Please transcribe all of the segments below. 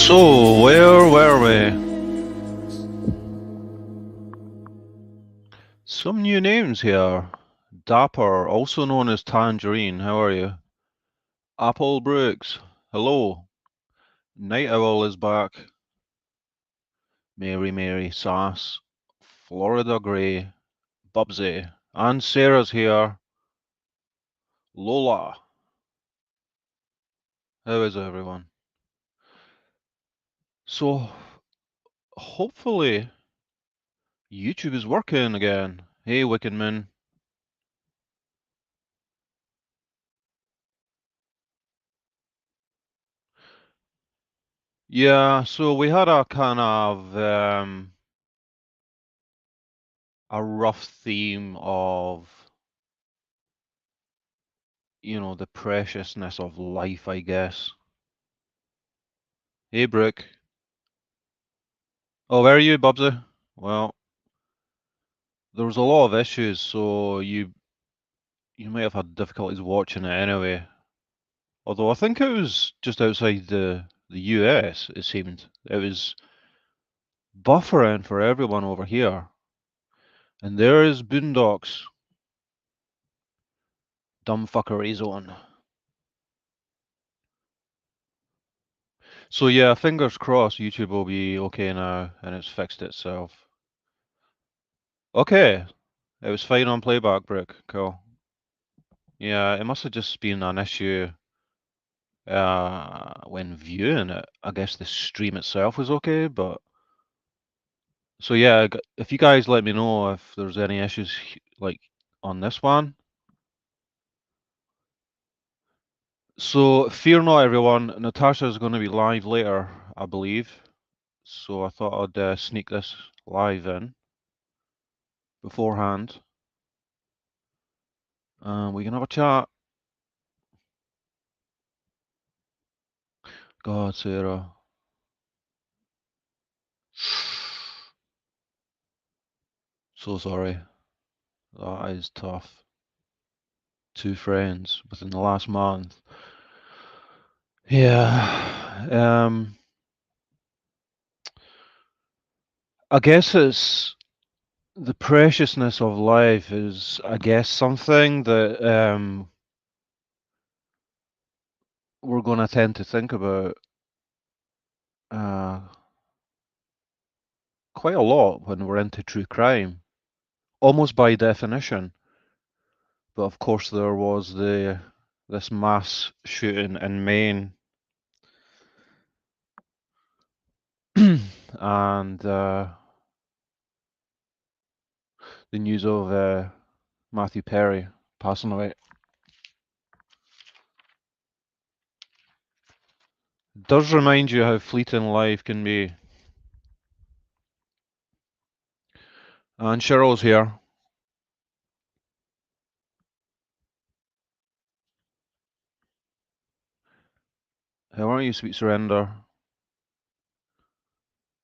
So, where were we? Some new names here. Dapper, also known as Tangerine, how are you? Apple Brooks, hello. Night Owl is back. Mary Sass, Florida Grey, Bubsy, and Sarah's here. Lola, how is everyone? So, hopefully, YouTube is working again. Hey, Wickedman. Yeah, so we had a kind of a rough theme of, the preciousness of life, I guess. Hey, Brooke. Oh, where are you, Bubsy? Well, there was a lot of issues, so you might have had difficulties watching it anyway. Although I think it was just outside the US, it seemed. It was buffering for everyone over here. And there is Boondocks, dumbfuckery zone. So yeah, fingers crossed YouTube will be okay now and it's fixed itself. Okay, it was fine on playback, Brooke. Cool. Yeah, it must have just been an issue when viewing it. I guess the stream itself was okay, but so yeah, if you guys let me know if there's any issues like on this one. So fear not, everyone. Natasha is going to be live later, I believe. So I thought I'd sneak this live in beforehand. We can have a chat. God, Sarah. So sorry. That is tough. Two friends within the last month. Yeah. I guess it's the preciousness of life is, I guess, something that we're going to tend to think about uh, quite a lot when we're into true crime, almost by definition. But of course, there was this mass shooting in Maine, and the news of Matthew Perry passing away. Does remind you how fleeting life can be. And Cheryl's here. How are you, sweet surrender?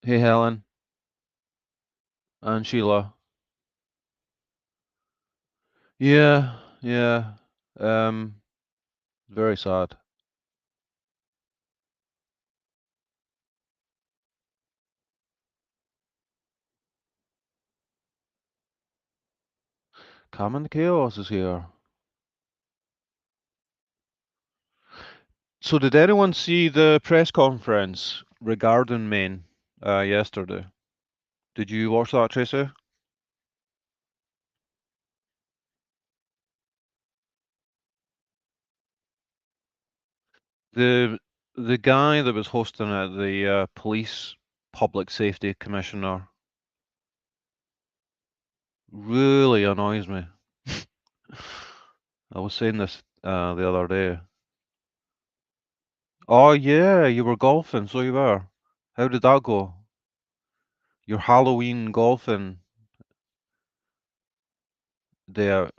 Hey, Helen and Sheila. Yeah, yeah. Um, very sad. Common Chaos is here. So, did anyone see the press conference regarding Maine yesterday? Did you watch that, Tracy? The the guy that was hosting it, the police public safety commissioner, really annoys me. I was saying this the other day. Oh yeah, you were golfing, so you were. How did that go? Your Halloween golfing day out.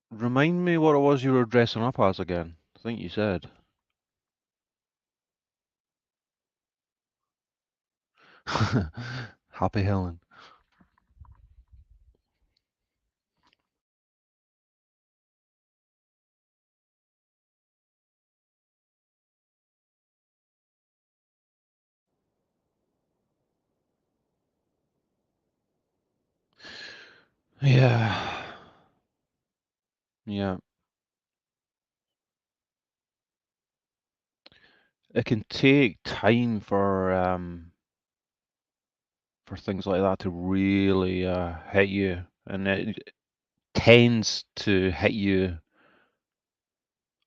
Remind me what it was you were dressing up as again. I think you said. Happy Helen. Yeah. Yeah. It can take time for things like that to really hit you, and it tends to hit you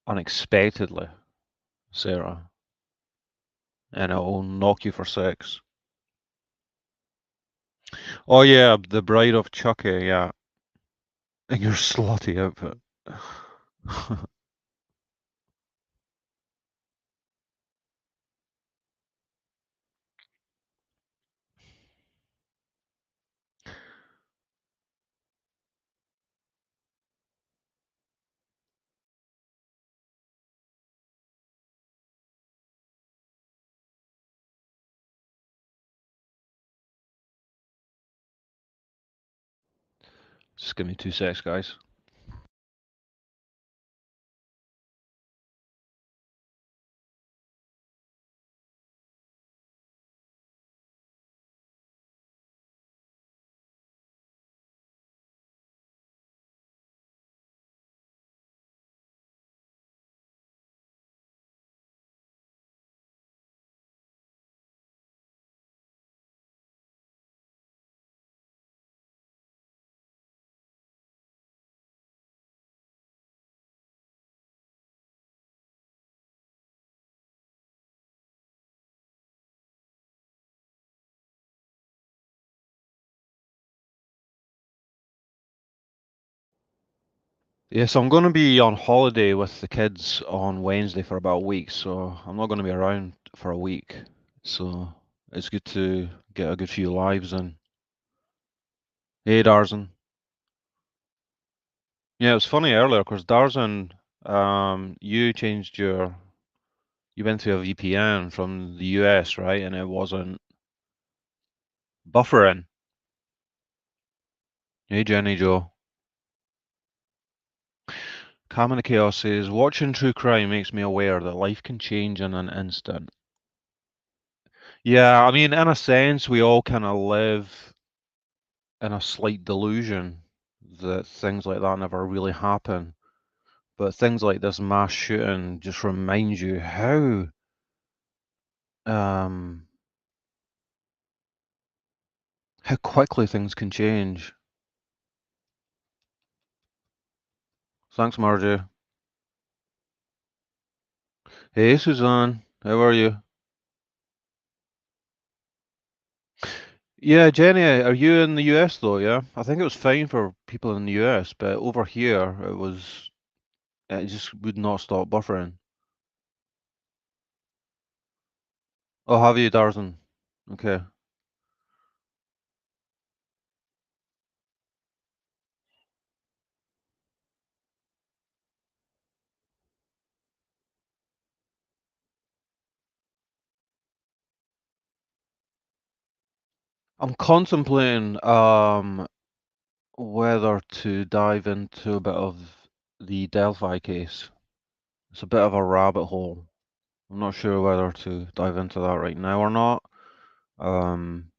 unexpectedly, Sarah, and it'll knock you for six. Oh yeah, the Bride of Chucky, yeah, in your slutty outfit. Just give me 2 secs, guys. Yes, I'm going to be on holiday with the kids on Wednesday for about a week, so I'm not going to be around for a week. So it's good to get a good few lives in. Hey, Darzan. Yeah, it was funny earlier because Darzan, you changed you went to a VPN from the US, right? And it wasn't buffering. Hey, Jenny Joe. Calm in the Chaos says, watching true crime makes me aware that life can change in an instant. Yeah, I mean, in a sense, we all kind of live in a slight delusion that things like that never really happen. But things like this mass shooting just remind you um, how quickly things can change. Thanks, Margie. Hey, Suzanne. How are you? Yeah, Jenny, are you in the US though? Yeah, I think it was fine for people in the US, but over here it just would not stop buffering. Oh, have you, Darzan? Okay. I'm contemplating whether to dive into a bit of the Delphi case. It's a bit of a rabbit hole. I'm not sure whether to dive into that right now or not. Um,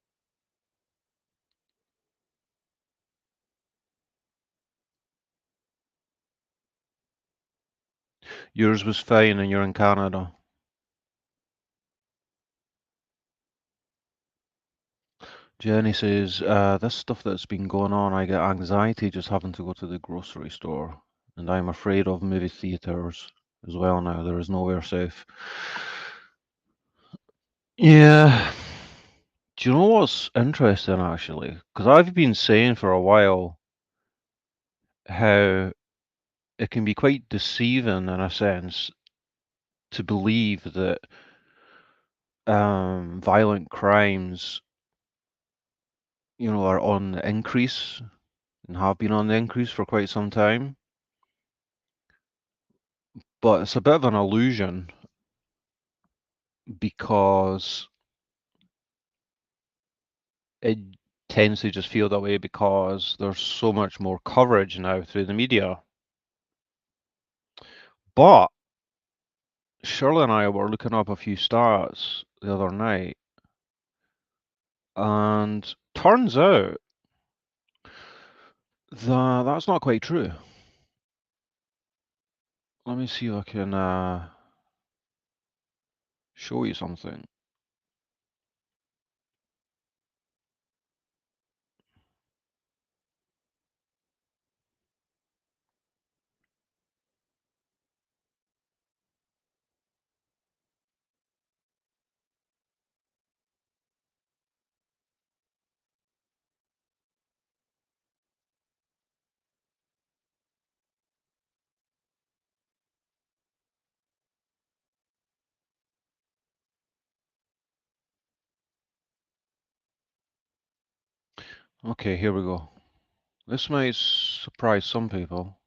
yours was fine and you're in Canada. Jenny says, this stuff that's been going on, I get anxiety just having to go to the grocery store. And I'm afraid of movie theaters as well now. There is nowhere safe. Yeah. Do you know what's interesting actually? Because I've been saying for a while how it can be quite deceiving in a sense to believe that violent crimes, are on the increase and have been on the increase for quite some time. But it's a bit of an illusion because it tends to just feel that way because there's so much more coverage now through the media. But Shirley and I were looking up a few stats the other night, and turns out That's not quite true. Let me see if I can show you something. Okay, here we go. This might surprise some people.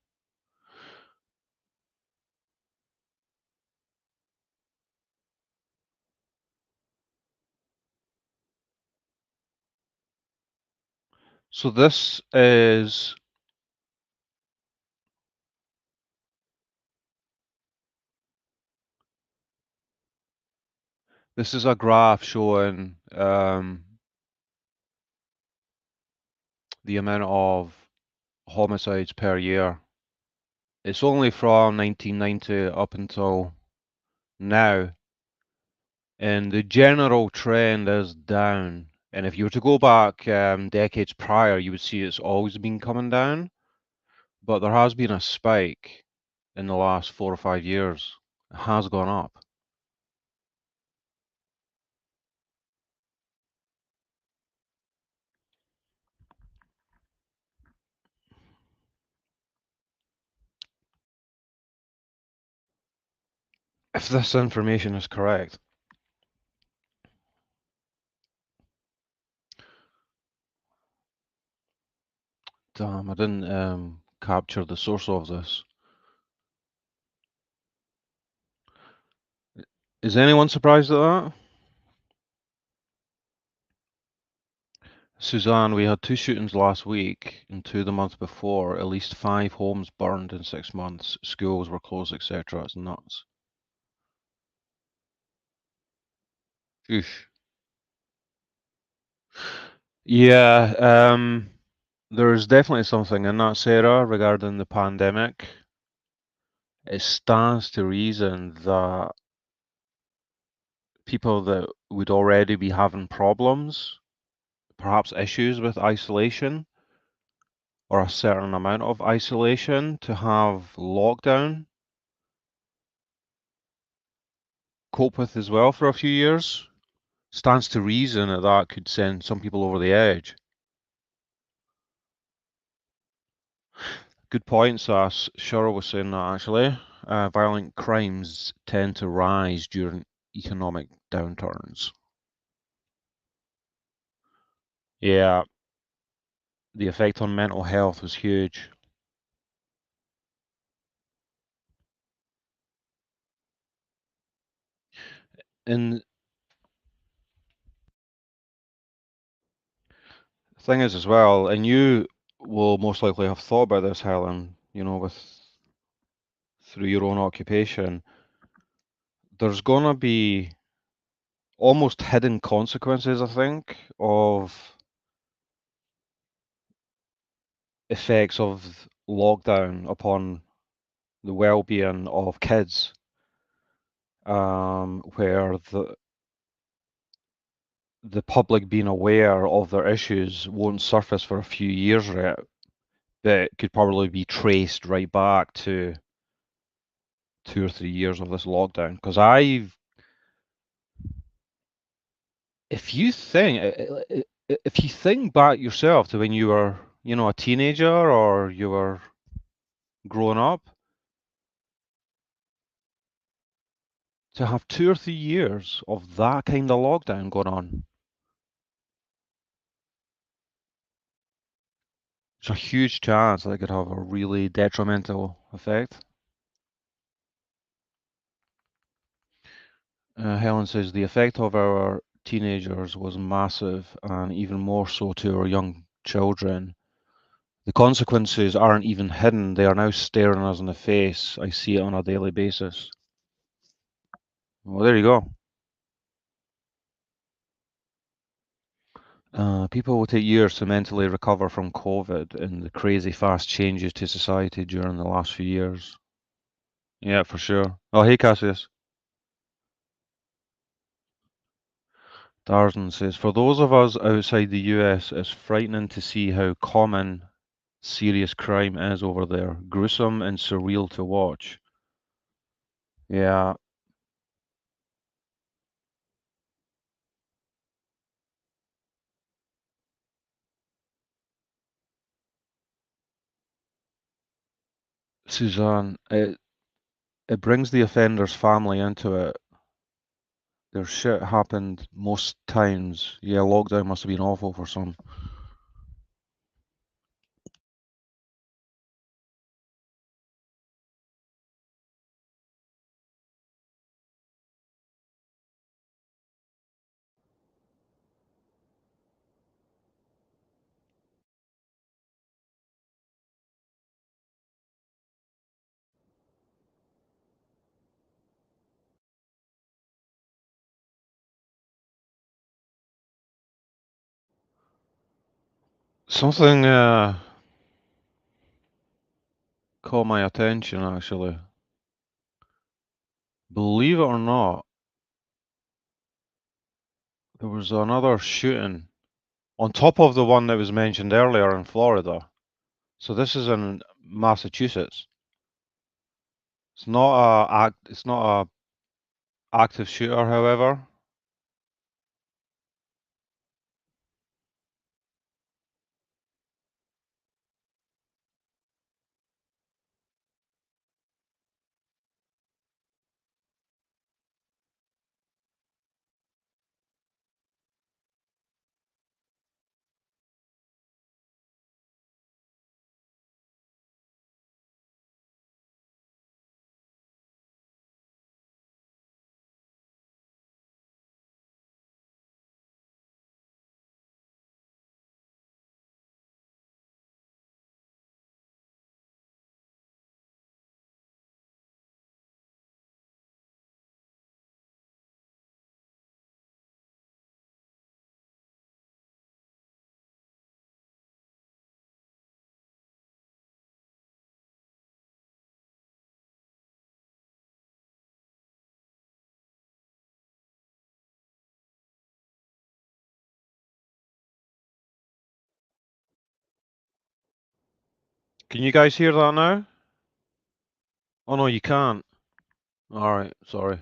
So this is a graph showing the amount of homicides per year. It's only from 1990 up until now, and the general trend is down. And if you were to go back decades prior, you would see it's always been coming down, but there has been a spike in the last 4 or 5 years. It has gone up. If this information is correct. Damn, I didn't capture the source of this. Is anyone surprised at that? Suzanne, we had 2 shootings last week and 2 the month before. At least 5 homes burned in 6 months. Schools were closed, etc. It's nuts. Oof. Yeah, there's definitely something in that, Sarah, regarding the pandemic. It stands to reason that people that would already be having problems, perhaps issues with isolation, or a certain amount of isolation, to have lockdown, cope with as well for a few years, stands to reason that that could send some people over the edge. Good point, Sass. Cheryl was saying that actually. Violent crimes tend to rise during economic downturns. Yeah, the effect on mental health was huge. And the thing is as well, and you will most likely have thought about this, Helen, with through your own occupation, there's gonna be almost hidden consequences, I think, of effects of lockdown upon the well-being of kids, where the public being aware of their issues won't surface for a few years yet, but it could probably be traced right back to 2 or 3 years of this lockdown. Because if you think back yourself to when you were, a teenager or you were growing up, to have 2 or 3 years of that kind of lockdown going on, it's a huge chance that it could have a really detrimental effect. Helen says the effect of our teenagers was massive and even more so to our young children. The consequences aren't even hidden, they are now staring us in the face. I see it on a daily basis. Well, there you go. People will take years to mentally recover from COVID and the crazy fast changes to society during the last few years. Yeah, for sure. Oh, hey, Cassius. Darzan says, for those of us outside the US, it's frightening to see how common serious crime is over there. Gruesome and surreal to watch. Yeah. Suzanne, it brings the offender's family into it. Their shit happened most times. Yeah, lockdown must have been awful for some. Something caught my attention actually. Believe it or not, there was another shooting on top of the one that was mentioned earlier in Florida. So this is in Massachusetts. It's not a active shooter, however. Can you guys hear that now? Oh no, you can't. All right, sorry.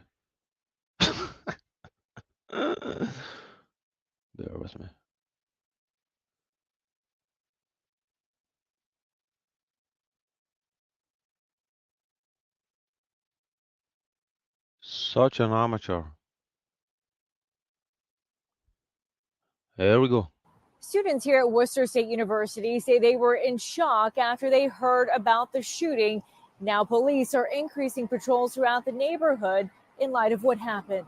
Bear with me. Such an amateur. There we go. Students here at Worcester State University say they were in shock after they heard about the shooting. Now police are increasing patrols throughout the neighborhood in light of what happened.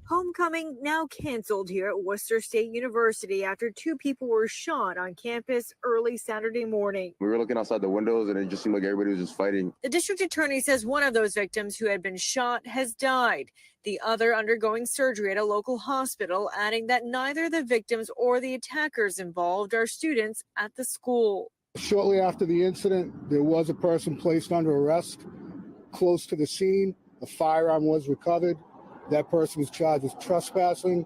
Homecoming now canceled here at Worcester State University after two people were shot on campus early Saturday morning. We were looking outside the windows and it just seemed like everybody was just fighting. The district attorney says one of those victims who had been shot has died, the other undergoing surgery at a local hospital, adding that neither the victims or the attackers involved are students at the school. Shortly after the incident, there was a person placed under arrest close to the scene. A firearm was recovered. That person was charged with trespassing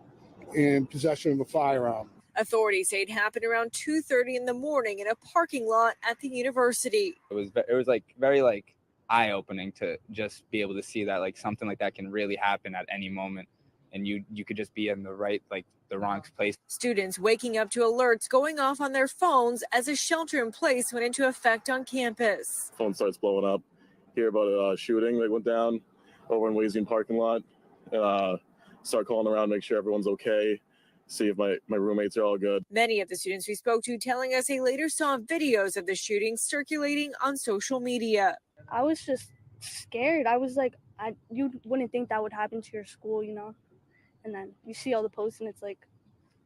and possession of a firearm. Authorities say it happened around 2:30 in the morning in a parking lot at the university. It was like very like eye-opening to just be able to see that like something like that can really happen at any moment, and you could just be in the wrong place. Students waking up to alerts going off on their phones as a shelter in place went into effect on campus. Phone starts blowing up. Hear about a shooting that went down over in Wayzine parking lot. Start calling around, make sure everyone's okay. See if my roommates are all good. Many of the students we spoke to telling us they later saw videos of the shooting circulating on social media. I was just scared. I was like, you wouldn't think that would happen to your school, you know? And then you see all the posts and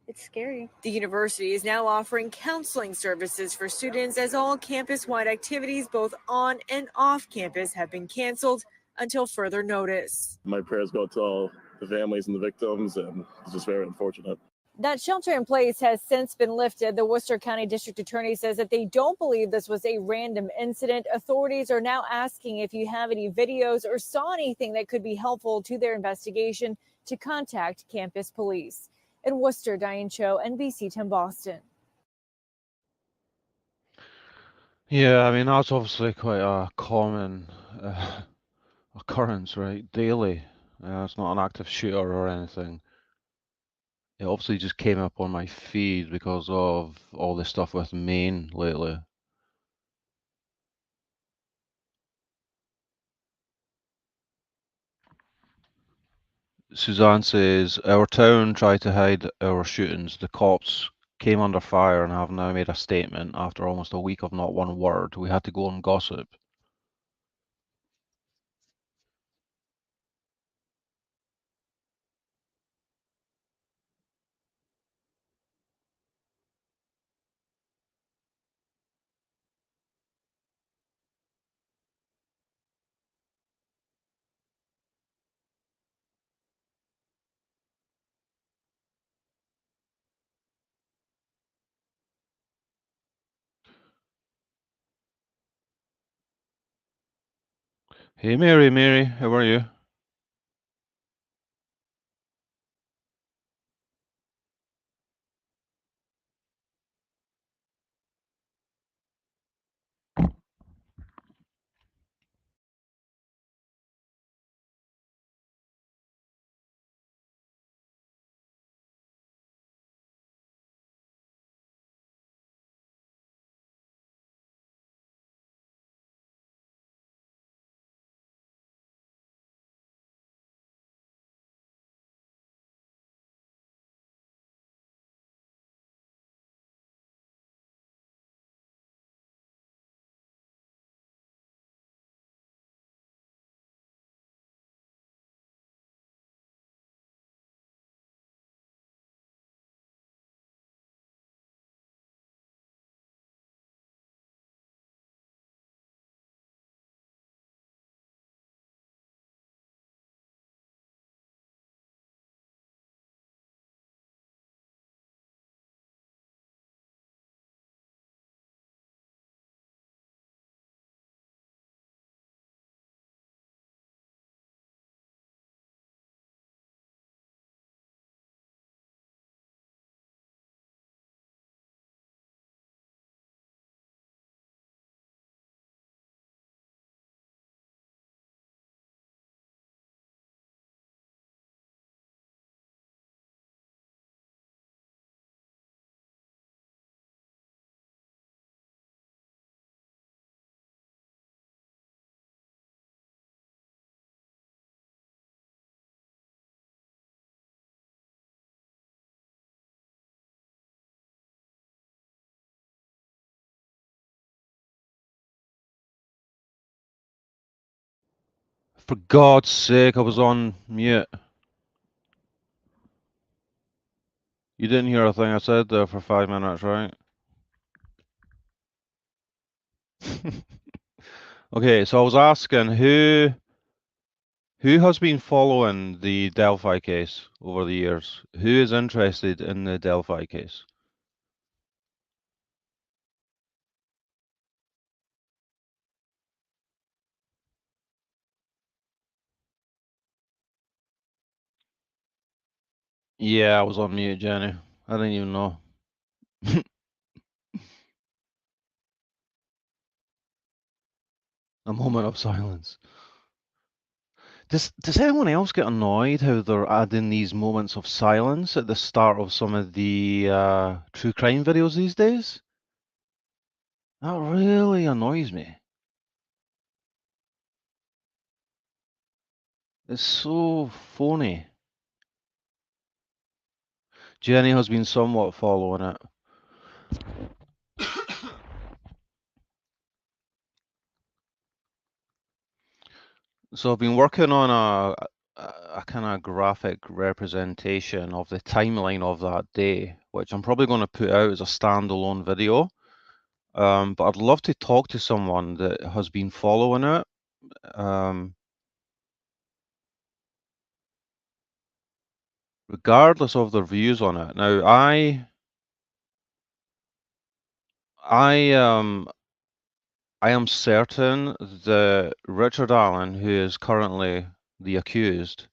it's scary. The university is now offering counseling services for students as all campus-wide activities, both on and off campus, have been canceled until further notice. My prayers go to all the families and the victims, and it's just very unfortunate. That shelter in place has since been lifted. The Worcester County District Attorney says that they don't believe this was a random incident. Authorities are now asking if you have any videos or saw anything that could be helpful to their investigation to contact campus police. In Worcester, Diane Cho, NBC 10 Boston. Yeah, I mean, that's obviously quite a common occurrence, right? Daily. It's not an active shooter or anything. It obviously just came up on my feed because of all this stuff with Maine lately. Suzanne says, our town tried to hide our shootings. The cops came under fire and have now made a statement after almost a week of not one word. We had to go and gossip. Hey, Mary, how are you? For God's sake, I was on mute. You didn't hear a thing I said there for 5 minutes, right? Okay, so I was asking who has been following the Delphi case over the years? Who is interested in the Delphi case? Yeah, I was on mute, Jenny. I didn't even know. A moment of silence. Does anyone else get annoyed how they're adding these moments of silence at the start of some of the true crime videos these days? That really annoys me. It's so phony. Jenny has been somewhat following it. So I've been working on a kind of graphic representation of the timeline of that day, which I'm probably going to put out as a standalone video. But I'd love to talk to someone that has been following it. regardless of their views on it. Now, I am certain that Richard Allen, who is currently the accused,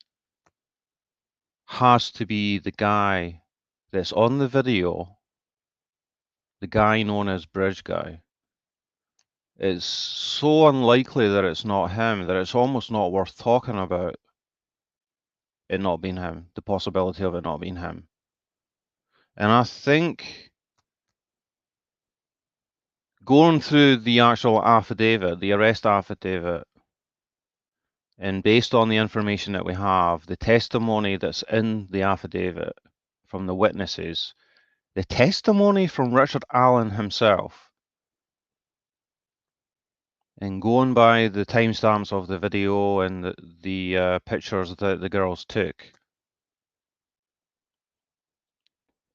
has to be the guy that's on the video, the guy known as Bridge Guy. It's so unlikely that it's not him that it's almost not worth talking about it not being him, the possibility of it not being him. And I think going through the actual affidavit, the arrest affidavit, and based on the information that we have, the testimony that's in the affidavit from the witnesses, the testimony from Richard Allen himself, and going by the timestamps of the video and the pictures that the girls took,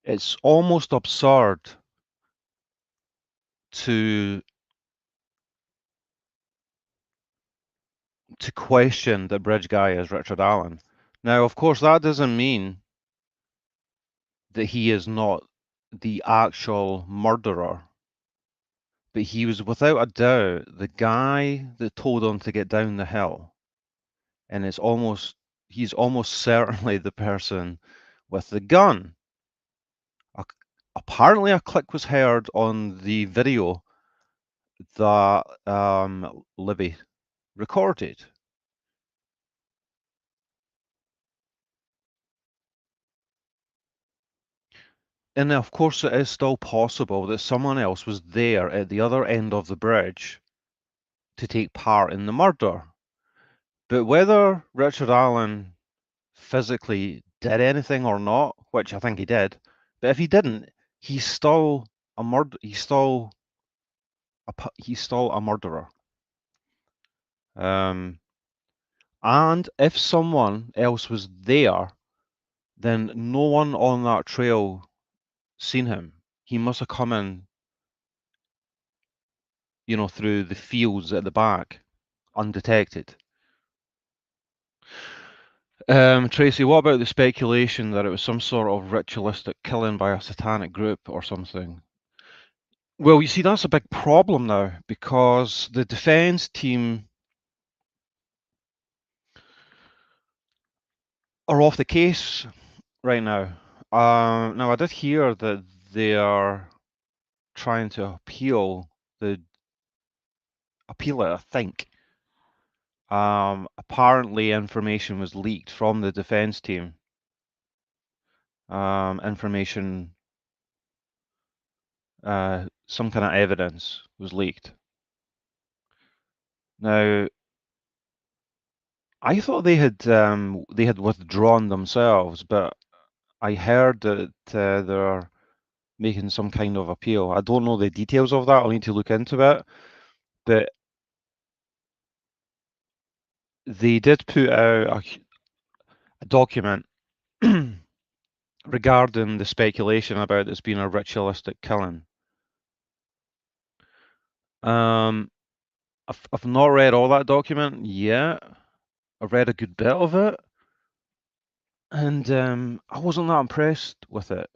it's almost absurd to question the bridge guy as Richard Allen. Now, of course, that doesn't mean that he is not the actual murderer, but he was without a doubt the guy that told him to get down the hill, and he's almost certainly the person with the gun. Apparently, a click was heard on the video that Libby recorded. And of course, it is still possible that someone else was there at the other end of the bridge to take part in the murder. But whether Richard Allen physically did anything or not, which I think he did, but if he didn't, he's still a murderer. And if someone else was there, then no one on that trail seen him. He must have come in, through the fields at the back, undetected. Tracy, what about the speculation that it was some sort of ritualistic killing by a satanic group or something? Well, you see, that's a big problem now because the defense team are off the case right now. Now, I did hear that they are trying to appeal it, I think. Apparently, information was leaked from the defense team. Information, some kind of evidence was leaked. Now, I thought they had withdrawn themselves, but I heard that they're making some kind of appeal. I don't know the details of that. I'll need to look into it. But they did put out a document regarding the speculation about this being a ritualistic killing. I've not read all that document yet. I've read a good bit of it, and I wasn't that impressed with it.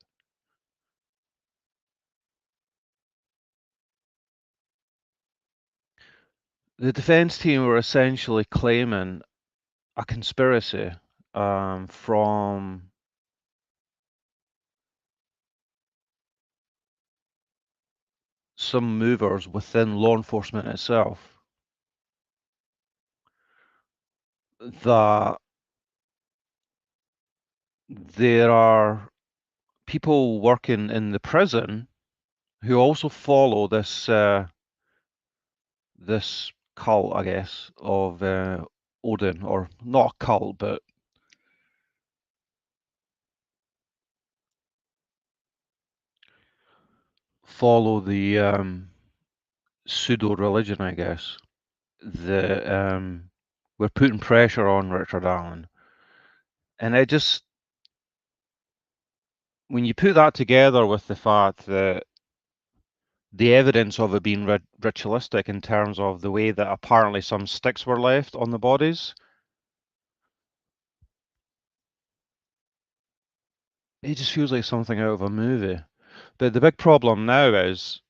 The defense team were essentially claiming a conspiracy from some movers within law enforcement itself that there are people working in the prison who also follow this this cult, I guess, of Odin, or not a cult, but follow the pseudo religion, I guess. We're putting pressure on Richard Allen, and it just, when you put that together with the fact that the evidence of it being ritualistic in terms of the way that apparently some sticks were left on the bodies, It just feels like something out of a movie. But the big problem now is,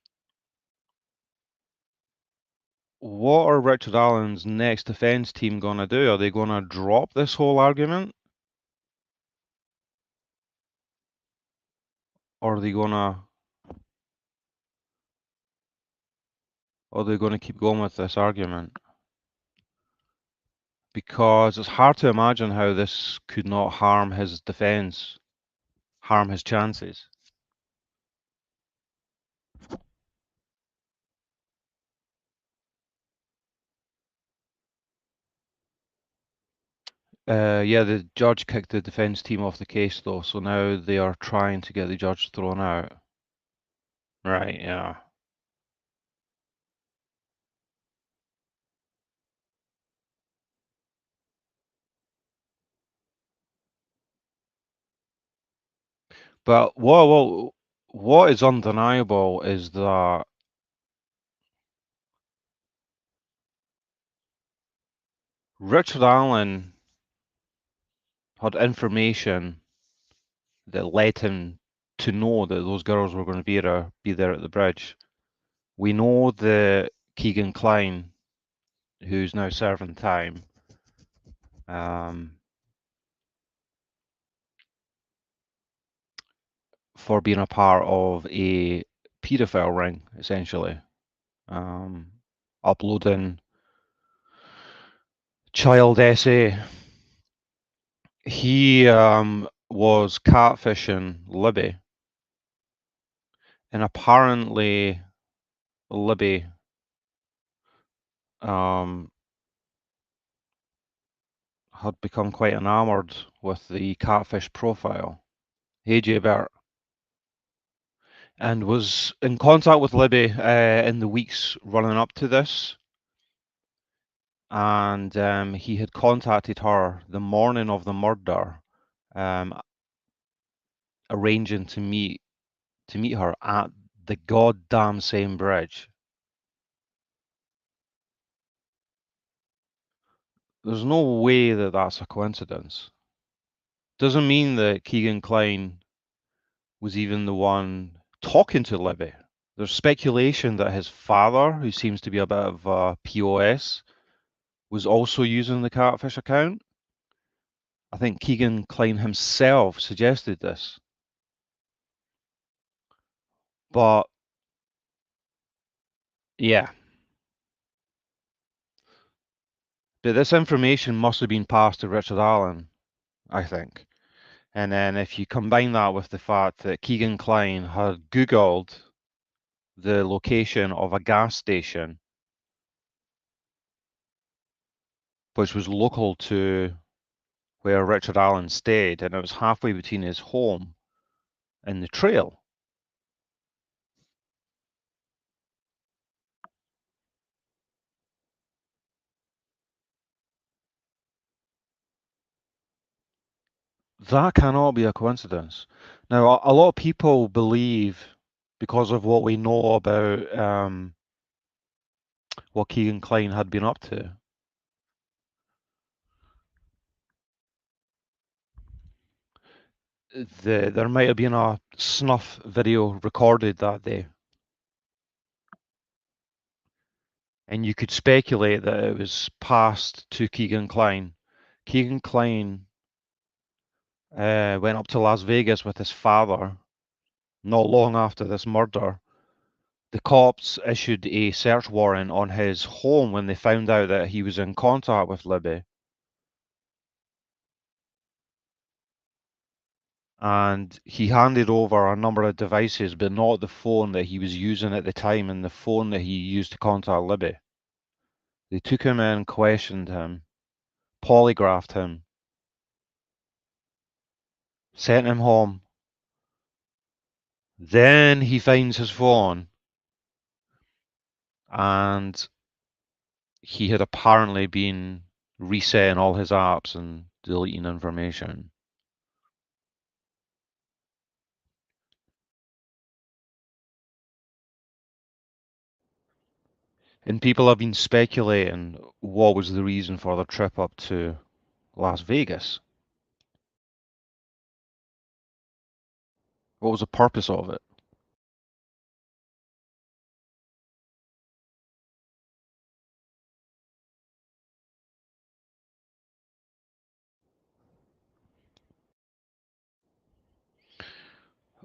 what are Richard Allen's next defense team going to do? Are they going to drop this whole argument? Or are they going to keep going with this argument? Because it's hard to imagine how this could not harm his defense, harm his chances. Yeah, the judge kicked the defense team off the case though, so now they are trying to get the judge thrown out. Right, yeah. But what is undeniable is that Richard Allen had information that led him to know that those girls were going to be there at the bridge. We know that Keegan Kline, who's now serving time, for being a part of a paedophile ring, essentially, uploading child essay. He was catfishing Libby, and apparently Libby had become quite enamored with the catfish profile. Hey, Bert, and was in contact with Libby in the weeks running up to this. And he had contacted her the morning of the murder, arranging to meet her at the goddamn same bridge. There's no way that that's a coincidence. Doesn't mean that Keegan Kline was even the one talking to Libby. There's speculation that his father, who seems to be a bit of a POS, was also using the catfish account. I think Keegan Kline himself suggested this. But yeah. But this information must have been passed to Richard Allen, I think. And then if you combine that with the fact that Keegan Kline had Googled the location of a gas station, which was local to where Richard Allen stayed, and it was halfway between his home and the trail. That cannot be a coincidence. Now, a lot of people believe, because of what we know about what Keegan Kline had been up to, there might have been a snuff video recorded that day. And you could speculate that it was passed to Keegan Kline. Keegan Kline went up to Las Vegas with his father not long after this murder. The cops issued a search warrant on his home when they found out that he was in contact with Libby. And he handed over a number of devices, but not the phone that he was using at the time and the phone that he used to contact Libby. They took him in, questioned him, polygraphed him, sent him home. Then he finds his phone, and he had apparently been resetting all his apps and deleting information. And people have been speculating what was the reason for the trip up to Las Vegas. What was the purpose of it?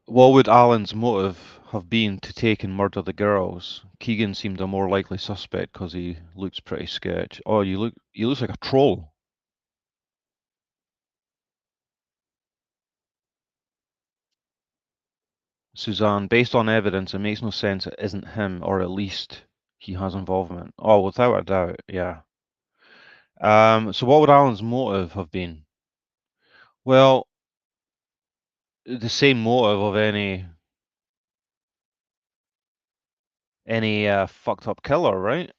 What would Alan's motive have been to take and murder the girls? Keegan seemed a more likely suspect because he looks pretty sketch. Oh, he looks like a troll. Suzanne, based on evidence, it makes no sense it isn't him, or at least he has involvement. Oh, without a doubt, yeah. So what would Alan's motive have been? Well, the same motive of any fucked up killer, right?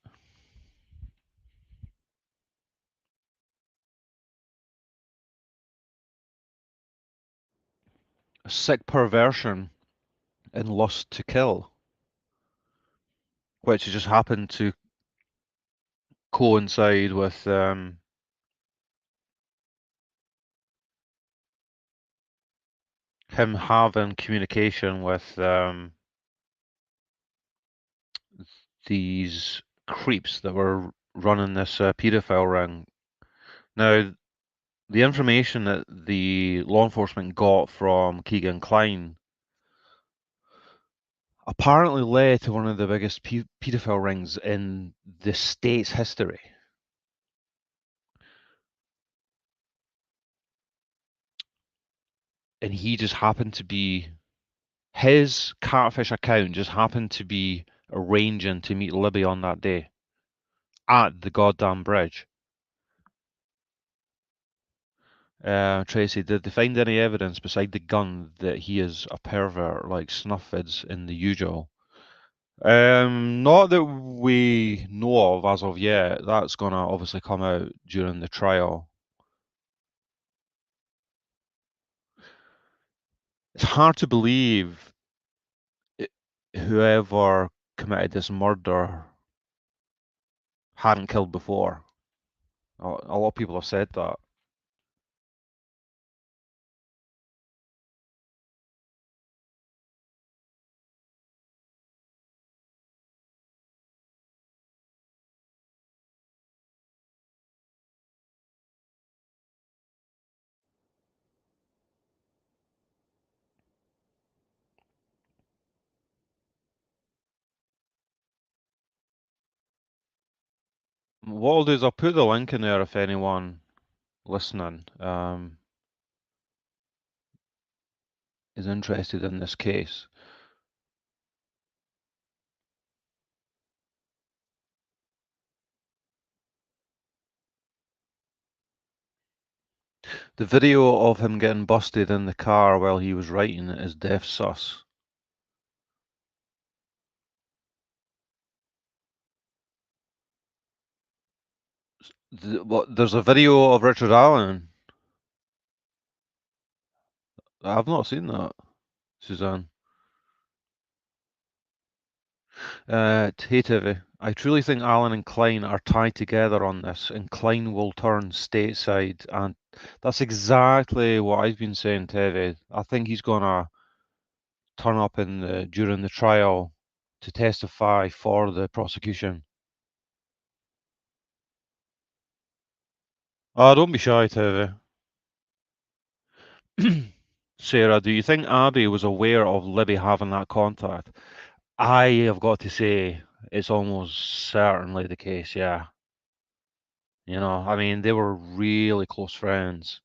A sick perversion and lust to kill, which just happened to coincide with him having communication with these creeps that were running this paedophile ring. Now, the information that the law enforcement got from Keegan Kline apparently led to one of the biggest paedophile rings in the state's history. And he just happened to be, his catfish account just happened to be arranging to meet Libby on that day at the goddamn bridge. Tracy, did they find any evidence beside the gun that he is a pervert like snuff vids in the usual? Not that we know of as of yet. That's gonna obviously come out during the trial. It's hard to believe whoever committed this murder hadn't killed before. A lot of people have said that. What I'll do is I'll put the link in there if anyone listening is interested in this case. The video of him getting busted in the car while he was writing it is death sus. There's a video of Richard Allen. I've not seen that, Suzanne. Hey Tivy, I truly think Allen and Klein are tied together on this, and Klein will turn stateside, and that's exactly what I've been saying, Tivy. I think he's gonna turn up during the trial to testify for the prosecution. Oh, don't be shy, Tivy. Sarah, do you think Abby was aware of Libby having that contact? I have got to say, it's almost certainly the case, yeah. You know, I mean, they were really close friends.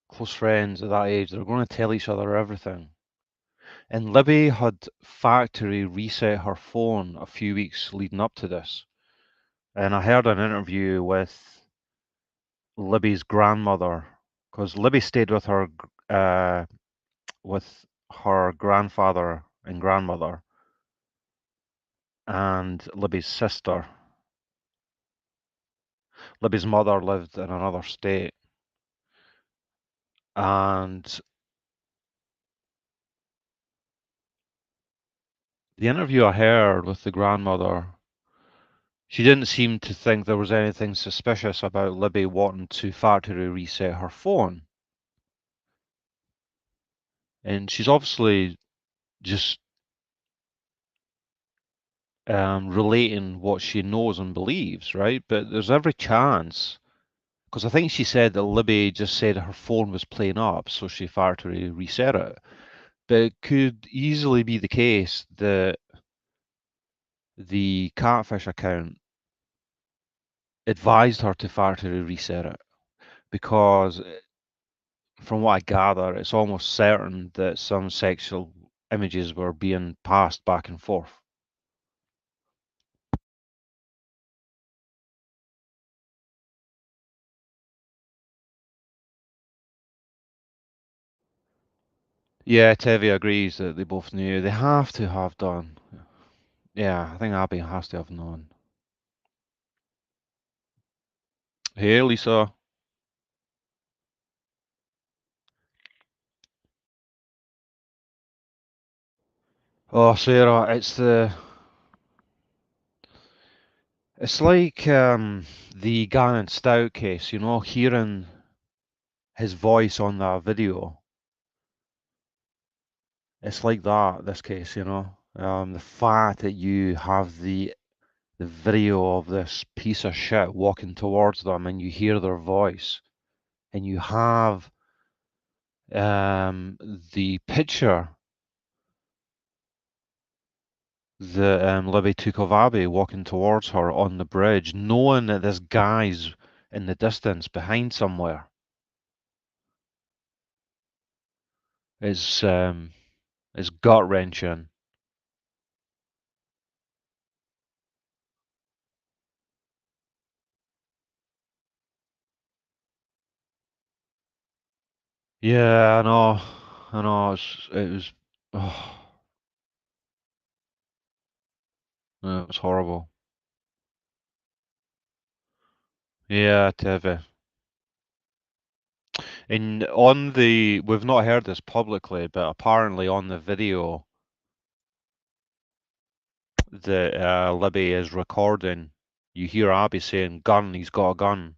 Close friends at that age, they're going to tell each other everything. And Libby had factory reset her phone a few weeks leading up to this. And I heard an interview with Libby's grandmother, because Libby stayed with her grandfather and grandmother and Libby's sister. Libby's mother lived in another state. And the interview I heard with the grandmother, she didn't seem to think there was anything suspicious about Libby wanting to factory reset her phone. and she's obviously just relating what she knows and believes, right? But there's every chance, because I think she said that Libby just said her phone was playing up, so she fired to reset it. But it could easily be the case that the catfish account advised her to fire to reset it, because from what I gather, it's almost certain that some sexual images were being passed back and forth. Yeah, Tevi agrees that they both knew. They have to have done. Yeah, I think Abby has to have known. Hey, Lisa. Oh, Sarah, it's like the Gannon Stout case, you know, hearing his voice on that video. It's like that, this case, you know. The fact that you have the video of this piece of shit walking towards them and you hear their voice and you have the picture that Libby took of Abby walking towards her on the bridge, knowing that this guy's in the distance behind somewhere, is gut wrenching. Yeah, I know. It was, oh, it was horrible. Yeah, Tevi. And we've not heard this publicly, but apparently on the video that Libby is recording, you hear Abby saying, "Gun, he's got a gun."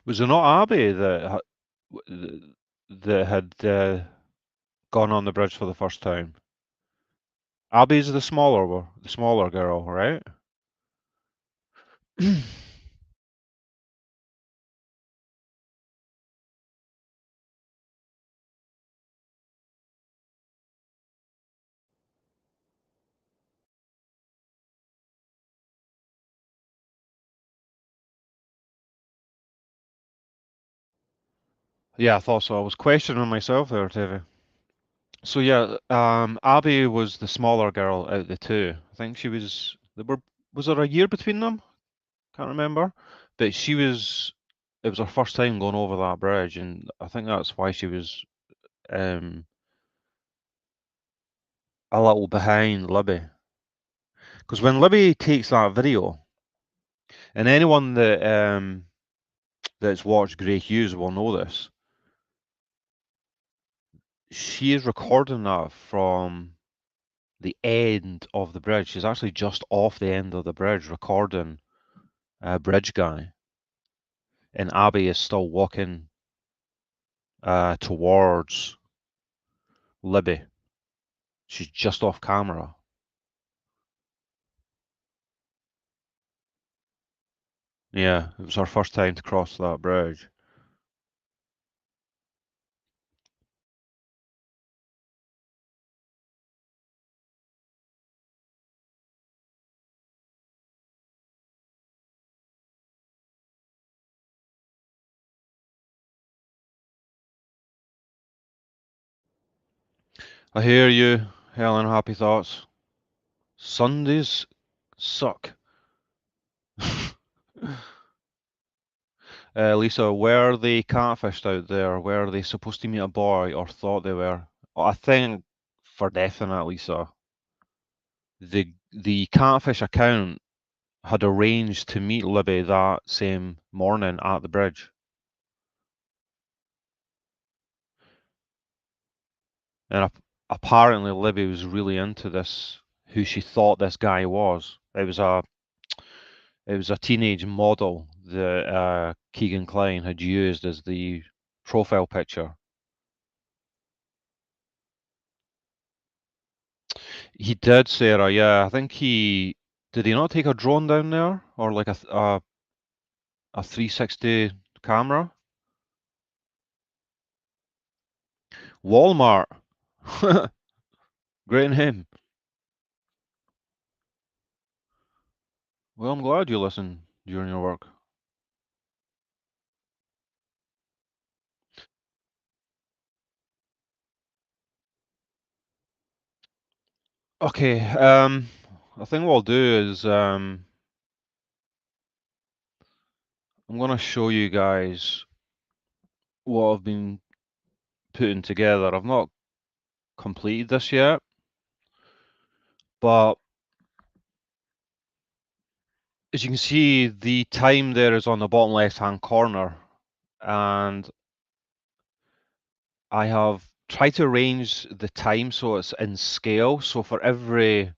Was it not Abby that had gone on the bridge for the first time? Abby's the smaller girl, right? Yeah, I thought so. I was questioning myself there, Tevi. So yeah, Abby was the smaller girl out of the two. I think she was. Was there a year between them? Can't remember. But she was. It was her first time going over that bridge, and I think that's why she was um a little behind Libby. Because when Libby takes that video, and anyone that's watched Grey Hughes will know this, she is recording that from the end of the bridge. She's actually just off the end of the bridge recording a bridge guy, and Abby is still walking towards Libby. She's just off camera. Yeah, it was her first time to cross that bridge. I hear you, Helen. Happy thoughts. Sundays suck. Lisa, were they catfished out there? Were they supposed to meet a boy or thought they were? I think for definite, Lisa, the catfish account had arranged to meet Libby that same morning at the bridge. And apparently Libby was really into this, who she thought this guy was. It was a teenage model that Keegan Kline had used as the profile picture. He did, Sarah. Yeah, I think he did. He not take a drone down there, or like a 360 camera? Walmart. Great name. Well, I'm glad you listen during your work. Okay, I think what I'll do is I'm gonna show you guys what I've been putting together. I've not completed this yet, but as you can see, the time there is on the bottom left-hand corner, and I have tried to arrange the time so it's in scale. So for every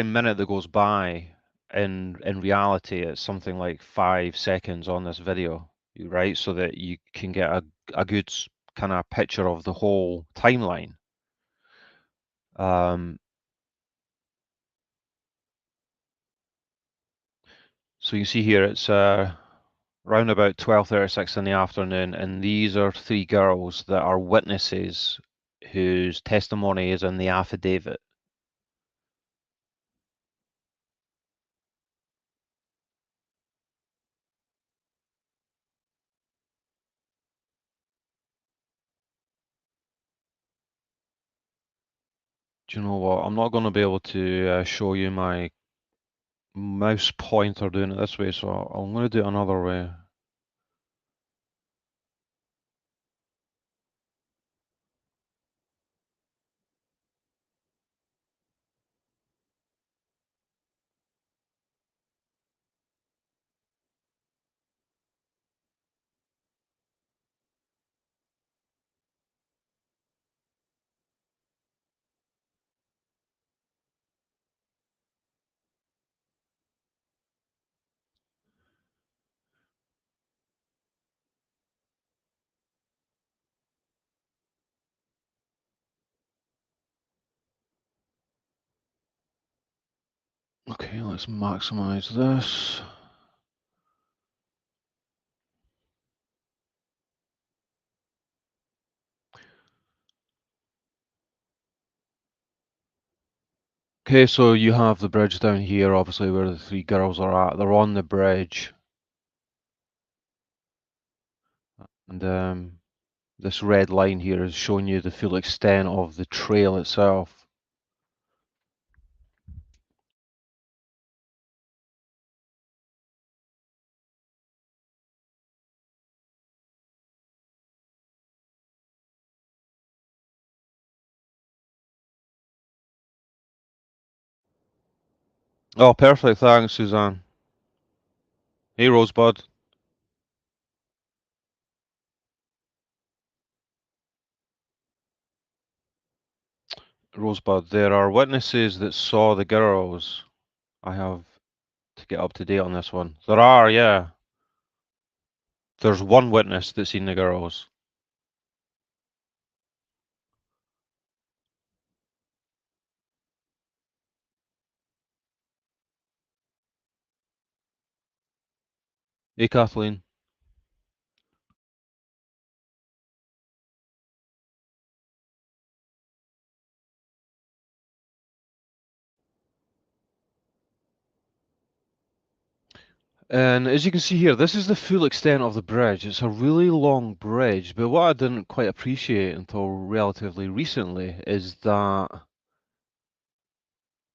minute that goes by, in reality, it's something like 5 seconds on this video, right? So that you can get a good kind of picture of the whole timeline. So you see here it's around about 12:36 in the afternoon, and these are 3 girls that are witnesses whose testimony is in the affidavit. Do you know what? I'm not going to be able to show you my mouse pointer doing it this way, so I'm going to do it another way. Okay, let's maximize this. Okay, so you have the bridge down here, obviously, where the 3 girls are at. They're on the bridge. And this red line here is showing you the full extent of the trail itself. Oh, perfect. Thanks, Suzanne. Hey, Rosebud. Rosebud, there are witnesses that saw the girls. I have to get up to date on this one. There are, yeah. There's one witness that's seen the girls. Hey, Kathleen. And as you can see here, this is the full extent of the bridge. It's a really long bridge, but what I didn't quite appreciate until relatively recently is that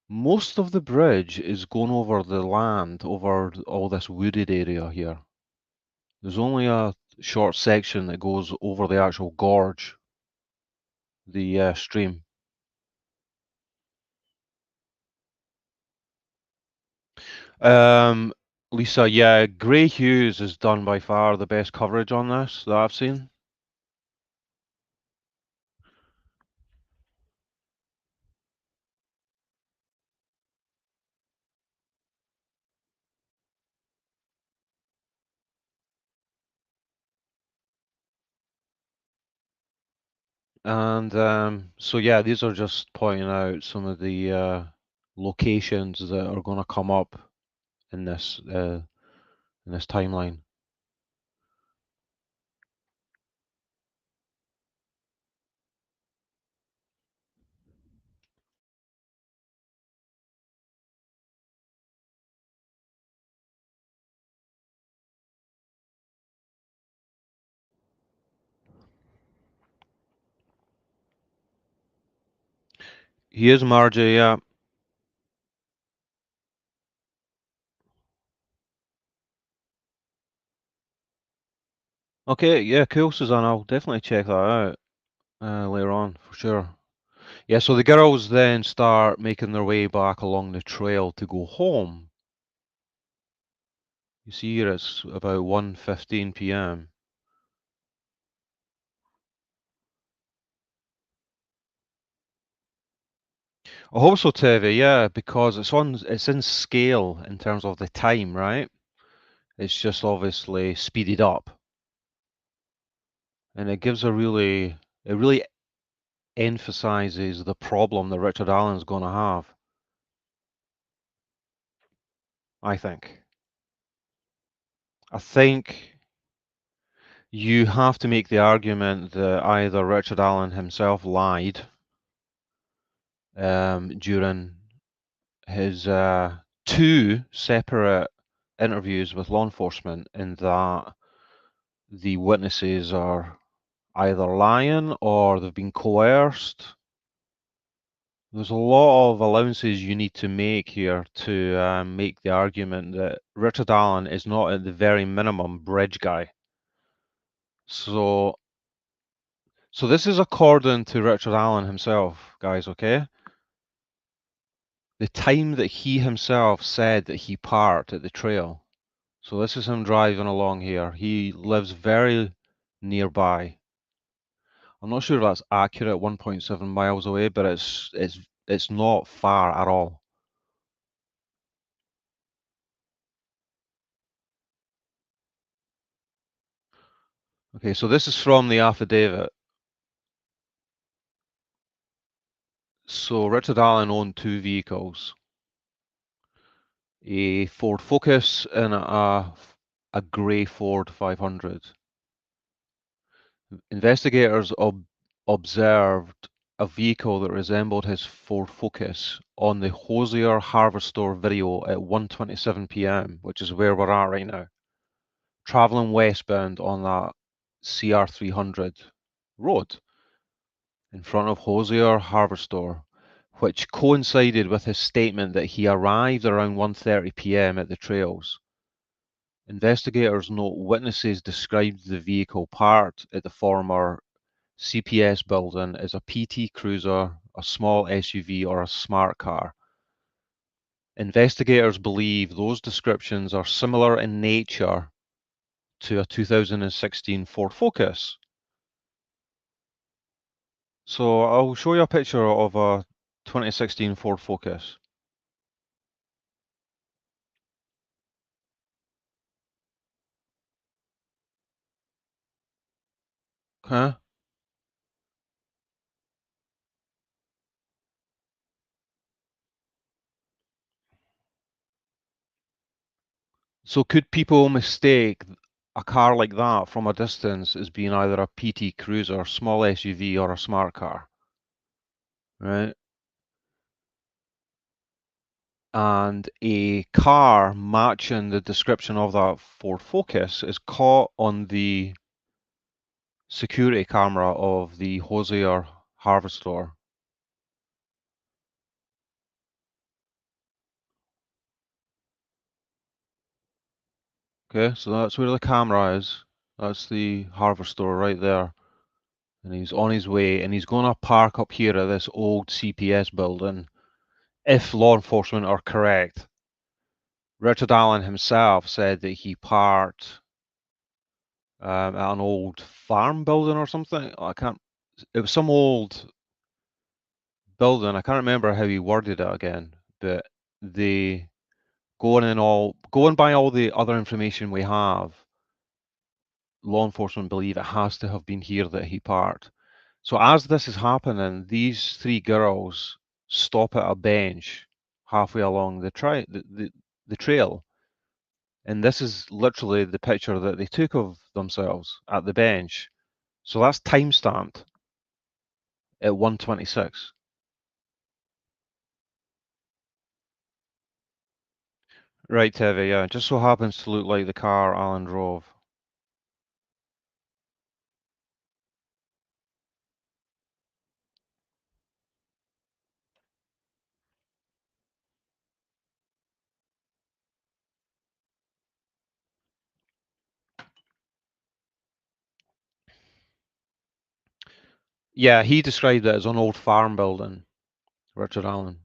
most of the bridge is going over the land, over all this wooded area here. There's only a short section that goes over the actual gorge, the stream. Lisa, yeah, Grey Hughes has done by far the best coverage on this that I've seen. And so yeah, these are just pointing out some of the locations that are going to come up in this timeline. He is Margie, yeah. Okay, yeah, cool, Suzanne. I'll definitely check that out later on for sure. Yeah, so the girls then start making their way back along the trail to go home. You see here it's about 1:15 p.m. I hope so, Tevi, yeah, because it's in scale in terms of the time, right? It's just obviously speeded up. And it really emphasizes the problem that Richard Allen's gonna have, I think. I think you have to make the argument that either Richard Allen himself lied during his two separate interviews with law enforcement, in that the witnesses are either lying or they've been coerced. There's a lot of allowances you need to make here to make the argument that Richard Allen is not at the very minimum bridge guy. So this is according to Richard Allen himself, guys, okay? The time that he himself said that he parked at the trail. So this is him driving along here. He lives very nearby. I'm not sure if that's accurate, 1.7 miles away, but it's not far at all. Okay, so this is from the affidavit. So Richard Allen owned two vehicles, a Ford Focus and a grey Ford 500. Investigators observed a vehicle that resembled his Ford Focus on the Hosier Hardware Store video at 1:27 p.m., which is where we're at right now, traveling westbound on that CR300 road in front of Hosier Hardware Store, which coincided with his statement that he arrived around 1:30 p.m. at the trails. Investigators note witnesses described the vehicle parked at the former CPS building as a PT Cruiser, a small SUV, or a smart car. Investigators believe those descriptions are similar in nature to a 2016 Ford Focus. So I'll show you a picture of a 2016 Ford Focus. Okay. So could people mistake a car like that from a distance as being either a PT Cruiser, small SUV, or a smart car? Right? And a car matching the description of that Ford Focus is caught on the security camera of the Hosier Hardware Store. Okay, so that's where the camera is. That's the hardware store right there. And he's on his way, and he's going to park up here at this old CPS building, if law enforcement are correct. Richard Allen himself said that he parked at an old farm building or something. I can't. It was some old building. I can't remember how he worded it again, but they going by all the other information we have, law enforcement believe it has to have been here that he parked. So as this is happening, these three girls stop at a bench halfway along the trail. And this is literally the picture that they took of themselves at the bench. So that's time stamped at 1:26. Right, Tevi, yeah. It just so happens to look like the car Alan drove. Yeah, he described it as an old farm building, Richard Allen.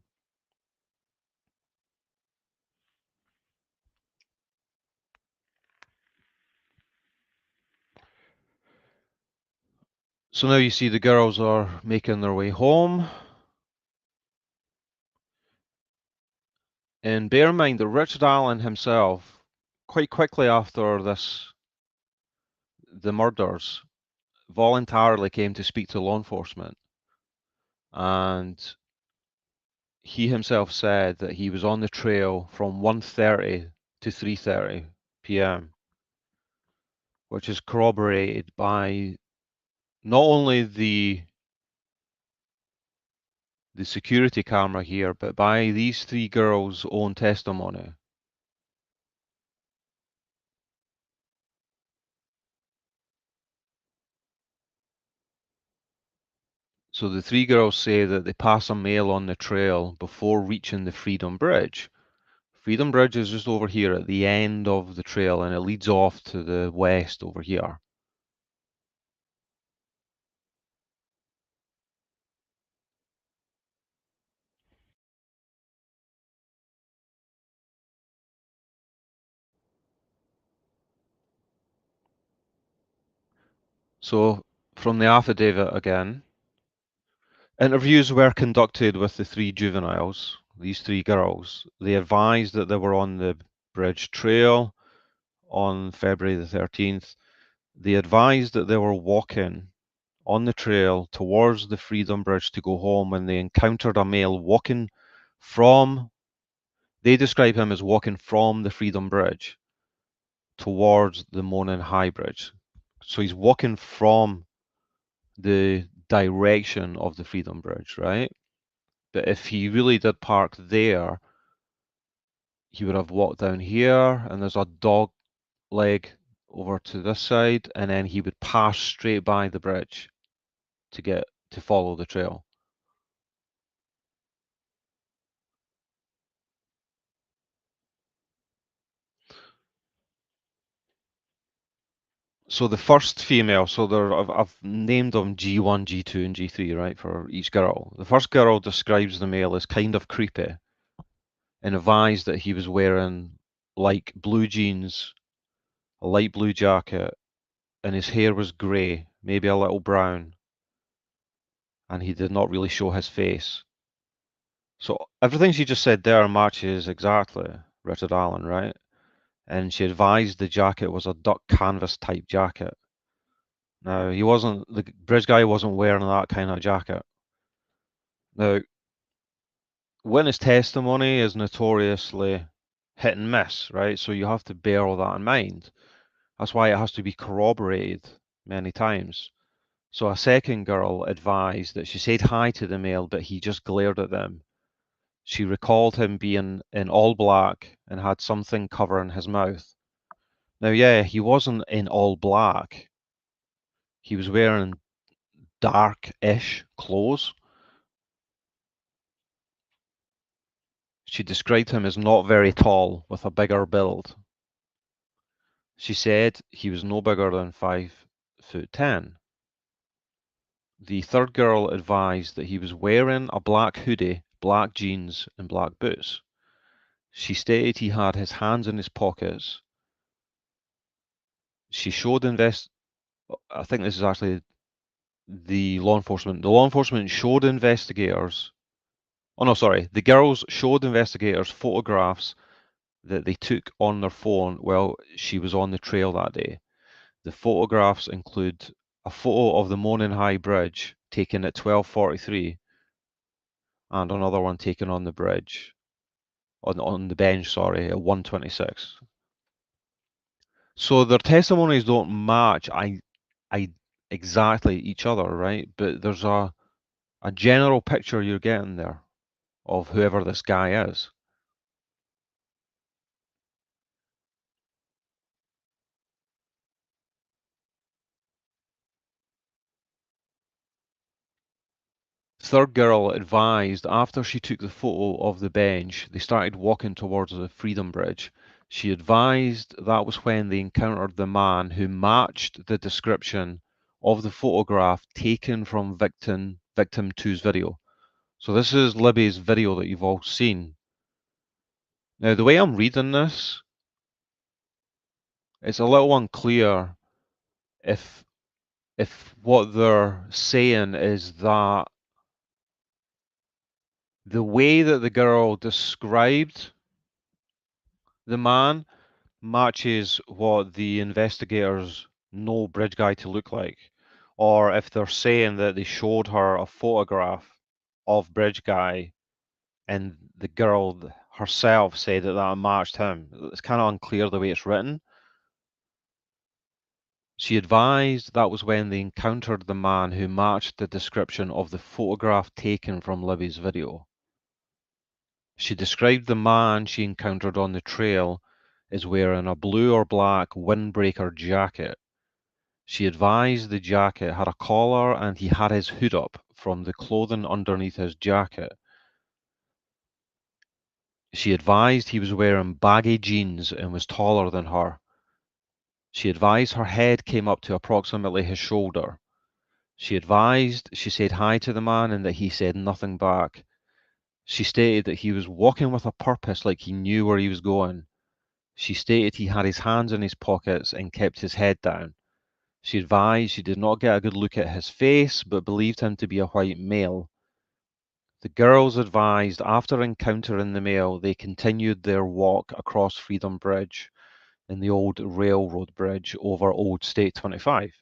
So now you see the girls are making their way home. And bear in mind that Richard Allen himself, quite quickly after the murders, voluntarily came to speak to law enforcement. And he himself said that he was on the trail from 1:30 to 3:30 p.m., which is corroborated by not only the security camera here, but by these three girls' own testimony. So the three girls say that they pass a male on the trail before reaching the Freedom Bridge. Freedom Bridge is just over here at the end of the trail, and it leads off to the west over here. So from the affidavit again, interviews were conducted with the three juveniles, these three girls. They advised that they were on the bridge trail on February the 13th. They advised that they were walking on the trail towards the Freedom Bridge to go home when they encountered a male walking from, they describe him as walking from the Freedom Bridge towards the Monon High Bridge. So he's walking from the direction of the Freedom Bridge, right? But if he really did park there, he would have walked down here, and there's a dog leg over to this side, and then he would pass straight by the bridge to follow the trail. So the first female, so I've named them G1, G2, and G3, right, for each girl. The first girl describes the male as kind of creepy and advised that he was wearing like blue jeans, a light blue jacket, and his hair was grey, maybe a little brown, and he did not really show his face. So everything she just said there matches exactly Richard Allen, right? And she advised the jacket was a duck canvas type jacket. Now, the bridge guy wasn't wearing that kind of jacket. Now, witness testimony is notoriously hit and miss, right? So you have to bear all that in mind. That's why it has to be corroborated many times. So a second girl advised that she said hi to the male, but he just glared at them. She recalled him being in all black and had something covering his mouth. Now, yeah, he wasn't in all black. He was wearing dark-ish clothes. She described him as not very tall, with a bigger build. She said he was no bigger than 5'10". The third girl advised that he was wearing a black hoodie, black jeans, and black boots. She stated he had his hands in his pockets. She showed I think this is actually the law enforcement. The law enforcement showed investigators. Oh no, sorry. The girls showed investigators photographs that they took on their phone while she was on the trail that day. The photographs include a photo of the Monin High Bridge taken at 12:43 and another one taken on the bridge, on the bench, sorry, at 1:26. So their testimonies don't match I exactly each other, right? But there's a general picture you're getting there of whoever this guy is. Third girl advised after she took the photo of the bench, they started walking towards the Freedom Bridge. She advised that was when they encountered the man who matched the description of the photograph taken from victim two's video. So this is Libby's video that you've all seen. Now the way I'm reading this, it's a little unclear if what they're saying is that the way that the girl described the man matches what the investigators know Bridge Guy to look like, or if they're saying that they showed her a photograph of Bridge Guy and the girl herself said that that matched him. It's kind of unclear the way it's written. She advised that was when they encountered the man who matched the description of the photograph taken from Libby's video. She described the man she encountered on the trail as wearing a blue or black windbreaker jacket. She advised the jacket had a collar and he had his hood up from the clothing underneath his jacket. She advised he was wearing baggy jeans and was taller than her. She advised her head came up to approximately his shoulder. She advised she said hi to the man and that he said nothing back. She stated that he was walking with a purpose, like he knew where he was going. She stated he had his hands in his pockets and kept his head down. She advised she did not get a good look at his face, but believed him to be a white male. The girls advised after encountering the male, they continued their walk across Freedom Bridge in the old railroad bridge over Old State 25.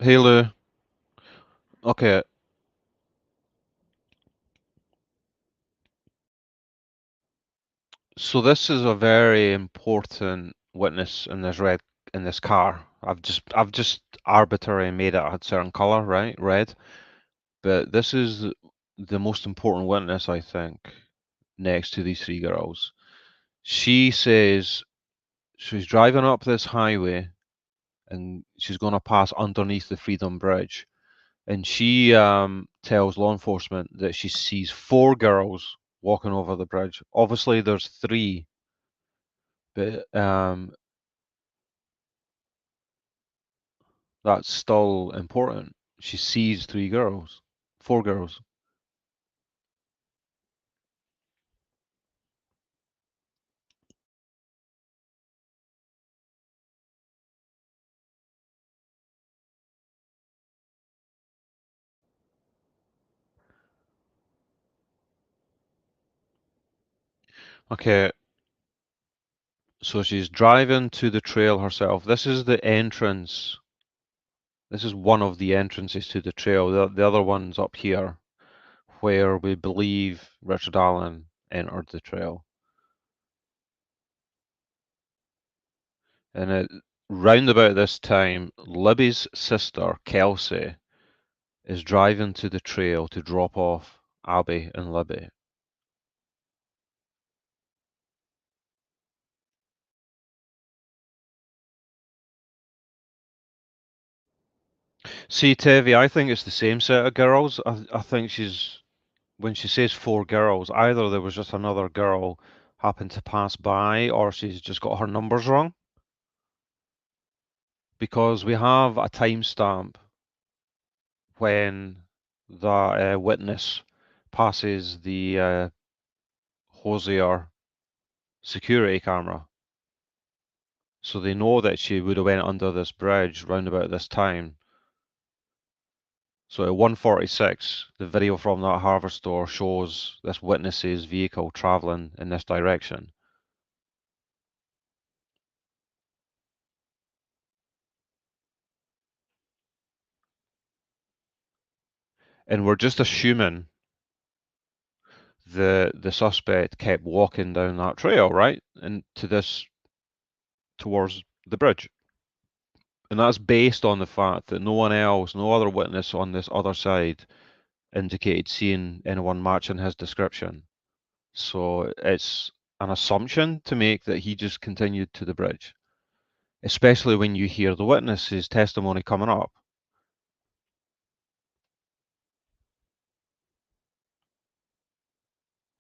Hey Lou. Okay, so this is a very important witness in this car. I've just arbitrarily made it a certain color, right? Red. But this is the most important witness, I think, next to these three girls. She says she's driving up this highway and she's going to pass underneath the Freedom Bridge. And she tells law enforcement that she sees four girls walking over the bridge. Obviously, there's three, but that's still important. She sees four girls. Okay, so she's driving to the trail herself. This is the entrance. This is one of the entrances to the trail. The other one's up here, where we believe Richard Allen entered the trail. And round about this time, Libby's sister, Kelsey, is driving to the trail to drop off Abby and Libby. See, Tevi, I think it's the same set of girls. I think when she says 4 girls, either there was just another girl happened to pass by, or she's just got her numbers wrong. Because we have a timestamp when the witness passes the Hosier security camera. So they know that she would have went under this bridge round about this time. So at 1:46, the video from that hardware store shows this witness's vehicle traveling in this direction. And we're just assuming the suspect kept walking down that trail, right? And towards the bridge. And that's based on the fact that no one else, no other witness on this other side indicated seeing anyone matching his description. So it's an assumption to make that he just continued to the bridge, especially when you hear the witness's testimony coming up.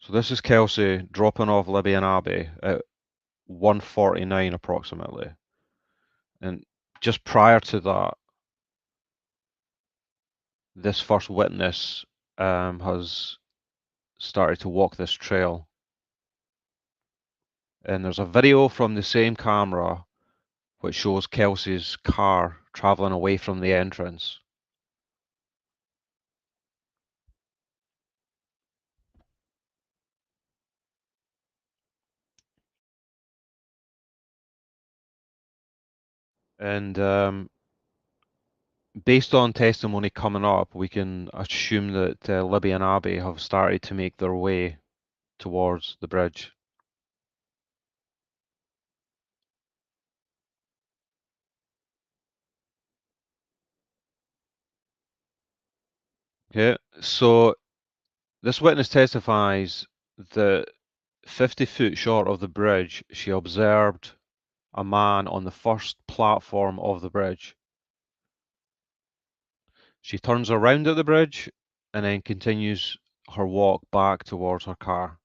So this is Kelsey dropping off Libby and Abby at 1:49 approximately. And just prior to that, this first witness has started to walk this trail. And there's a video from the same camera which shows Kelsey's car traveling away from the entrance. And based on testimony coming up, we can assume that Libby and Abby have started to make their way towards the bridge. Okay, so this witness testifies that 50 foot short of the bridge, she observed a man on the first platform of the bridge. She turns around at the bridge and then continues her walk back towards her car.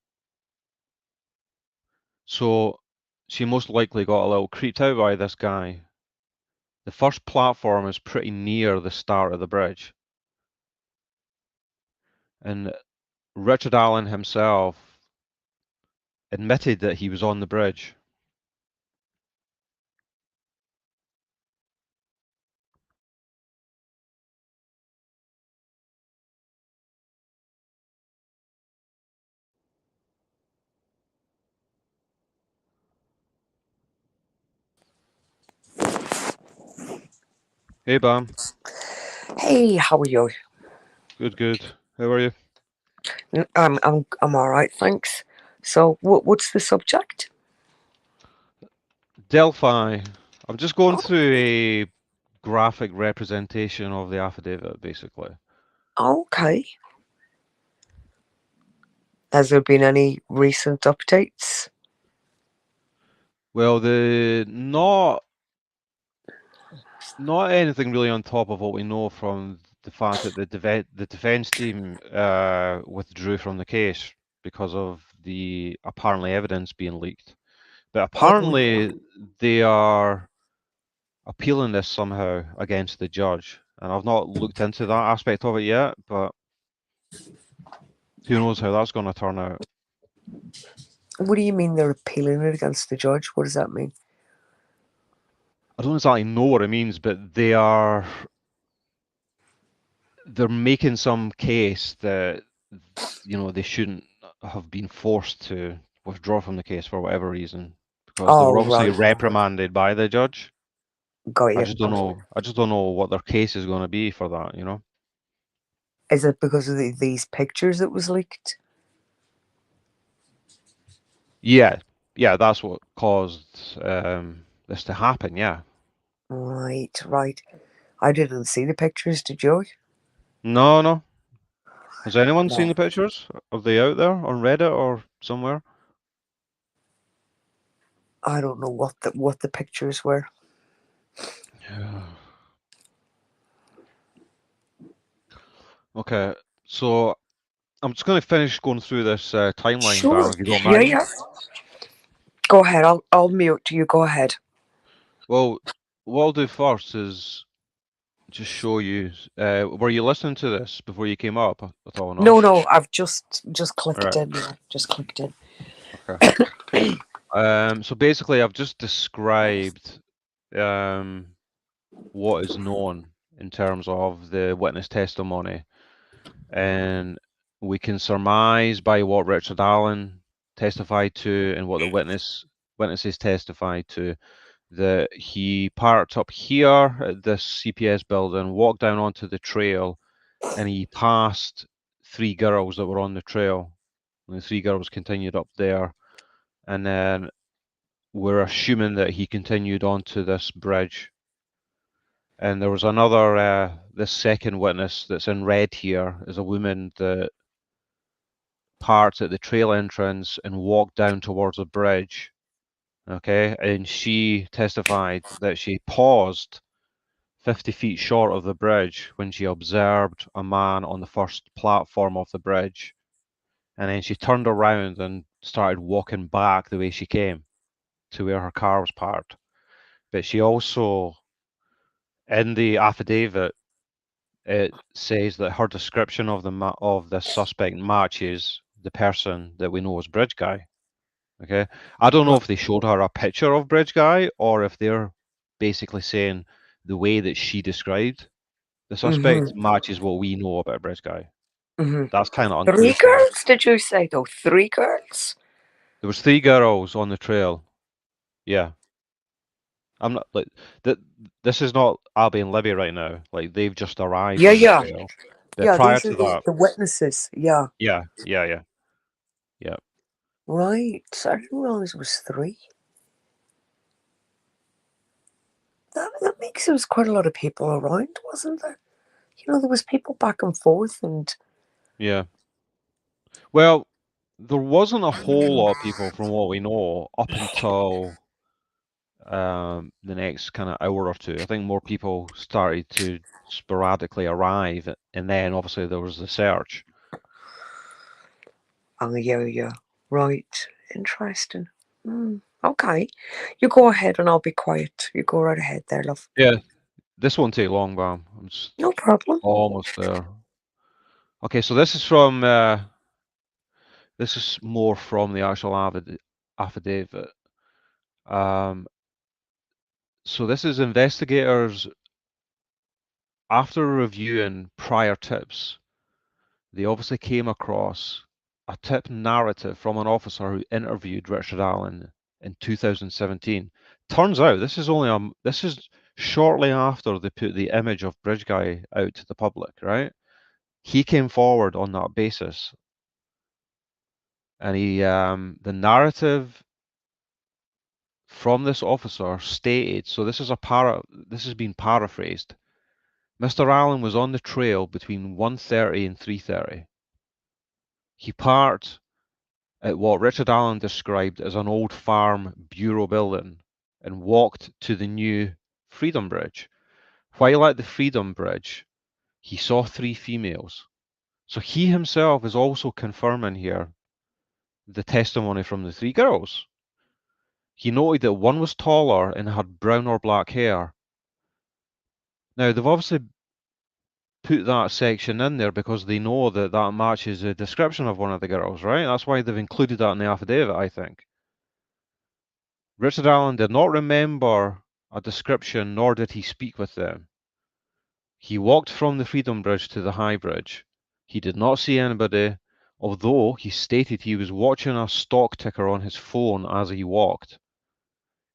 So she most likely got a little creeped out by this guy. The first platform is pretty near the start of the bridge. And Richard Allen himself admitted that he was on the bridge. Hey, Bam. Hey, how are you? Good, good. How are you? I'm all right, thanks. So, what's the subject? Delphi. I'm just going Oh, through a graphic representation of the affidavit, basically. okay. Has there been any recent updates? Well, not anything really on top of what we know from the fact that the defense team withdrew from the case because of the apparently evidence being leaked. But Oh, apparently they are appealing this somehow against the judge, and I've not looked into that aspect of it yet, but who knows how that's going to turn out. what do you mean they're appealing it against the judge? What does that mean? I don't exactly know what it means, but they're making some case that they shouldn't have been forced to withdraw from the case for whatever reason, because they were Oh, obviously right. reprimanded by the judge. Got I you. just don't know. I just don't know what their case is going to be for that. Is it because of these pictures that was leaked? Yeah, yeah, that's what caused this to happen. Yeah. Right, right. I didn't see the pictures, did you? No, no. Has anyone seen No. the pictures? Are they out there on Reddit or somewhere? I don't know what the pictures were. Yeah. Okay, so I'm just going to finish going through this timeline, Bam, Sure. if you don't Yeah, mind. yeah. Go ahead. I'll mute you. Go ahead. Well, what I'll do first is just show you. Were you listening to this before you came up at all? No. No, I've just All clicked right. in. Yeah, just clicked in. Okay. So basically, I've just described what is known in terms of the witness testimony, and we can surmise by what Richard Allen testified to and what the witnesses testified to that he parked up here at this CPS building, walked down onto the trail, and he passed 3 girls that were on the trail. And the 3 girls continued up there, and then we're assuming that he continued onto this bridge. And there was another, this second witness that's in red here is a woman that parked at the trail entrance and walked down towards the bridge. Okay, and she testified that she paused 50 feet short of the bridge when she observed a man on the first platform of the bridge. And then she turned around and started walking back the way she came to where her car was parked. But she also, in the affidavit, it says that her description of the suspect matches the person that we know as Bridge Guy. Okay, I don't know Right. if they showed her a picture of Bridge Guy or if they're basically saying the way that she described the suspect Mhm. matches what we know about Bridge Guy. Mhm. That's kind of 3 unclear to me. girls? Did you say though? 3 girls? There was 3 girls on the trail. Yeah, I'm not like that. This is not Abby and Libby right now. Like they've just arrived Yeah, on the yeah, trail. But yeah. prior These are to that, the witnesses. Yeah. yeah, yeah, yeah, yeah. Right. So I didn't realize it was 3. That makes there was quite a lot of people around, wasn't there? You know, there was people back and forth, and Yeah. Well, there wasn't a whole lot of people from what we know up until the next kind of hour or two. I think more people started to sporadically arrive, and then obviously there was the search. oh yeah, yeah. Right. Interesting. Okay. You go ahead, and I'll be quiet. You go right ahead there, love. Yeah, this won't take long, Bam. I'm just No problem. almost there. Okay, so this is more from the actual affidavit. Um, so this is investigators after reviewing prior tips. They obviously came across a tip narrative from an officer who interviewed Richard Allen in 2017. Turns out this is shortly after they put the image of Bridge Guy out to the public, right? He came forward on that basis, and the narrative from this officer stated. So this has been paraphrased. Mr. Allen was on the trail between 1:30 and 3:30. He parked at what Richard Allen described as an old farm bureau building and walked to the new Freedom Bridge. While at the Freedom Bridge, he saw 3 females. So he himself is also confirming here the testimony from the 3 girls. He noted that one was taller and had brown or black hair. Now, they've obviously put that section in there because they know that that matches a description of one of the girls, right? That's why they've included that in the affidavit, I think. Richard Allen did not remember a description, nor did he speak with them. He walked from the Freedom Bridge to the High Bridge. He did not see anybody, although he stated he was watching a stock ticker on his phone as he walked.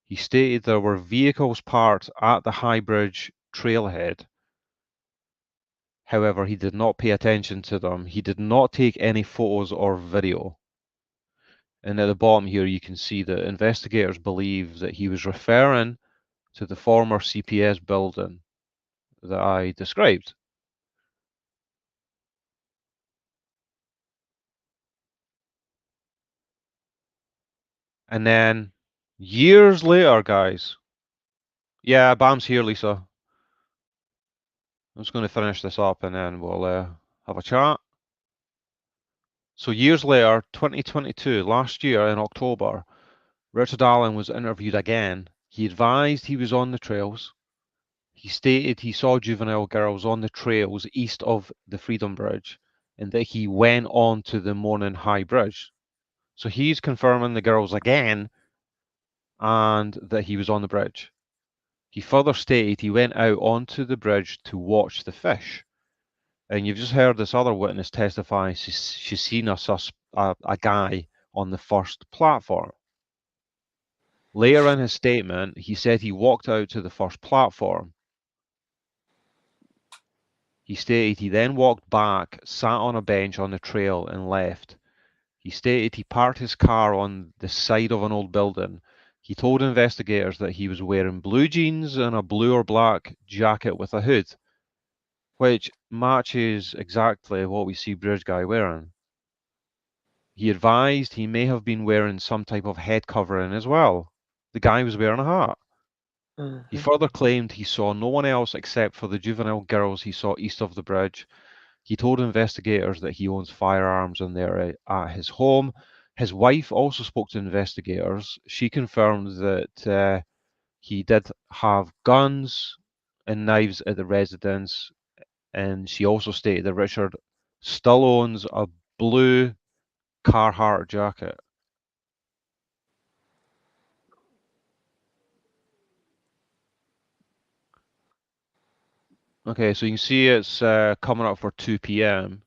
He stated there were vehicles parked at the High Bridge trailhead. However, he did not pay attention to them. He did not take any photos or video. And at the bottom here, you can see that investigators believe that he was referring to the former CPS building that I described. And then years later, guys. Yeah, Bam's here, Lisa. I'm just going to finish this up and then we'll have a chat. So years later, 2022, last year in October, Richard Allen was interviewed again. He advised he was on the trails. He stated he saw juvenile girls on the trails east of the Freedom Bridge and that he went on to the Morning High Bridge. So he's confirming the girls again and that he was on the bridge. He further stated he went out onto the bridge to watch the fish. And you've just heard this other witness testify she's seen a guy on the first platform. Later in his statement, he said he walked out to the first platform. He stated he then walked back, sat on a bench on the trail, and left. He stated he parked his car on the side of an old building. He told investigators that he was wearing blue jeans and a blue or black jacket with a hood, which matches exactly what we see Bridge Guy wearing. He advised he may have been wearing some type of head covering as well. The guy was wearing a hat. He further claimed he saw no one else except for the juvenile girls he saw east of the bridge. He told investigators that he owns firearms and they're at his home. His wife also spoke to investigators. She confirmed that he did have guns and knives at the residence, and she also stated that Richard still owns a blue Carhartt jacket. Okay, so you can see it's coming up for 2 p.m.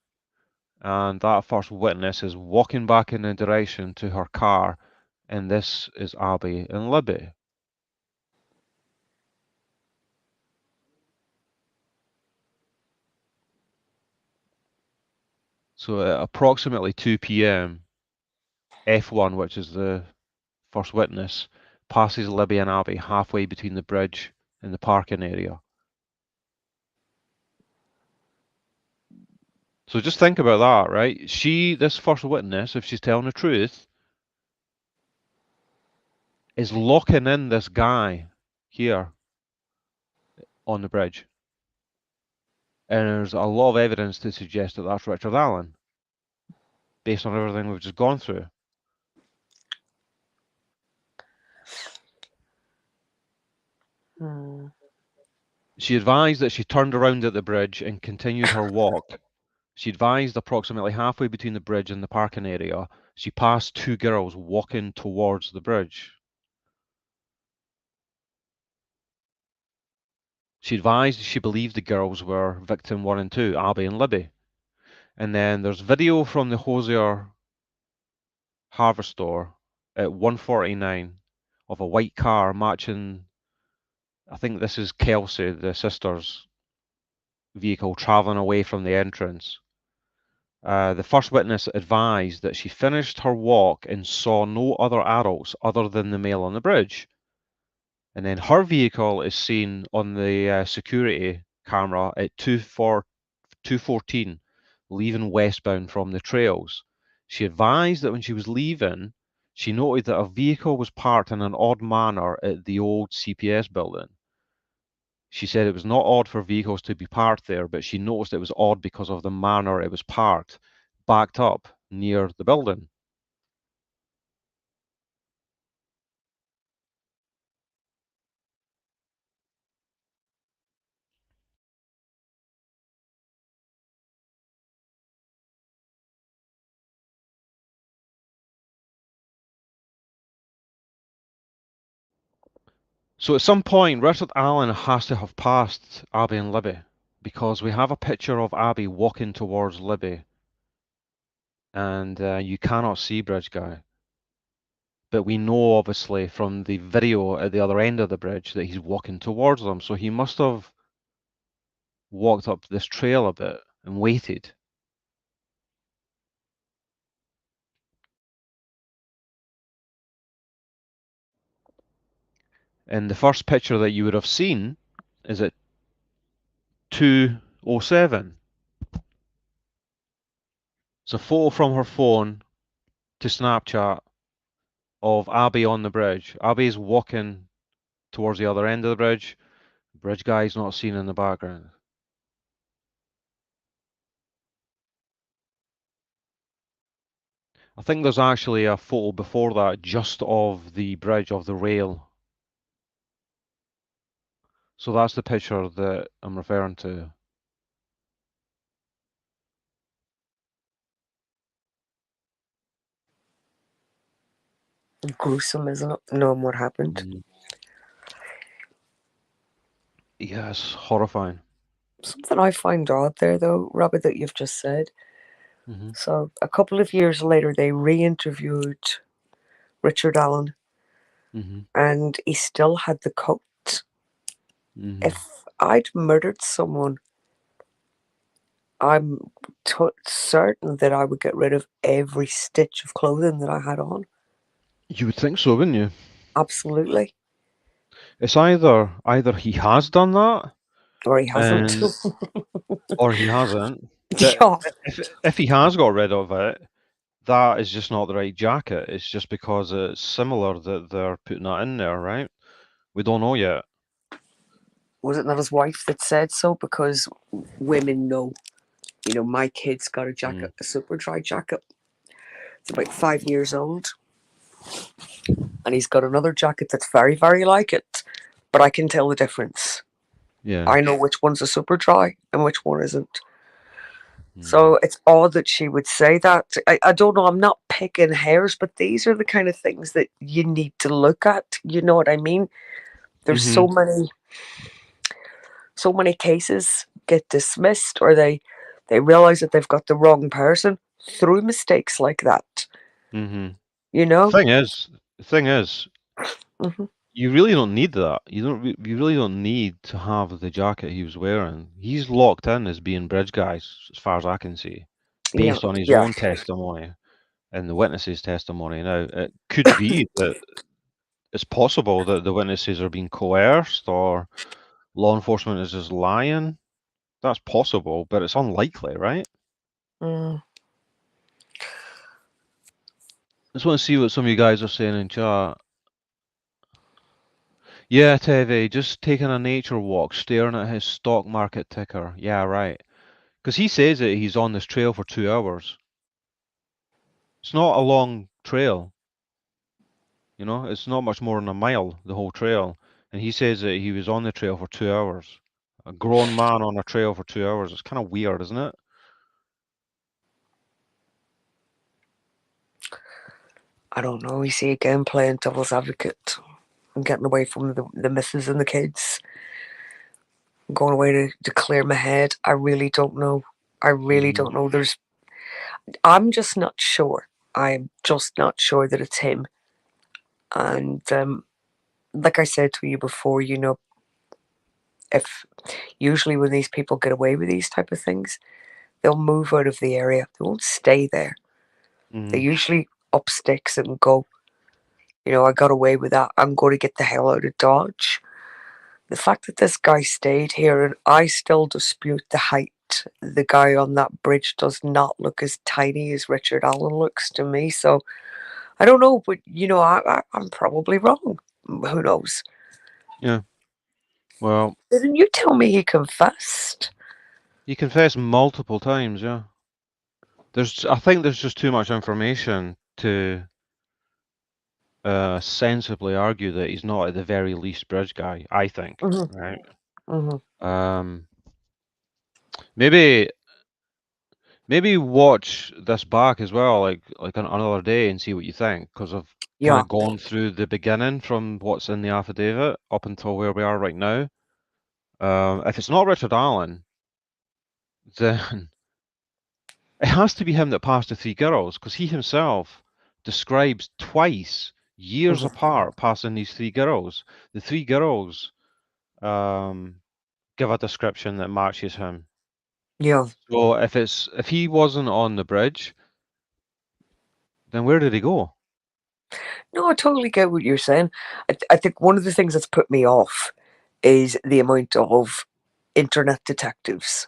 and that first witness is walking back in the direction to her car, and this is Abby and Libby. So at approximately 2 p.m., F1, which is the first witness, passes Libby and Abby halfway between the bridge and the parking area. So just think about that, right? This first witness, if she's telling the truth, is locking in this guy here on the bridge. And there's a lot of evidence to suggest that that's Richard Allen, based on everything we've just gone through. She advised that she turned around at the bridge and continued her walk. She advised approximately halfway between the bridge and the parking area, she passed two girls walking towards the bridge. She advised she believed the girls were victim 1 and 2, Abby and Libby. And then there's video from the Hosier Harvest store at 1:49 of a white car matching, I think this is Kelsey, the sister's vehicle, traveling away from the entrance. The first witness advised that she finished her walk and saw no other adults other than the male on the bridge. And then her vehicle is seen on the security camera at 2:14, leaving westbound from the trails. She advised that when she was leaving, she noted that a vehicle was parked in an odd manner at the old CPS building. She said it was not odd for vehicles to be parked there, but she noticed it was odd because of the manner it was parked, backed up near the building. So at some point, Richard Allen has to have passed Abby and Libby, because we have a picture of Abby walking towards Libby, and you cannot see Bridge Guy. But we know, obviously, from the video at the other end of the bridge that he's walking towards them. So he must have walked up this trail a bit and waited. And the first picture that you would have seen is at 2:07. It's a photo from her phone to Snapchat of Abby on the bridge. Abby's walking towards the other end of the bridge. Bridge Guy's not seen in the background. I think there's actually a photo before that just of the bridge, of the rail. So that's the picture that I'm referring to. Gruesome, isn't it? Knowing what happened. Yes, horrifying. Something I find odd there, though, Robbie, that you've just said. Mm-hmm. So a couple of years later, they re-interviewed Richard Allen, Mm-hmm. and he still had the coat. Mm-hmm. If I'd murdered someone, I'm certain that I would get rid of every stitch of clothing that I had on. You would think so, wouldn't you? Absolutely. It's either he has done that, Or he hasn't. and or he hasn't. But Yeah. if he has got rid of it, that is just not the right jacket. It's just because it's similar that they're putting that in there, right? We don't know yet. Was it not his wife that said so? Because women know. You know, my kid's got a jacket, a super dry jacket. It's about 5 years old. And he's got another jacket that's very, very like it. But I can tell the difference. Yeah. I know which one's a super dry and which one isn't. So it's odd that she would say that. I don't know, I'm not picking hairs, but these are the kind of things that you need to look at. You know what I mean? There's so many cases get dismissed, or they realize that they've got the wrong person through mistakes like that. Mm-hmm. You know? The thing is, Mm-hmm. you really don't need that. You really don't need to have the jacket he was wearing. He's locked in as being bridge guys, as far as I can see, based on his own testimony and the witnesses' testimony. Now, it could be that it's possible that the witnesses are being coerced or law enforcement is just lying. That's possible, but it's unlikely, right? Mm. I just want to see what some of you guys are saying in chat. Yeah, Tevye, just taking a nature walk, staring at his stock market ticker. Yeah, right. Because he says that he's on this trail for 2 hours. It's not a long trail. You know, it's not much more than a mile, the whole trail. And he says that he was on the trail for 2 hours. A grown man on a trail for 2 hours. It's kind of weird, isn't it? I don't know. You see, again, playing devil's advocate and getting away from the missus and the kids. I'm going away to clear my head. I really don't know. I really don't know. I'm just not sure. I'm just not sure that it's him. And like I said to you before, you know, if usually when these people get away with these type of things, they'll move out of the area. They won't stay there. They usually up sticks and go. You know, I got away with that. I'm going to get the hell out of Dodge. The fact that this guy stayed here, and I still dispute the height. The guy on that bridge does not look as tiny as Richard Allen looks to me. So I don't know, but you know, I'm probably wrong. Who knows? Yeah. Well, Didn't you tell me he confessed? he confessed multiple times, yeah. I think there's just too much information to sensibly argue that he's not at the very least bridge guy, I think, right? Maybe watch this back as well, like another day, and see what you think, because I've kind of gone through the beginning from what's in the affidavit up until where we are right now. If it's not Richard Allen, then it has to be him that passed the 3 girls, because he himself describes twice, years apart, passing these 3 girls. The 3 girls give a description that matches him. Yeah. So if he wasn't on the bridge, then where did he go? No, I totally get what you're saying. I think one of the things that's put me off is the amount of internet detectives,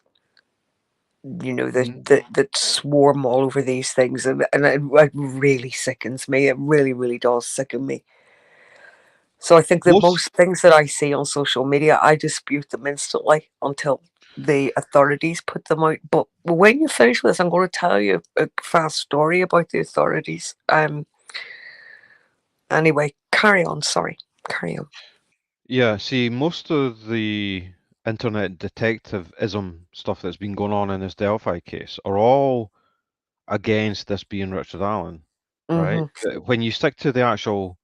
you know, that swarm all over these things, and it really sickens me. It really, really does sicken me. So I think that most things that I see on social media, I dispute them instantly until the authorities put them out. But when you finish with this, I'm going to tell you a fast story about the authorities. Anyway, carry on. Sorry, carry on. Yeah, see, most of the internet detectivism stuff that's been going on in this Delphi case are all against this being Richard Allen, right? When you stick to the actual,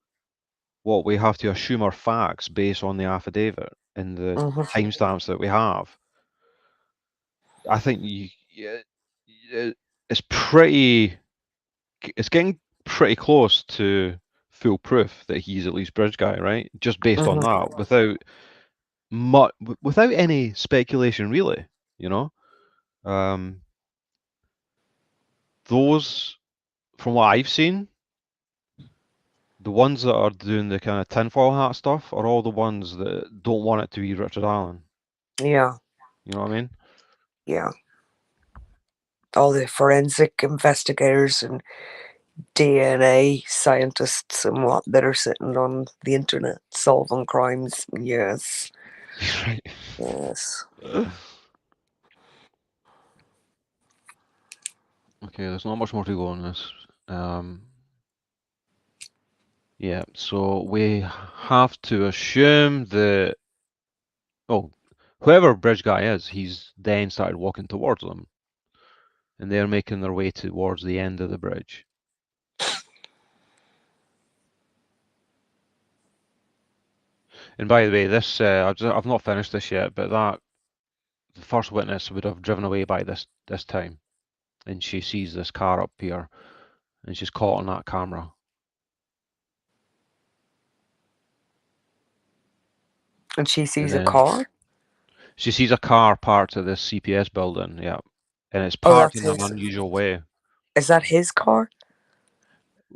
what we have to assume are facts based on the affidavit and the timestamps that we have, I think it's it's getting pretty close to full proof that he's at least Bridge Guy, right? Just based on that, without any speculation, really, you know. Those, from what I've seen, the ones that are doing the kind of tinfoil hat stuff are all the ones that don't want it to be Richard Allen. Yeah. You know what I mean? Yeah. All the forensic investigators and DNA scientists and what that are sitting on the internet solving crimes. Yes. Right. Yes. Okay, there's not much more to go on this. Yeah, so we have to assume that, whoever Bridge Guy is, he's then started walking towards them, and they're making their way towards the end of the bridge. And by the way, this I've not finished this yet, but the first witness would have driven away by this time, and she sees this car up here, and she's caught on that camera. And she sees a then car? She sees a car parked at this CPS building, yeah, and it's Oh, parked that's in an his. unusual way. Is that his car?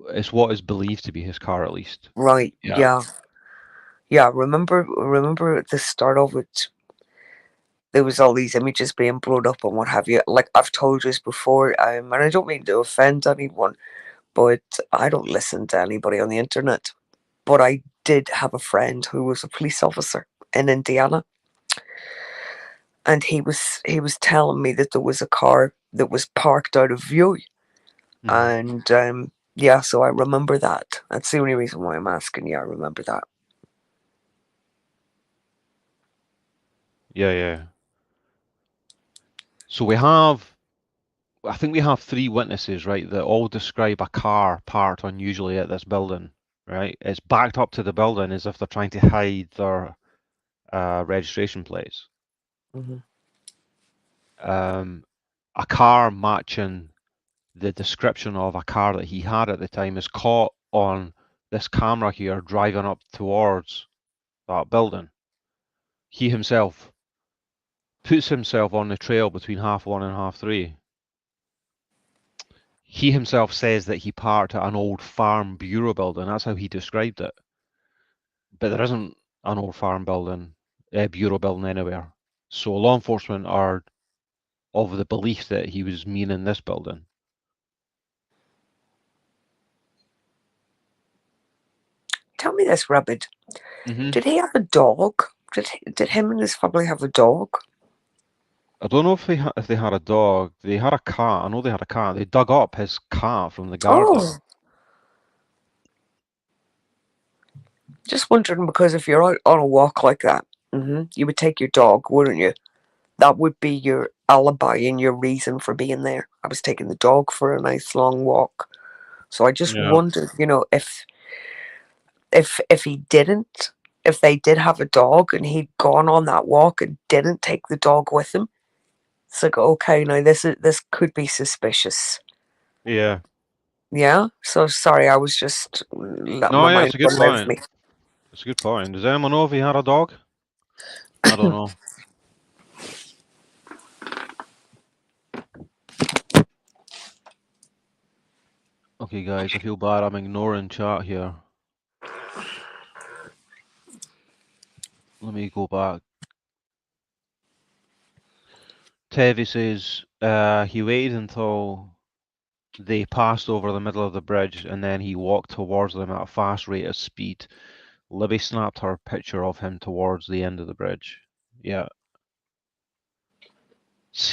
It's what is believed to be his car, at least. Right. Yeah. Yeah. Yeah. Remember at the start of it, there was all these images being blown up and what have you. Like I've told you this before, and I don't mean to offend anyone, but I don't listen to anybody on the internet. But I did have a friend who was a police officer in Indiana, and he was telling me that there was a car that was parked out of view, and yeah, so I remember that. That's the only reason why I'm asking you. I remember that. Yeah, yeah. So I think we have 3 witnesses, right, that all describe a car parked unusually at this building, right? It's backed up to the building as if they're trying to hide their registration plates. A car matching the description of a car that he had at the time is caught on this camera here driving up towards that building. He himself puts himself on the trail between 1:30 and 3:30. He himself says that he parked at an old farm bureau building. That's how he described it. But there isn't an old farm building, bureau building anywhere. So law enforcement are of the belief that he was meaning this building. Tell me this, Rabid. Did he have a dog? Did him and his family have a dog? I don't know if they had a dog. They had a cat. I know they had a cat. They dug up his cat from the garden. Oh. Just wondering, because if you're out on a walk like that, you would take your dog, wouldn't you? That would be your alibi and your reason for being there. I was taking the dog for a nice long walk. So I just wondered, if he didn't, if they did have a dog and he'd gone on that walk and didn't take the dog with him, it's like, okay, now this could be suspicious. Yeah. Yeah. So sorry, I was just letting No, my yeah, mind it's a good relive point. me. It's a good point. Does anyone know if he had a dog? I don't know. Okay, guys, I feel bad. I'm ignoring chat here. Let me go back. Tevi says he waited until they passed over the middle of the bridge and then he walked towards them at a fast rate of speed. Libby snapped her picture of him towards the end of the bridge. Yeah.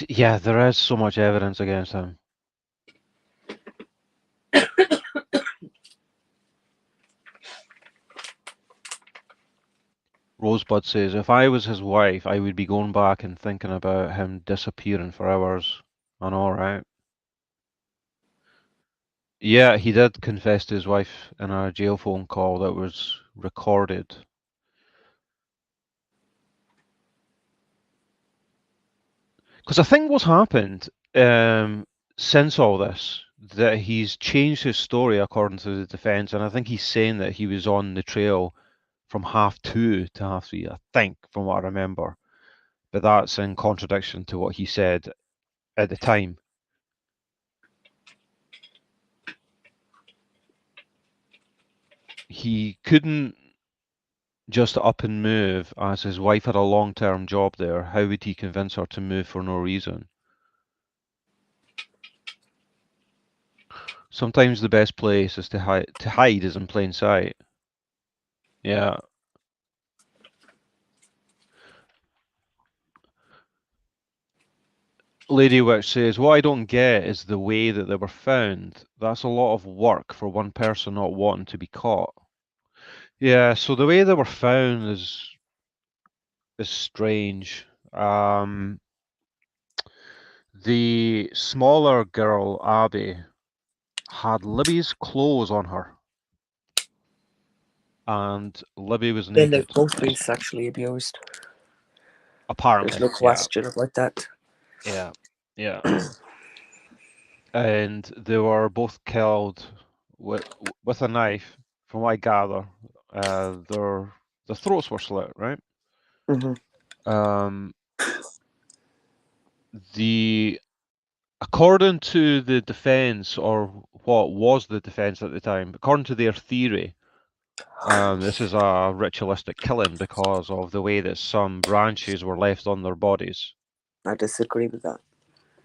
Yeah, there is so much evidence against him. Rosebud says, if I was his wife, I would be going back and thinking about him disappearing for hours. I know, right? Yeah, he did confess to his wife in a jail phone call that was recorded. Because I think what's happened since all this, that he's changed his story according to the defense, and I think he's saying that he was on the trail from 2:30 to 3:30, I think, from what I remember. But that's in contradiction to what he said at the time. He couldn't just up and move as his wife had a long-term job there. How would he convince her to move for no reason? Sometimes the best place is to hide is in plain sight. Yeah. Lady Witch says, what I don't get is the way that they were found. That's a lot of work for one person not wanting to be caught. Yeah, so the way they were found is strange. The smaller girl, Abby, had Libby's clothes on her, and Libby was Then they've naked. both been sexually abused. There's Apparently, no yeah, question about that. yeah, yeah. And they were both killed with a knife. From what I gather, their throats were slit, right? Hmm. Um, the according to the defense, or what was the defense at the time, according to their theory, this is a ritualistic killing because of the way that some branches were left on their bodies. I disagree with that.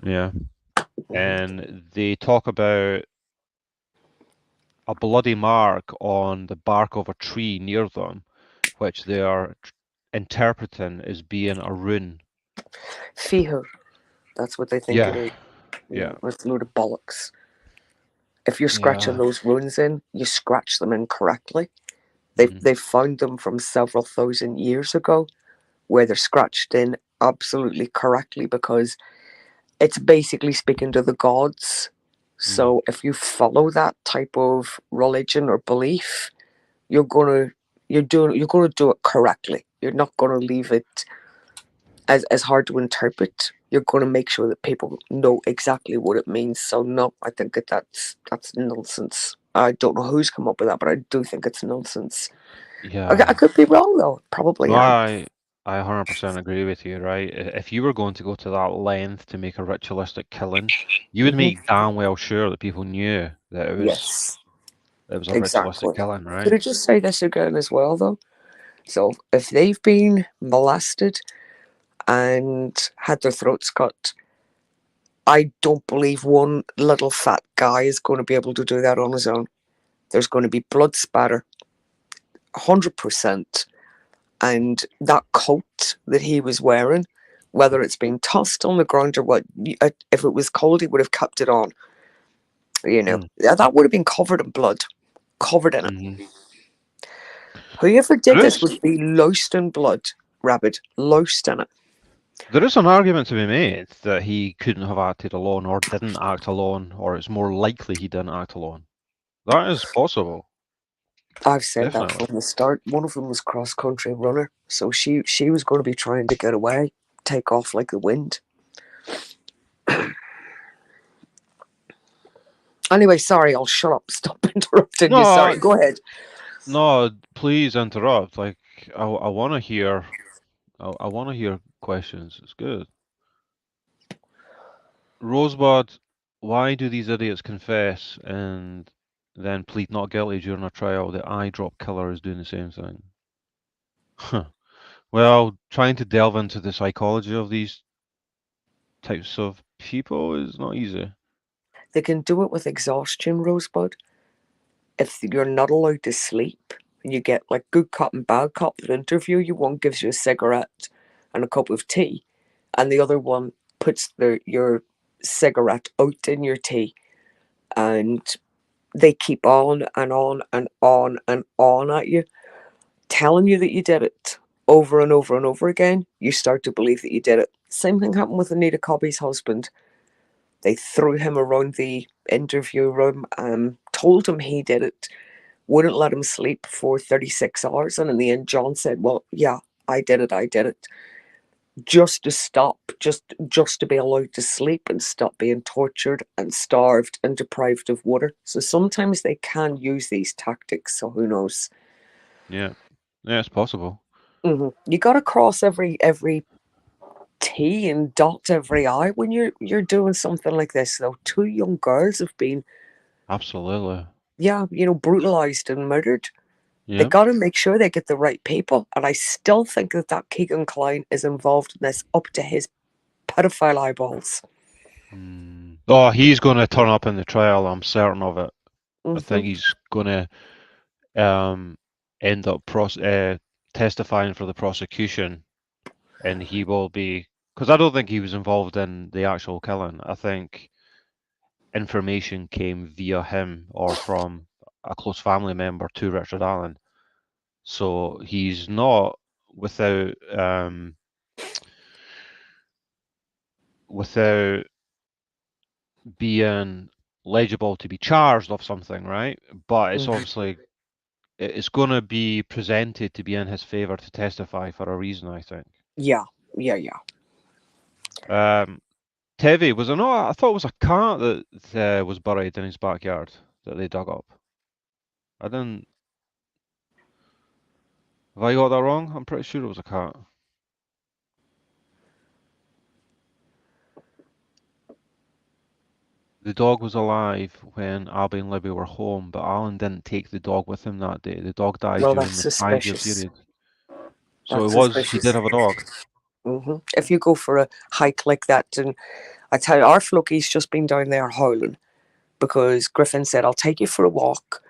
Yeah. Mhm. And they talk about a bloody mark on the bark of a tree near them, which they are interpreting as being a rune. Fear. That's what they think it Yeah, is. yeah, It's a load of bollocks. If you're scratching yeah. those runes in, you scratch them incorrectly. Mhm, They've found them from several thousand years ago, where they're scratched in absolutely correctly because it's basically speaking to the gods. mm. So if you follow that type of religion or belief, you're gonna you're gonna do it correctly. You're not gonna leave it as hard to interpret. You're gonna make sure that people know exactly what it means. So no, I think that's nonsense. I don't know who's come up with that, but I do think it's nonsense. I Yeah. could be wrong though. Probably No, am. I 100% agree with you, right? If you were going to go to that length to make a ritualistic killing, you would Hmm. make damn well sure that people knew that Yes, it was a ritualistic exactly. killing, Could right? I just say this again as well though? So if they've been molested and had their throats cut, I don't believe one little fat guy is going to be able to do that on his own. There's going to be blood spatter, 100%. And that coat that he was wearing, whether it's been tossed on the ground or what, if it was cold, he would have kept it on. Mm. That would have been covered in blood, covered in it. Hmm. Whoever did There this is would be loused in blood, Rabid, loused in it. there is an argument to be made that he couldn't have acted alone or didn't act alone, or it's more likely he didn't act alone. That is possible, I've said that definitely. from the start. One of them was cross country runner, so she was going to be trying to get away, take off like the wind. Anyway, sorry, I'll shut up. Stop interrupting you. No, Sorry, go ahead. no, please interrupt. Like I want to hear, I want to hear questions. It's good. Rosebud, why do these idiots confess and then plead not guilty during a trial? The eye drop killer is doing the same thing. Huh. Well, trying to delve into the psychology of these types of people is not easy. They can do it with exhaustion, Rosebud. If you're not allowed to sleep, and you get like good cop and bad cop that interview you, one gives you a cigarette and a cup of tea, and the other one puts your cigarette out in your tea, and they keep on and on and on and on at you, telling you that you did it over and over and over again, you start to believe that you did it. Same thing happened with Anita Cobby's husband. They threw him around the interview room, told him he did it, wouldn't let him sleep for 36 hours. And in the end, John said, well, yeah, I did it. Just to stop, just to be allowed to sleep and stop being tortured and starved and deprived of water. So sometimes they can use these tactics. So who knows? Yeah, yeah, it's possible. You got to cross every T and dot every I when you're doing something like this. Though 2 young girls have been, Absolutely. brutalized and murdered. They Yeah. got to make sure they get the right people. And I still think that Keegan Klein is involved in this up to his pedophile eyeballs. Oh, he's going to turn up in the trial. I'm certain of it. I think Mhm. he's going to end up testifying for the prosecution, and he will be, because I don't think he was involved in the actual killing. I think information came via him or from a close family member to Richard Allen. So he's not without without being legible to be charged of something, right? But it's Mhm. obviously it's going to be presented to be in his favor to testify for a reason, I think. Yeah. Tevi, was it not? I thought it was a cat that was buried in his backyard that they dug up. I didn't. Have I got that wrong? I'm pretty sure it was a cat. The dog was alive when Abby and Libby were home, but Alan didn't take the dog with him that day. The dog died Well, during that's the 5-year suspicious. period. So That's he did suspicious. have a dog. If you go for a hike like that, and I tell you, our Floki's just been down there howling because Griffin said, I'll take you for a walk.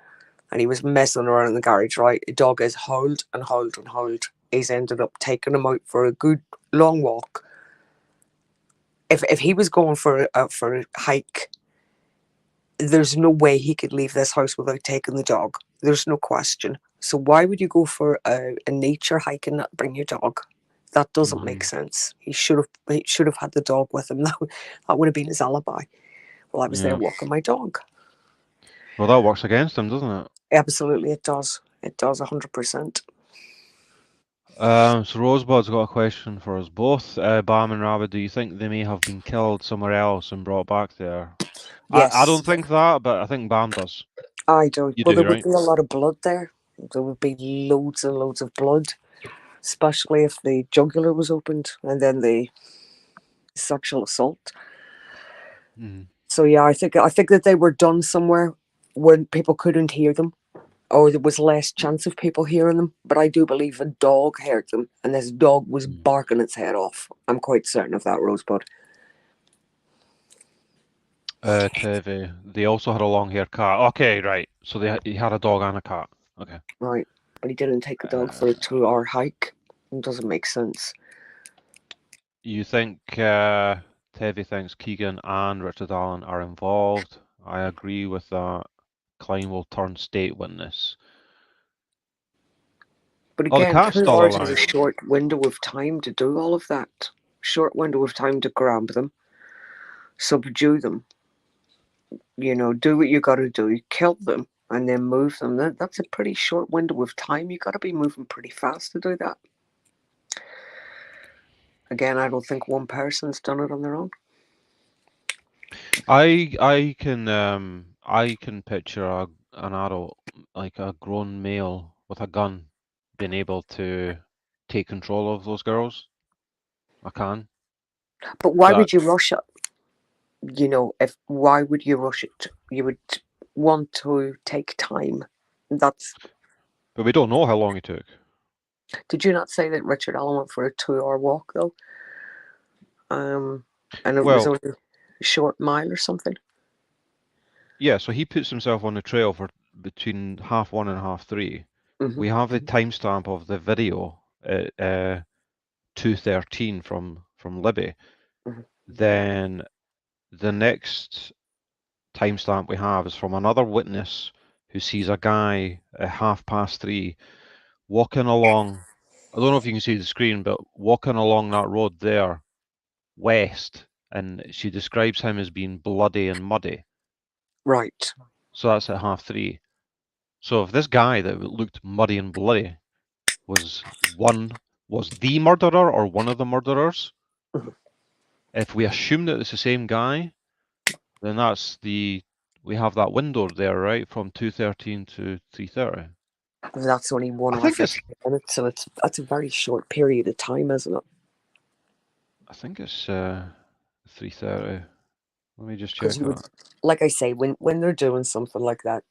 And he was messing around in the garage, right? The dog has howled and howled and howled. He's ended up taking him out for a good long walk. If he was going for a hike, there's no way he could leave this house without taking the dog. There's no question. So why would you go for a nature hike and not bring your dog? That doesn't make sense. He should have had the dog with him. That would have been his alibi. Well, I was there Yeah. walking my dog. Well, that works against him, doesn't it? Absolutely, it does. It does 100%. So Rosebud's got a question for us both. Bam and Rabid, do you think they may have been killed somewhere else and brought back there? I Yes, don't think that, but I think Bam does. I do. You Well, do, there would right? be a lot of blood there. There would be loads and loads of blood, especially if the jugular was opened and then the sexual assault. So yeah, I think that they were done somewhere when people couldn't hear them, or there was less chance of people hearing them. But I do believe a dog heard them, and this dog was barking its head off. I'm quite certain of that, Rosebud. Tevi, they also had a long-haired cat. Okay, right. So he had a dog and a cat. Okay. Right, but he didn't take the dog for a 2-hour hike. It doesn't make sense. You think Tevi thinks Keegan and Richard Allen are involved? I agree with that. Klein will turn state witness. But Oh, the again, cat's 2 still hours is a alive. short window of time to do all of that. Short window of time to grab them, subdue them, do what you got to do, kill them, and then move them. That's a pretty short window of time. You got to be moving pretty fast to do that. Again, I don't think one person's done it on their own. I can picture an adult, like a grown male with a gun, being able to take control of those girls. I can. But why That, would you rush it? Why would you rush it? You would want to take time. That's. but we don't know how long it took. Did you not say that Richard Allen went for a 2-hour walk though? And it was Well, only a short mile or something. yeah, so he puts himself on the trail for between 1:30 and 3:30. Mm-hmm. We have the timestamp of the video at 2:13 from Libby. Mm-hmm. then the next timestamp we have is from another witness who sees a guy at 3:30 walking along. I don't know if you can see the screen, but walking along that road there, west, and she describes him as being bloody and muddy. Right. So that's at 3:30. So if this guy that looked muddy and bloody was the murderer or one of the murderers, Mhm. if we assume that it's the same guy, then we have that window there, right, from 2:13 to 3:30. That's only 1 I hour think it's 50 minutes, so that's a very short period of time, isn't it? I think it's 3:30. Let me just Because check you would, that. like I say, when they're doing something like that,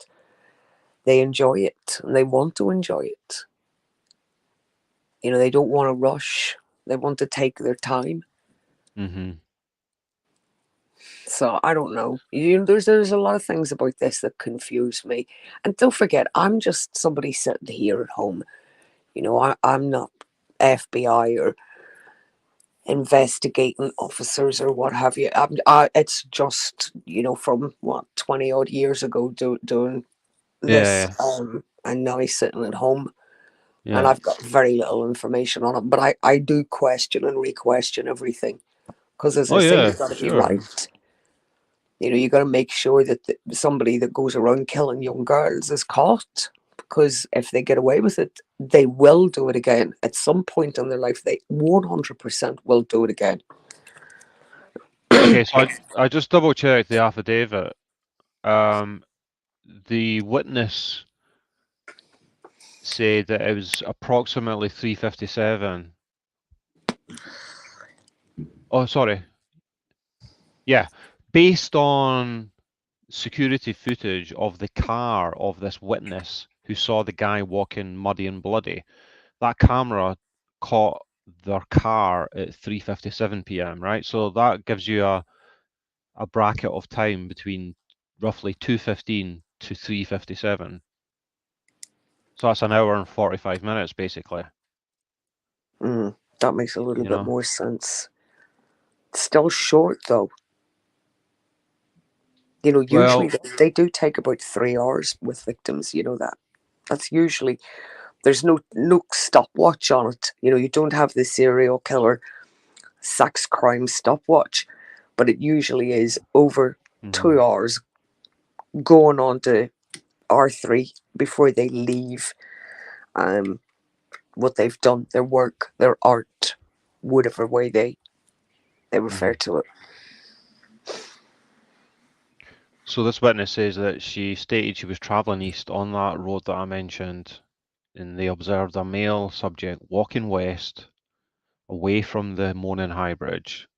they enjoy it and they want to enjoy it. You know, they don't want to rush. They want to take their time. Mm-hmm. So I don't know. There's a lot of things about this that confuse me. And don't forget, I'm just somebody sitting here at home. You know, I'm not FBI or investigating officers or what have you. It's just, you know, from what 20 odd years ago doing this, Yeah, and now he's sitting at home, and yeah. I've got very little information on it. But I do question and re-question everything because, as I Oh say, yeah, you've got to be sure. right. You know, you got to make sure that somebody that goes around killing young girls is caught. Because if they get away with it, they will do it again. At some point in their life, they 100% will do it again. Okay, so I just double checked the affidavit. The witness said that it was approximately 3:57. Oh, sorry. Yeah, based on security footage of the car of this witness who saw the guy walking muddy and bloody, that camera caught their car at 3:57 p.m., right? So that gives you a bracket of time between roughly 2:15 to 3:57. So that's an hour and 45 minutes, basically. That makes a little You bit know. more sense. Still short though. You know, usually Well, they do take about 3 hours with victims. You know that. That's usually there's no stopwatch on it. You know, you don't have the serial killer sex crime stopwatch, but it usually is over mhm. 2 hours going on to R3 before they leave what they've done, their work, their art, whatever way they refer Mhm. to it. So this witness says that she stated she was travelling east on that road that I mentioned, and they observed a male subject walking west, away from the Monin High Bridge.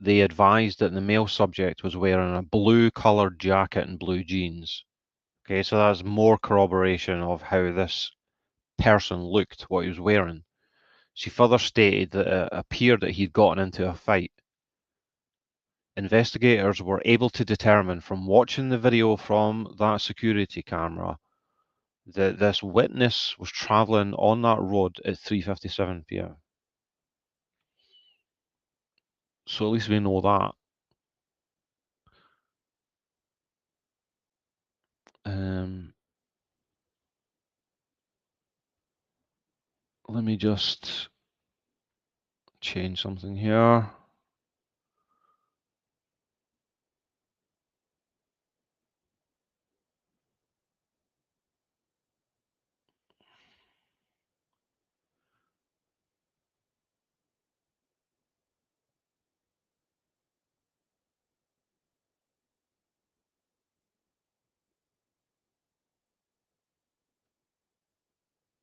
They advised that the male subject was wearing a blue coloured jacket and blue jeans. Okay, so that's more corroboration of how this person looked, what he was wearing. She further stated that it appeared that he'd gotten into a fight. Investigators were able to determine from watching the video from that security camera that this witness was travelling on that road at 3:57 p.m. So at least we know that. Let me just change something here.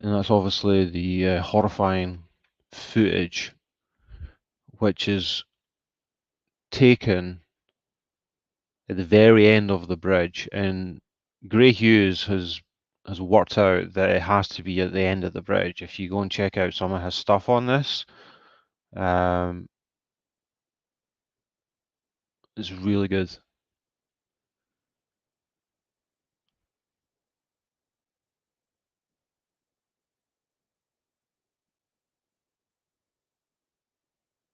And that's obviously the horrifying footage, which is taken at the very end of the bridge. And Gray Hughes has worked out that it has to be at the end of the bridge. If you go and check out some of his stuff on this, um, it's really good.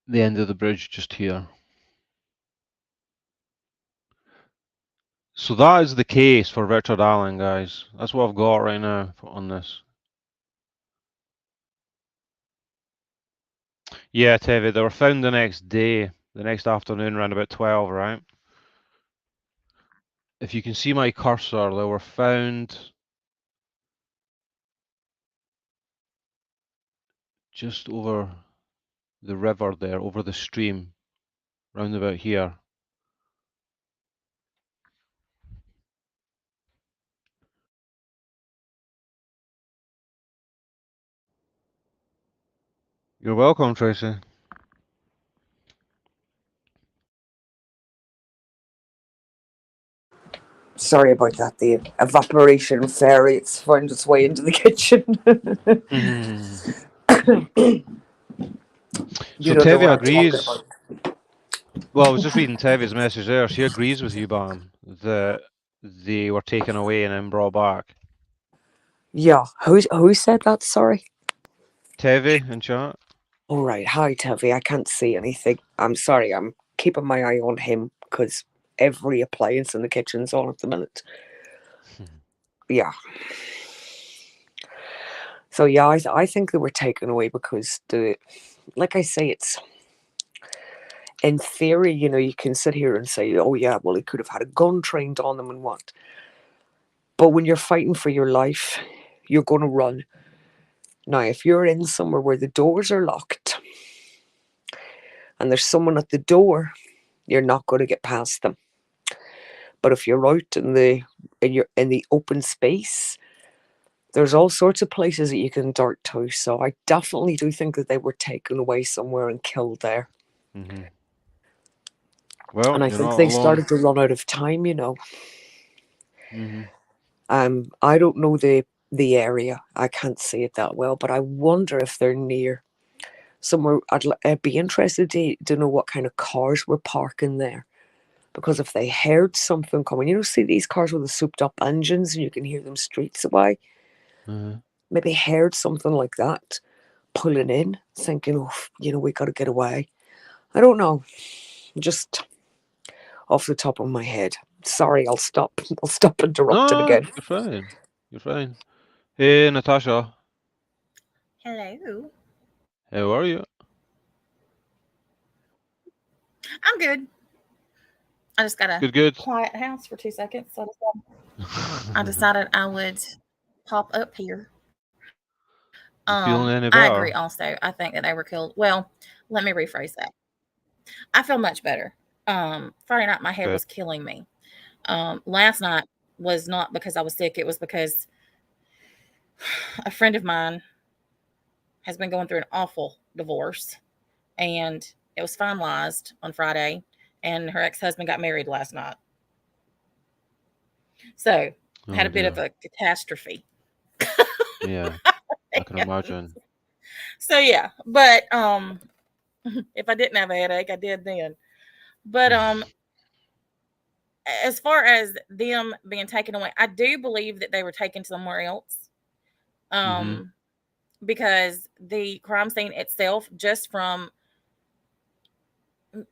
the end of the bridge just here. So that is the case for Richard Allen, guys. That's what I've got right now on this. Yeah, Tevi, they were found the next day, the next afternoon, around about 12, right? If you can see my cursor, they were found just over the river there, over the stream, round about here. You're welcome, Tracy. Sorry about that. The evaporation fairy, it's found its way into the kitchen. So Know the Tevi one I'm talking agrees. about. Well, I was just reading Tevi's message there. She agrees with you, Bam, that they were taken away and then brought back. Yeah, who said that? Sorry. Tevi in chat. All right, hi Tevi. I can't see anything. I'm sorry. I'm keeping my eye on him because every appliance in the kitchen's on at the minute. Yeah. So yeah, I think they were taken away because like I say, it's in theory, you can sit here and say, oh yeah, well, he could have had a gun trained on him and what. But when you're fighting for your life, you're going to run. Now, if you're in somewhere where the doors are locked and there's someone at the door, you're not going to get past them. But if you're out in the open space, there's all sorts of places that you can dart to. So I definitely do think that they were taken away somewhere and killed there. Mm-hmm. Well, and I you're think not they alone. started to run out of time. Mm-hmm. I don't know the area. I can't see it that well, but I wonder if they're near somewhere. I'd be interested to know what kind of cars were parking there. Because if they heard something coming, see these cars with the souped up engines and you can hear them streets away. Mm-hmm. Maybe heard something like that, pulling in, thinking, oh, we got to get away. I don't know. Just off the top of my head. Sorry, I'll stop. I'll stop interrupting No, again. you're fine. You're fine. Hey, Natasha. Hello. How are you? I'm good. I just got a Good. quiet house for 2 seconds, so I decided I would pop up here. You feeling any I better? agree also. I think that they were killed. Well, let me rephrase that. I feel much better. Friday night my head was killing me. Last night was not because I was sick, it was because a friend of mine has been going through an awful divorce, and it was finalized on Friday, and her ex-husband got married last night. So had a bit of a catastrophe. Yeah, I can imagine. So yeah, but if I didn't have a headache, I did then. But as far as them being taken away, I do believe that they were taken somewhere else. Because the crime scene itself, just from,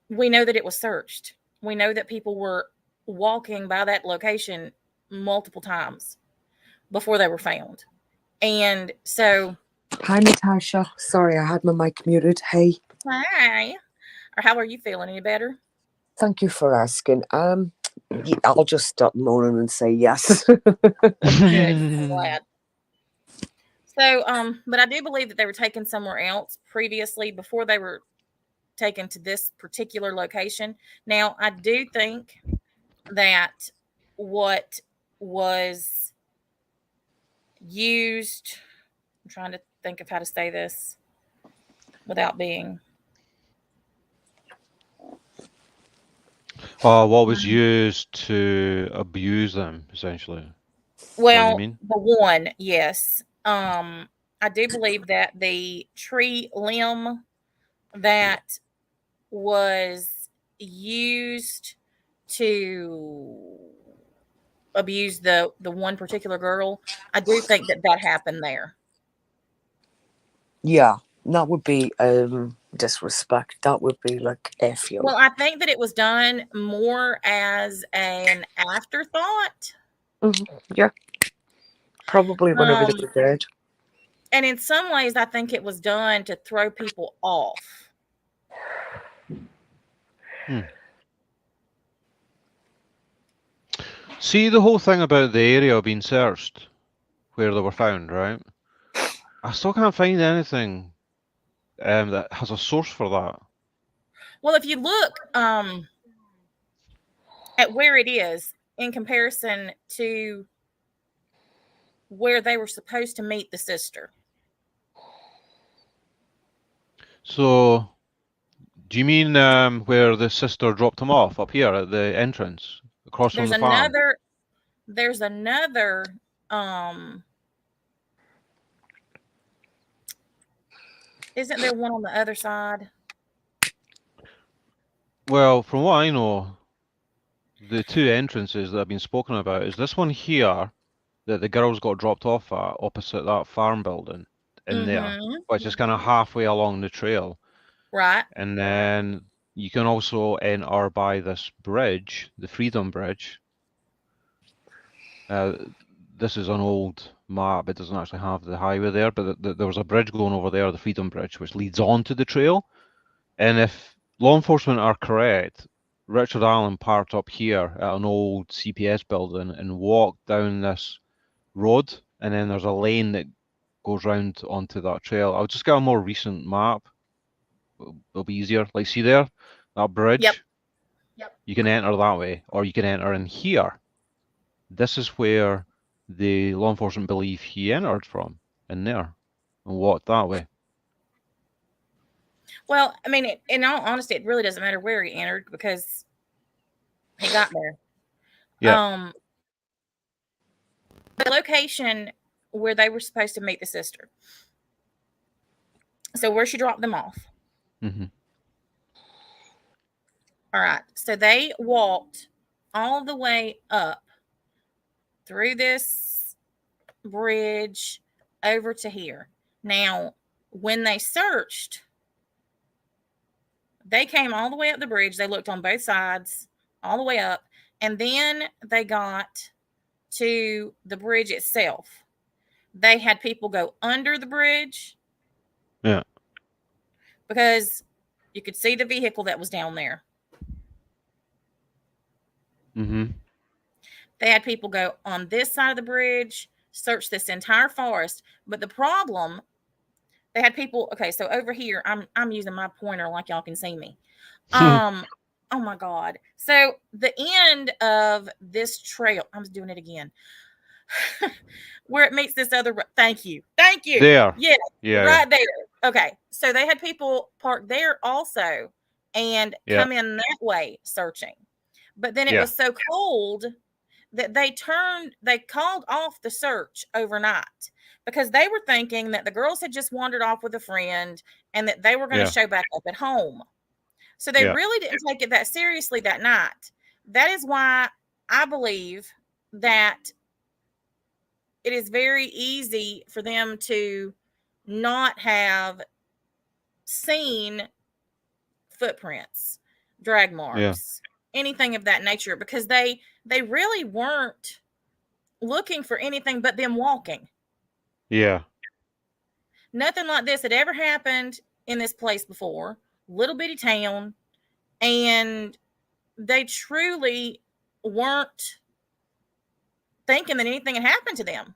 we know that it was searched. We know that people were walking by that location multiple times before they were found. And so, hi Natasha. Sorry, I had my mic muted. Hey. hi. Or how are you feeling? Any better? Thank you for asking. I'll just stop moaning and say yes. Good. I'm glad. So, but I do believe that they were taken somewhere else previously before they were taken to this particular location. Now, I do think that what was used, I'm trying to think of how to say this without being. What was used to abuse them, essentially? Well, you mean? the one, yes. I do believe that the tree limb that was used to abuse the one particular girl, I do think that happened there. Yeah, that would be disrespect. That would be like F you. Well, I think that it was done more as an afterthought. Yeah. Probably whenever they were dead. And in some ways, I think it was done to throw people off. See, the whole thing about the area being searched, where they were found, right? I still can't find anything that has a source for that. Well, if you look at where it is in comparison to where they were supposed to meet the sister. So, do you mean where the sister dropped him off up here at the entrance, across from the farm? There's another isn't there one on the other side? Well, from what I know, the two entrances that have been spoken about is this one here that the girls got dropped off at opposite that farm building in there, which is kind of halfway along the trail. Right. And then you can also enter by this bridge, the Freedom Bridge. This is an old map. It doesn't actually have the highway there, but there was a bridge going over there, the Freedom Bridge, which leads on to the trail. And if law enforcement are correct, Richard Allen parked up here at an old CPS building and walked down this road, and then there's a lane that goes round onto that trail. I'll just get a more recent map. It'll be easier. Like, see there? That bridge? Yep. You can enter that way, or you can enter in here. This is where the law enforcement believe he entered from, in there, and walked that way. Well, I mean, in all honesty, it really doesn't matter where he entered because he got there. Yeah. The location where they were supposed to meet the sister. So where she dropped them off. All right. So they walked all the way up through this bridge over to here. Now, when they searched, they came all the way up the bridge. They looked on both sides, all the way up. And then they got to the bridge itself. They had people go under the bridge. Yeah. Because you could see the vehicle that was down there. They had people go on this side of the bridge, search this entire forest. But the problem, they had people. Okay, so over here, I'm using my pointer like y'all can see me. Oh my God. So the end of this trail, I'm just doing it again. Where it meets this other. Thank you. There. Yeah. Right there. Okay. So they had people parked there also and come in that way searching. But then it was so cold that they called off the search overnight because they were thinking that the girls had just wandered off with a friend and that they were going to show back up at home. So they really didn't take it that seriously that night. That is why I believe that it is very easy for them to not have seen footprints, drag marks, anything of that nature, because they really weren't looking for anything but them walking. Yeah. Nothing like this had ever happened in this place before. Little bitty town, and they truly weren't thinking that anything had happened to them.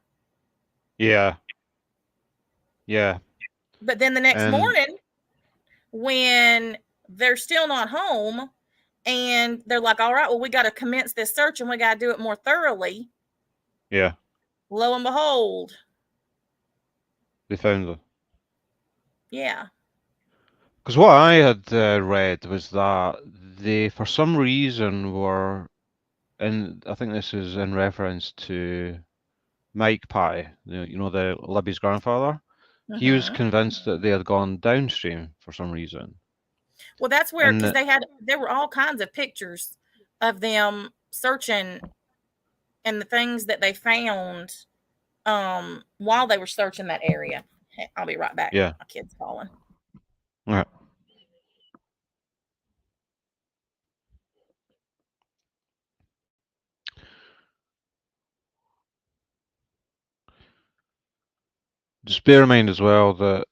Yeah. But then the next morning, when they're still not home, and they're like, all right, well, we got to commence this search and we got to do it more thoroughly. Yeah. Lo and behold, they found them. Yeah. Because what I had read was that they, for some reason, were, and I think this is in reference to Mike Pye, you know, the Libby's grandfather. He was convinced that they had gone downstream for some reason. Well, that's where, because there were all kinds of pictures of them searching and the things that they found while they were searching that area. Hey, I'll be right back. Yeah. My kid's calling. All right. Just bear in mind as well that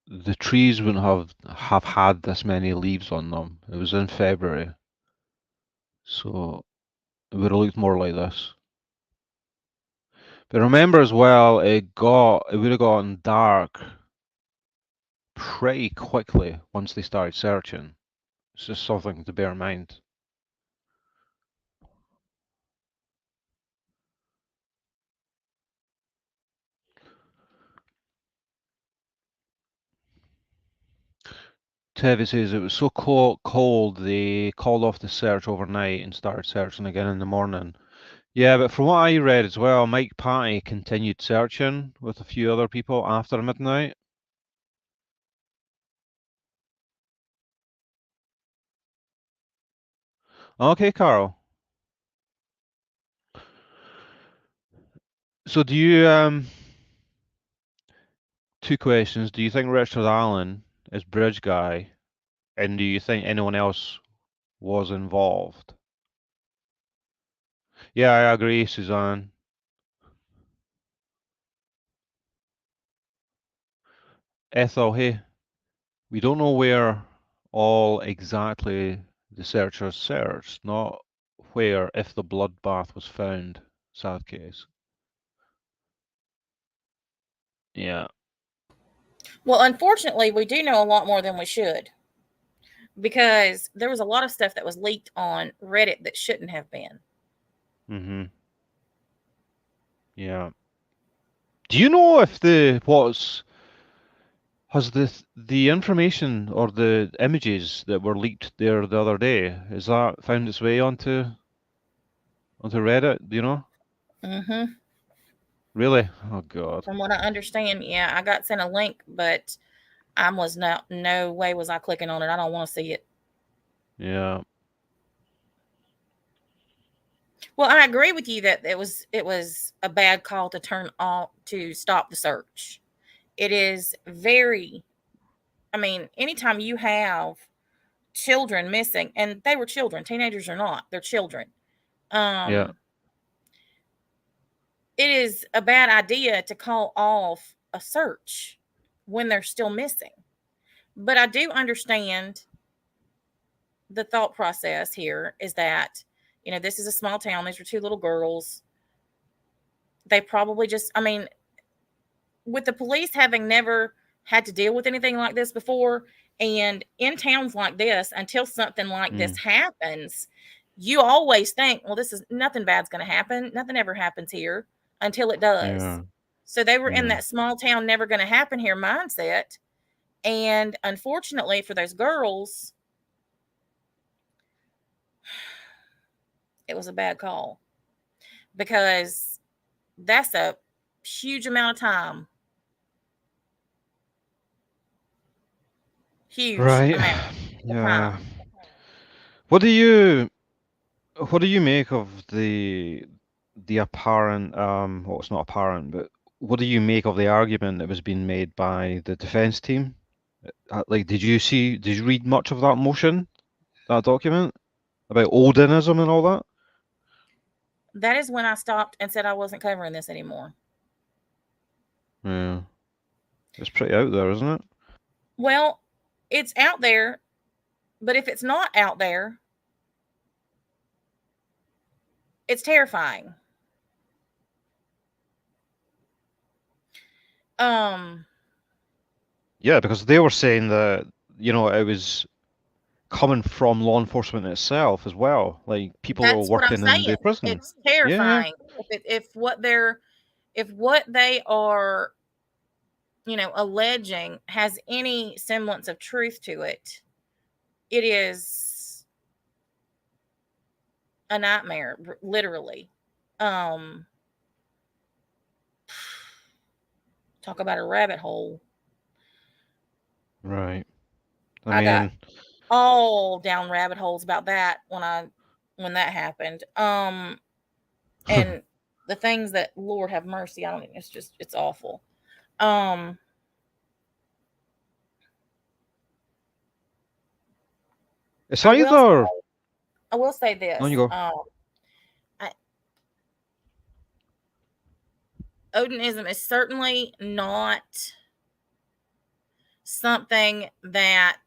the trees wouldn't have had this many leaves on them. It was in February, so it would have looked more like this. But remember as well, it would have gotten dark pretty quickly once they started searching. It's just something to bear in mind. Tevi says it was so cold they called off the search overnight and started searching again in the morning. Yeah, but from what I read as well, Mike Patty continued searching with a few other people after midnight. Okay, Carl. So do you, two questions. Do you think Richard Allen is Bridge Guy? And do you think anyone else was involved? Yeah, I agree, Suzanne. Ethel, hey, we don't know where all exactly the searchers searched, not where if the bloodbath was found. Sad case. Yeah. Well, unfortunately, we do know a lot more than we should because there was a lot of stuff that was leaked on Reddit that shouldn't have been. Mm-hmm. Yeah. Do you know if has the information or the images that were leaked there the other day, has that found its way onto Reddit? Do you know? Mm-hmm. Really? Oh God. From what I understand, yeah, I got sent a link, but I was no way was I clicking on it. I don't want to see it. Yeah. Well, I agree with you that it was a bad call to stop the search. It is very, I mean, anytime you have children missing, and they were children, teenagers or not, they're children. Yeah. It is a bad idea to call off a search when they're still missing. But I do understand the thought process here is that, this is a small town. These are two little girls. They probably just, I mean, with the police having never had to deal with anything like this before, and in towns like this, until something like this happens, you always think, well, this is nothing bad's going to happen. Nothing ever happens here until it does. Yeah. So they were in Yeah. that small town, never going to happen here mindset. And unfortunately for those girls, it was a bad call because that's a huge amount of time. Huge Right. amount of Yeah. time. What do you make of the apparent well, it's not apparent, but what do you make of the argument that was being made by the defense team? Like, did you read much of that motion, that document about Odinism and all that? That is when I stopped and said I wasn't covering this anymore. Yeah. It's pretty out there, isn't it? Well, it's out there, but if it's not out there, it's terrifying. Yeah, because they were saying that, it was coming from law enforcement itself as well. Like people who were That's what I'm working in the saying. prison. It's Yeah. terrifying. If what they are, alleging has any semblance of truth to it, it is a nightmare, literally. Talk about a rabbit hole. Right. I got all down rabbit holes about that when that happened. And the things that, Lord have mercy, I don't think it's awful. It's I either. will say this. On you go. Odinism is certainly not something that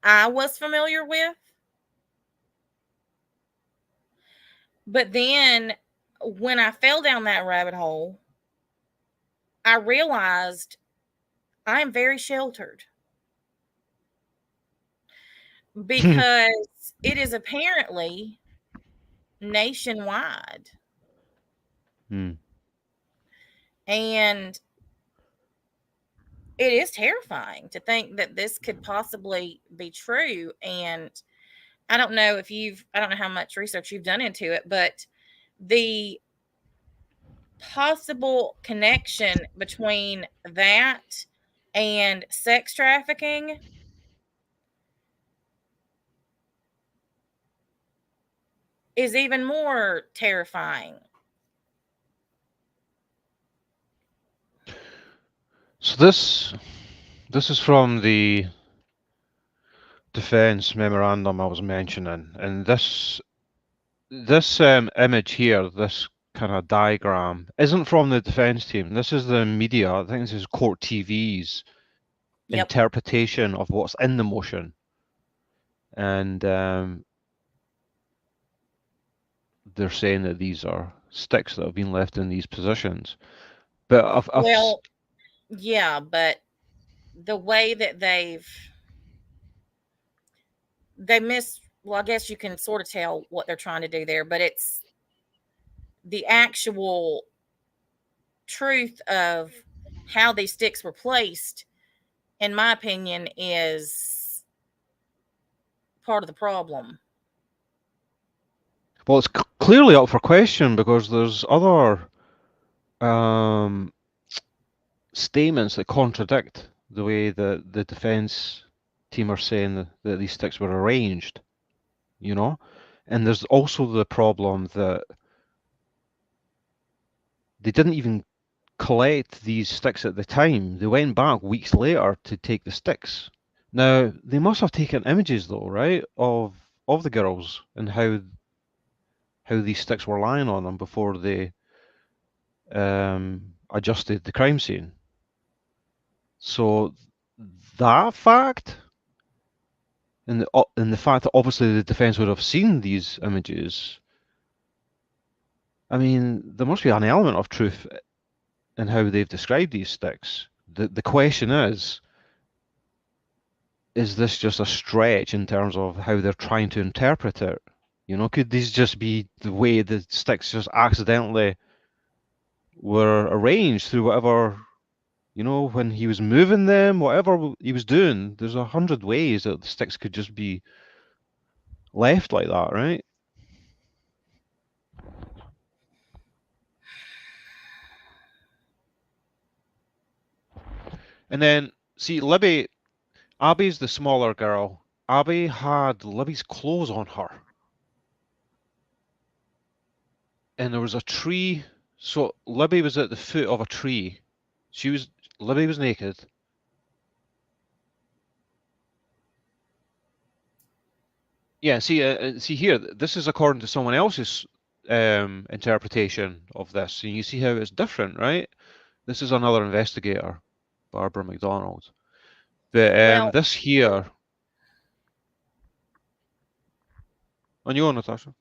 I was familiar with. But then when I fell down that rabbit hole, I realized I am very sheltered because it is apparently nationwide. Hmm. And it is terrifying to think that this could possibly be true. And I don't know how much research you've done into it, but the possible connection between that and sex trafficking is even more terrifying. So this is from the defense memorandum I was mentioning, and this image here, this kind of diagram, isn't from the defense team. This is the media. I think this is Court TV's Yep. interpretation of what's in the motion, and they're saying that these are sticks that have been left in these positions. But Well, yeah, but the way that they miss, well, I guess you can sort of tell what they're trying to do there, but it's the actual truth of how these sticks were placed, in my opinion, is part of the problem. well, it's clearly up for question because there's other statements that contradict the way that the defense team are saying that these sticks were arranged, you know? And there's also the problem that they didn't even collect these sticks at the time. They went back weeks later to take the sticks. Now, they must have taken images though, right? Of the girls and how these sticks were lying on them before they adjusted the crime scene. So that fact, and the fact that obviously the defense would have seen these images, I mean, there must be an element of truth in how they've described these sticks. The question is this just a stretch in terms of how they're trying to interpret it? You know, could these just be the way the sticks just accidentally were arranged through whatever, you know, when he was moving them, whatever he was doing? There's 100 ways that the sticks could just be left like that, right? And then, see, Abby's the smaller girl. Abby had Libby's clothes on her. And there was a tree. So Libby was at the foot of a tree. Libby was naked. Yeah, see here, this is according to someone else's interpretation of this. And you see how it's different, right? This is another investigator, Barbara McDonald. But Well, this here, on you, Natasha.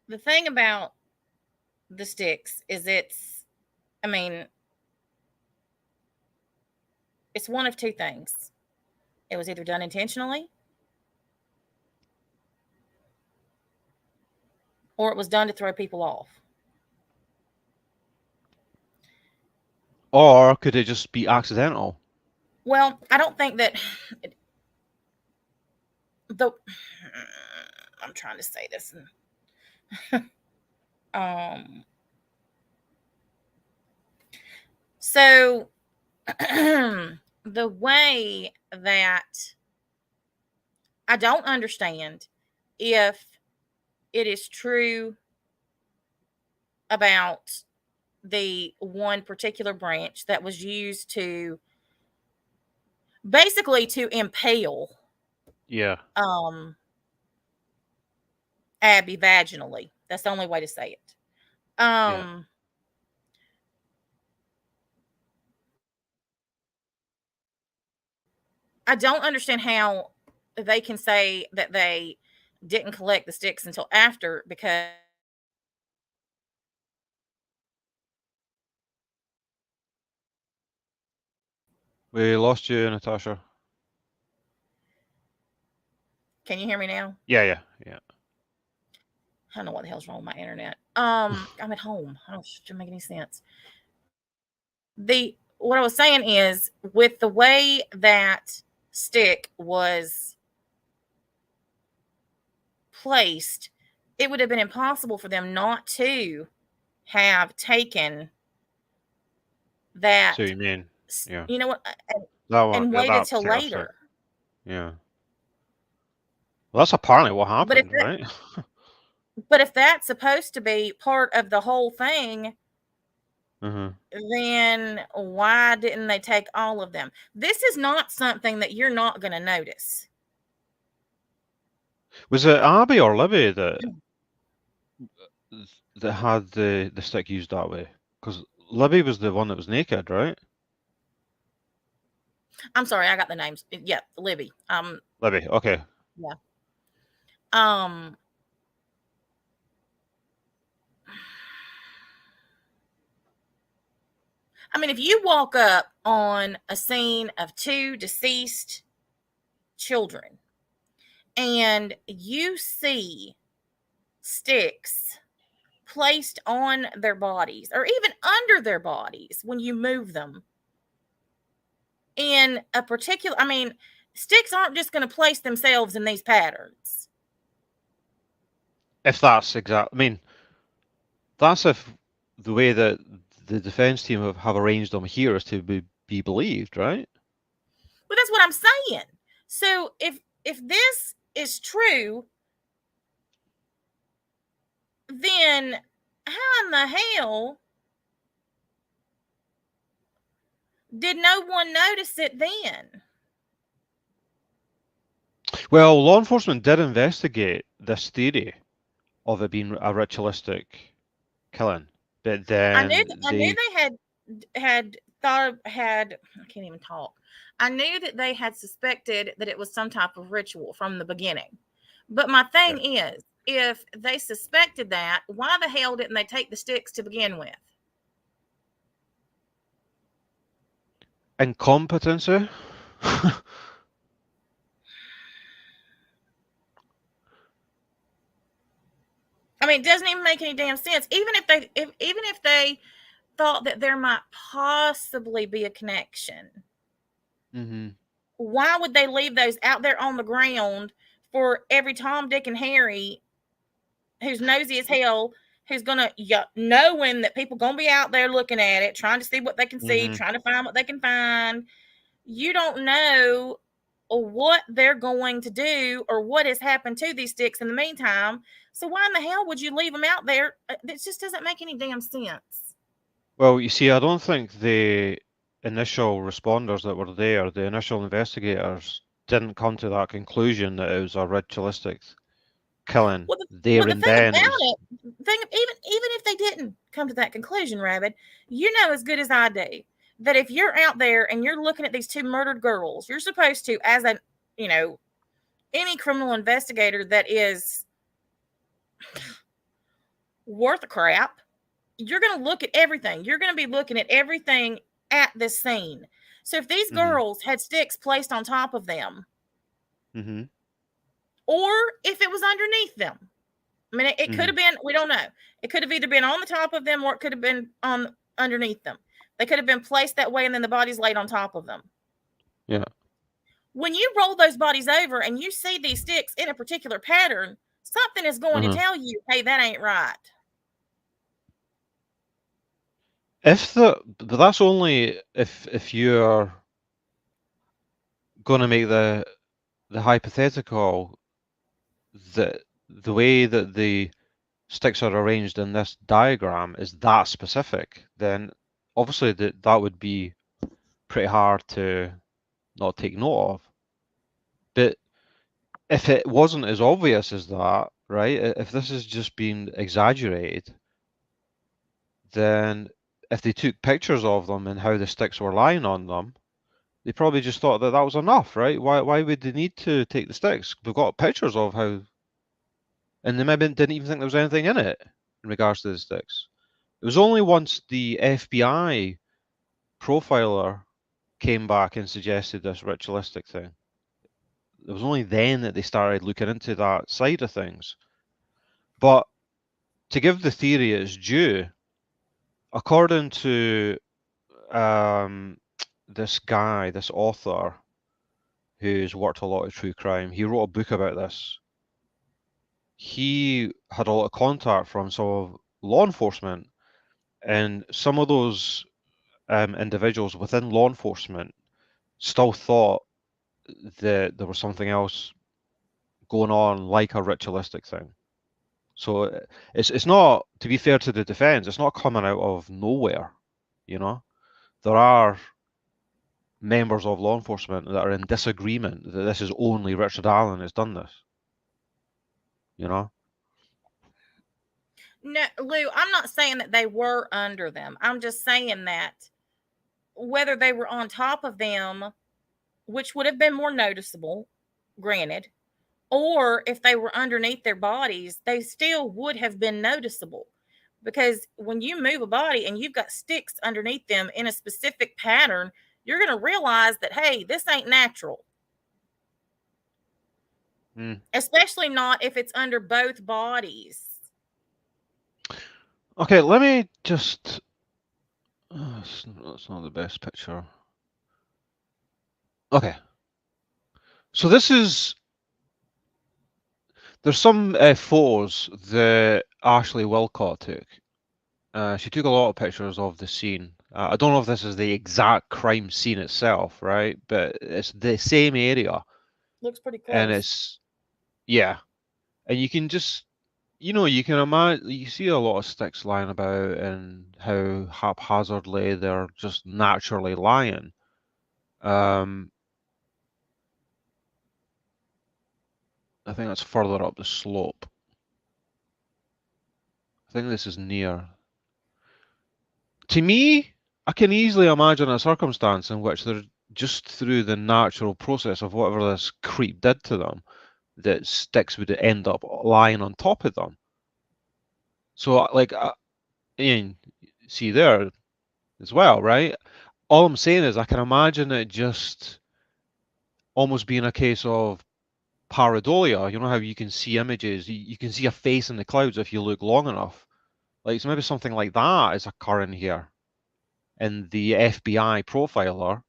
the thing about the sticks is I mean, it's one of two things. It was either done intentionally or it was done to throw people off. Or could it just be accidental? Well, I don't think that I'm trying to say this. So the way that I don't understand if it is true about the one particular branch that was used to basically to impale Yeah. Abby vaginally. That's the only way to say it. I don't understand how they can say that they didn't collect the sticks until after, because We lost you, Natasha. can you hear me now? Yeah. I don't know what the hell's wrong with my internet. I'm at home. I don't make any sense. What I was saying is, with the way that stick was placed, it would have been impossible for them not to have taken that. So you mean, yeah. You know what? That one, And yeah, waited that till particular stick. later. Yeah. Well, that's apparently what But happened, right? But if that's supposed to be part of the whole thing, then why didn't they take all of them? This is not something that you're not going to notice. Was it Abby or Libby that had the stick used that way? Because Libby was the one that was naked, right? I'm sorry, I got the names. Yeah, Libby. Libby. Okay. Yeah. I mean, if you walk up on a scene of 2 deceased children and you see sticks placed on their bodies or even under their bodies when you move them in a particular, I mean, sticks aren't just going to place themselves in these patterns. If that's exact, I mean, that's if the way that the defense team have arranged them here is to be believed, right? But that's what I'm saying. So if this is true, then how in the hell did no one notice it then? Well, law enforcement did investigate this theory of it being a ritualistic killing, but then I knew they had thought had I can't even talk. I knew that they had suspected that it was some type of ritual from the beginning. But my thing is, if they suspected that, why the hell didn't they take the sticks to begin with? Incompetency. I mean, it doesn't even make any damn sense. Even if they thought that there might possibly be a connection, why would they leave those out there on the ground for every Tom, Dick, and Harry who's nosy as hell, who's gonna knowing that people gonna be out there looking at it, trying to see what they can see, trying to find what they can find? You don't know what they're going to do or what has happened to these sticks in the meantime. So why in the hell would you leave them out there? It just doesn't make any damn sense. Well, you see, I don't think the initial responders that were there, the initial investigators, didn't come to that conclusion that it was a ritualistic killing there and then. Even if they didn't come to that conclusion, Rabid, you know as good as I do that if you're out there and you're looking at these 2 murdered girls, you're supposed to, as a, any criminal investigator that is worth a crap, you're going to look at everything. You're going to be looking at everything at this scene. So if these girls had sticks placed on top of them, or if it was underneath them, I mean, it could have been, we don't know. It could have either been on the top of them or it could have been on underneath them. They could have been placed that way and then the body's laid on top of them. Yeah. When you roll those bodies over and you see these sticks in a particular pattern, something is going to tell you, hey, that ain't right. But that's only if you're going to make the hypothetical that the way that the sticks are arranged in this diagram is that specific, then obviously that would be pretty hard to not take note of. But if it wasn't as obvious as that, right? If this is just being exaggerated, then if they took pictures of them and how the sticks were lying on them, they probably just thought that that was enough, right? Why would they need to take the sticks? We've got pictures of how, and they maybe didn't even think there was anything in it in regards to the sticks. It was only once the FBI profiler came back and suggested this ritualistic thing. It was only then that they started looking into that side of things. But to give the theory its due, according to this guy, this author, who's worked a lot of true crime, he wrote a book about this. He had a lot of contact from some of law enforcement, and some of those individuals within law enforcement still thought that there was something else going on, like a ritualistic thing. So it's not, to be fair to the defense, it's not coming out of nowhere, you know. There are members of law enforcement that are in disagreement that this is only Richard Allen has done this, you know. No, Lou, I'm not saying that they were under them. I'm just saying that whether they were on top of them, which would have been more noticeable, granted, or if they were underneath their bodies, they still would have been noticeable. Because when you move a body and you've got sticks underneath them in a specific pattern, you're going to realize that, hey, this ain't natural. Especially not if it's under both bodies. Okay, let me just. That's not the best picture. Okay. So this is. There's some photos that Ashley Wilcott took. She took a lot of pictures of the scene. I don't know if this is the exact crime scene itself, right? But it's the same area. Looks pretty close. And it's, yeah. And you can just, you can imagine, you see a lot of sticks lying about and how haphazardly they're just naturally lying. I think that's further up the slope. I think this is near. To me, I can easily imagine a circumstance in which they're just through the natural process of whatever this creep did to them, that sticks would end up lying on top of them. So, like, see there as well, right? All I'm saying is I can imagine it just almost being a case of pareidolia. You know how you can see images, you can see a face in the clouds if you look long enough. Like, so maybe something like that is occurring here. And the FBI profiler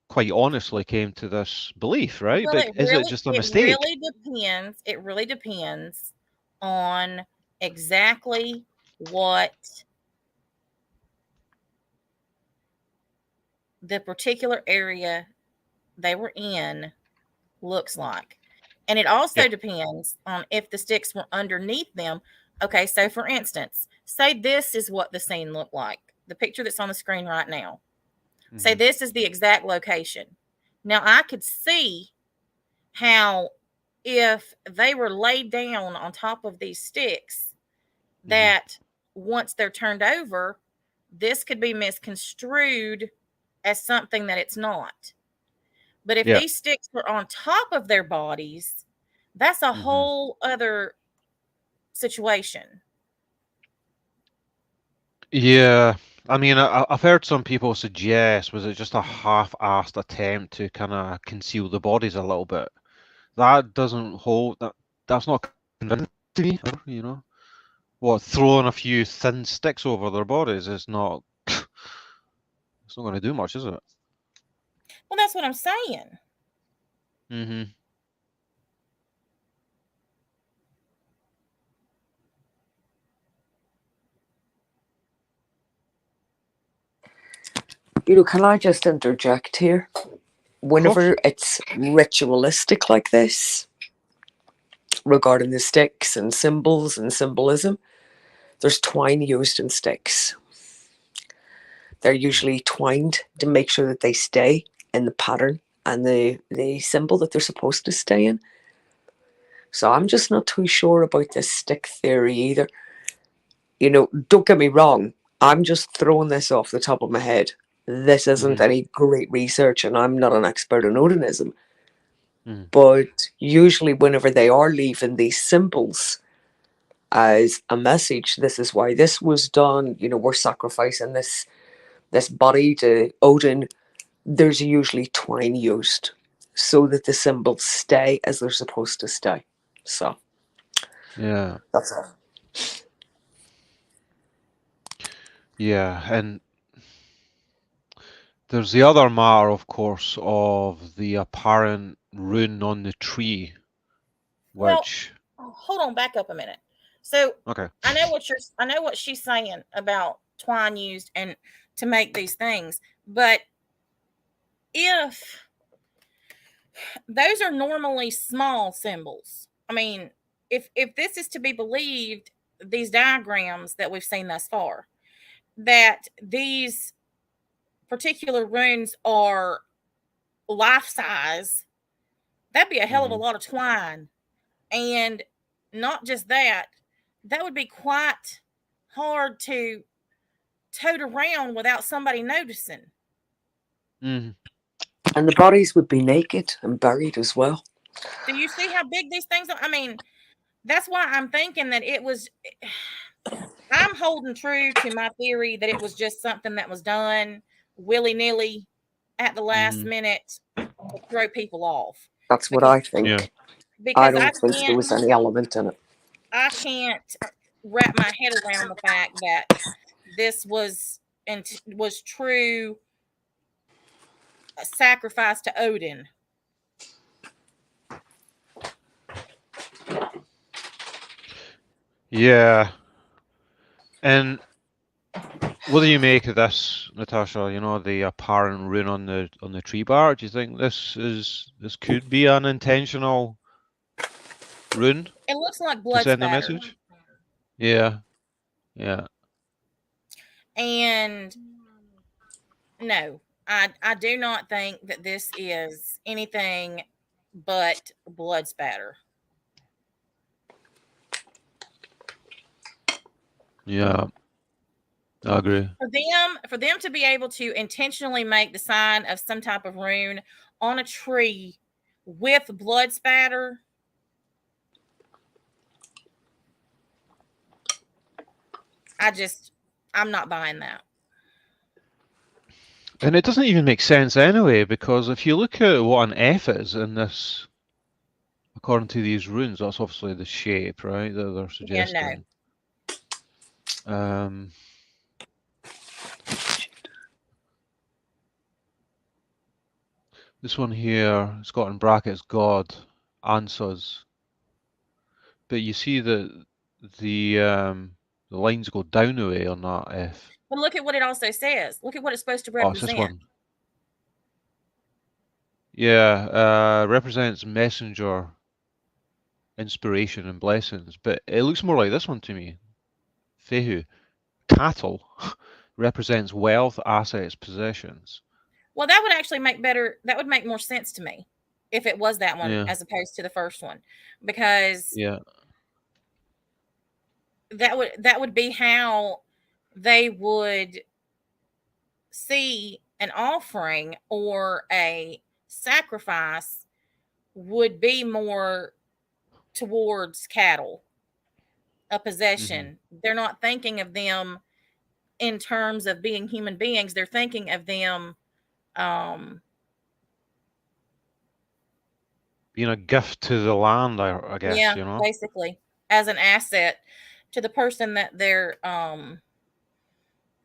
quite honestly came to this belief, right? Well, But is it just a mistake? It really depends on exactly what the particular area they were in looks like. And it also depends on if the sticks were underneath them. Okay, so for instance, say this is what the scene looked like, the picture that's on the screen right now. Say this is the exact location. Now, I could see how if they were laid down on top of these sticks, that once they're turned over, this could be misconstrued as something that it's not. But if these sticks were on top of their bodies, that's a whole other situation. Yeah. I mean, I've heard some people suggest, was it just a half-assed attempt to kind of conceal the bodies a little bit? That doesn't hold, that's not convincing me, you know? What, throwing a few thin sticks over their bodies is not, it's not going to do much, is it? Well, that's what I'm saying. Can I just interject here? Whenever it's ritualistic like this, regarding the sticks and symbols and symbolism, there's twine used in sticks. They're usually twined to make sure that they stay in the pattern and the symbol that they're supposed to stay in. So I'm just not too sure about this stick theory either. You know, don't get me wrong. I'm just throwing this off the top of my head. This isn't any great research, and I'm not an expert in Odinism. But usually, whenever they are leaving these symbols as a message, this is why this was done. You know, we're sacrificing this body to Odin. There's usually twine used so that the symbols stay as they're supposed to stay. So, Yeah. that's it. Yeah, and there's the other matter, of course, of the apparent rune on the tree, which. Well, hold on, back up a minute. So, okay, I know what she's saying about twine used and to make these things, but if those are normally small symbols, I mean, if this is to be believed, these diagrams that we've seen thus far, that these particular runes are life size, that'd be a hell of a lot of twine. And not just that, that would be quite hard to tote around without somebody noticing. And the bodies would be naked and buried as well. Do you see how big these things are? I mean, that's why I'm thinking that it was. I'm holding true to my theory that it was just something that was done willy nilly at the last minute to throw people off. That's what I think. Yeah. I don't think there was any element in it. I can't wrap my head around the fact that this was true sacrifice to Odin. Yeah. And what do you make of this, Natasha? You know, the apparent rune on the tree bar. Do you think this could be an intentional rune? It looks like to blood send a spatter. message? Yeah. Yeah. And no, I do not think that this is anything but blood spatter. Yeah. I agree. For them to be able to intentionally make the sign of some type of rune on a tree with blood spatter, I'm not buying that. And it doesn't even make sense anyway, because if you look at what an F is in this, according to these runes, that's obviously the shape, right, that they're suggesting. Yeah, no. This one here, it's got in brackets God answers, but you see that the lines go down the way on that F. But look at what it also says. Look at what it's supposed to Oh, it's this represent. one. Yeah, represents messenger, inspiration, and blessings. But it looks more like this one to me. Fehu. Cattle represents wealth, assets, possessions. Well, that would actually that would make more sense to me if it was that one Yeah. as opposed to the first one. Because Yeah. that would be how they would see an offering or a sacrifice would be more towards cattle, a possession. They're not thinking of them in terms of being human beings. They're thinking of them being a gift to the land, I guess, yeah, you know? basically as an asset to the person that they're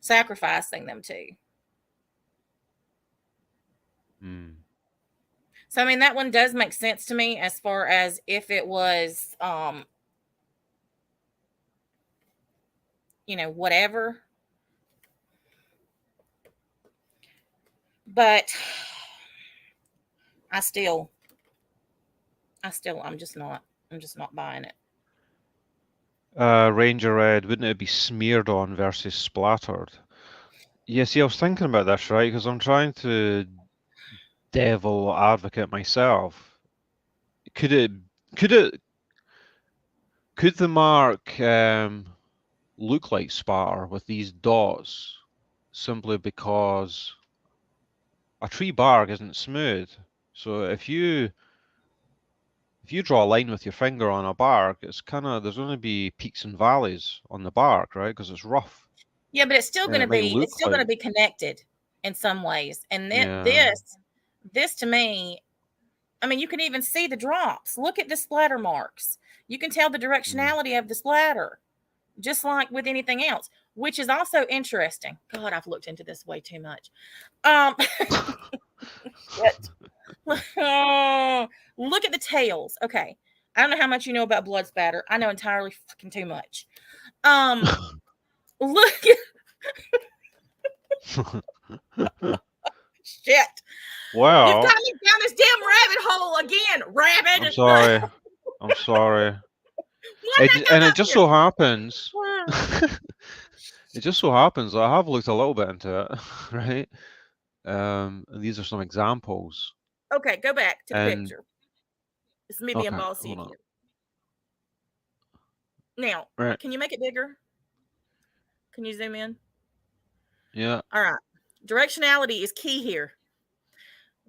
sacrificing them to. So I mean that one does make sense to me as far as if it was whatever. But I'm just not buying it. Ranger Red, wouldn't it be smeared on versus splattered? Yeah, see, I was thinking about this, right? Because I'm trying to devil advocate myself. Could the mark look like spatter with these dots simply because a tree bark isn't smooth. So if you draw a line with your finger on a bark, it's kind of, there's going to be peaks and valleys on the bark, right? Because it's rough. Yeah, but it's still And going to it might be, it's look still going to like, be connected in some ways. And then yeah. this to me, I mean, you can even see the drops. Look at the splatter marks. You can tell the directionality of the splatter, just like with anything else, which is also interesting. God, I've looked into this way too much. Look at the tails. Okay. I don't know how much you know about blood spatter. I know entirely fucking too much. Look shit. Wow. You've got me down this damn rabbit hole again, rabbit. I'm sorry. I'm sorry. And it just so happens, it just so happens I have looked a little bit into it, right? And these are some examples. Okay, go back to the And picture. It's me being bossy hold on. again. Now, Right. can you make it bigger? Can you zoom in? Yeah. All right. Directionality is key here.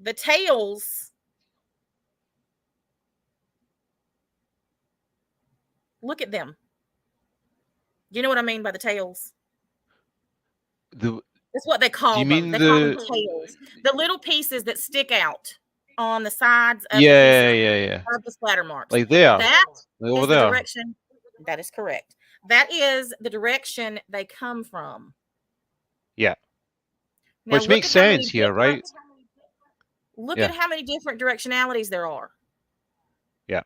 The tails, look at them. You know what I mean by the tails? That's what they call them. They call them tails. The little pieces that stick out on the sides of of the splatter marks. Like there. That over is there. the direction. That is correct. That is the direction they come from. Yeah. Now, which makes sense here, right? Look at how many different directionalities there are. Yeah.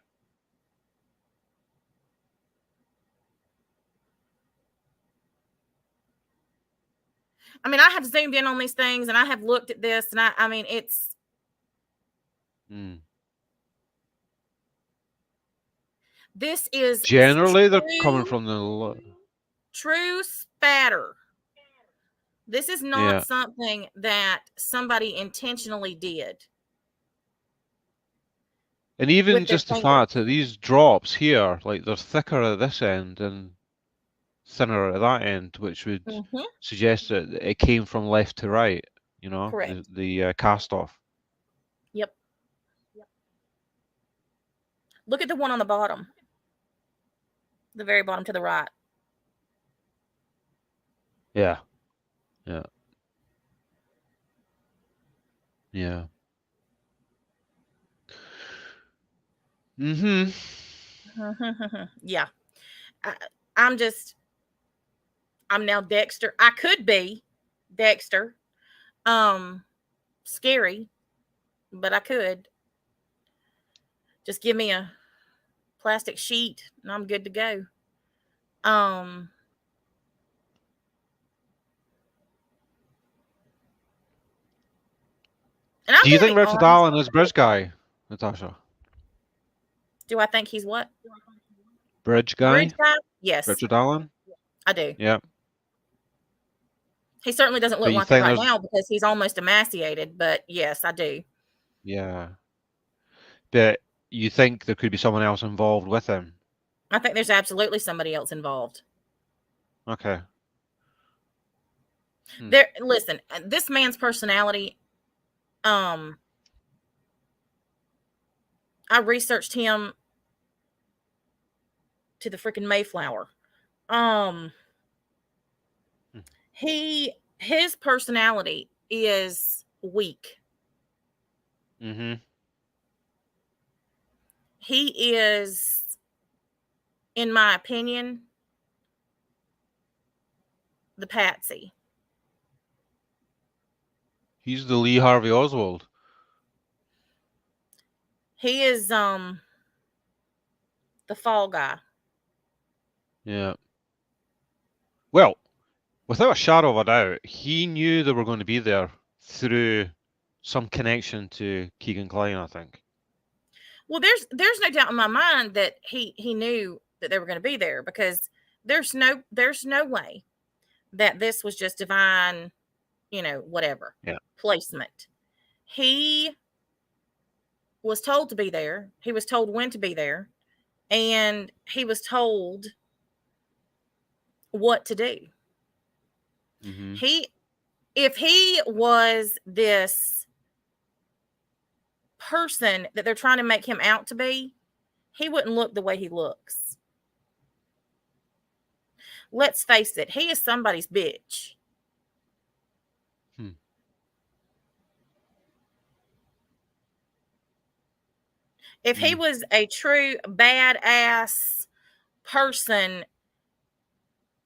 I mean, I have zoomed in on these things and I have looked at this, and I mean, it's this is generally they're coming from the true spatter. This is not something that somebody intentionally did. And even just the fact that these drops here, like they're thicker at this end and thinner at that end, which would suggest that it came from left to right, you know, the cast off. Yep. Look at the one on the bottom, the very bottom to the right. Yeah. Yeah. Yeah. Yeah. I'm now Dexter. I could be Dexter. Scary, but I could. Just give me a plastic sheet and I'm good to go. And do you think Richard Allen is Bridge Guy, Natasha? Do I think he's what? Bridge Guy? Bridge Guy? Yes. Richard Allen? I do. Yeah. He certainly doesn't look like it right now because he's almost emaciated, but yes, I do. Yeah. But you think there could be someone else involved with him? I think there's absolutely somebody else involved. Okay. Listen, this man's personality, I researched him to the freaking Mayflower. His personality is weak. He is, in my opinion, the patsy. He's the Lee Harvey Oswald. He is the fall guy. Yeah. Well, without a shadow of a doubt, he knew they were going to be there through some connection to Keegan Kline, I think. Well, there's no doubt in my mind that he knew that they were going to be there, because there's no way that this was just divine, whatever placement. He was told to be there. He was told when to be there, and he was told what to do. Mm-hmm. If he was this person that they're trying to make him out to be, he wouldn't look the way he looks. Let's face it, he is somebody's bitch. If he was a true badass person,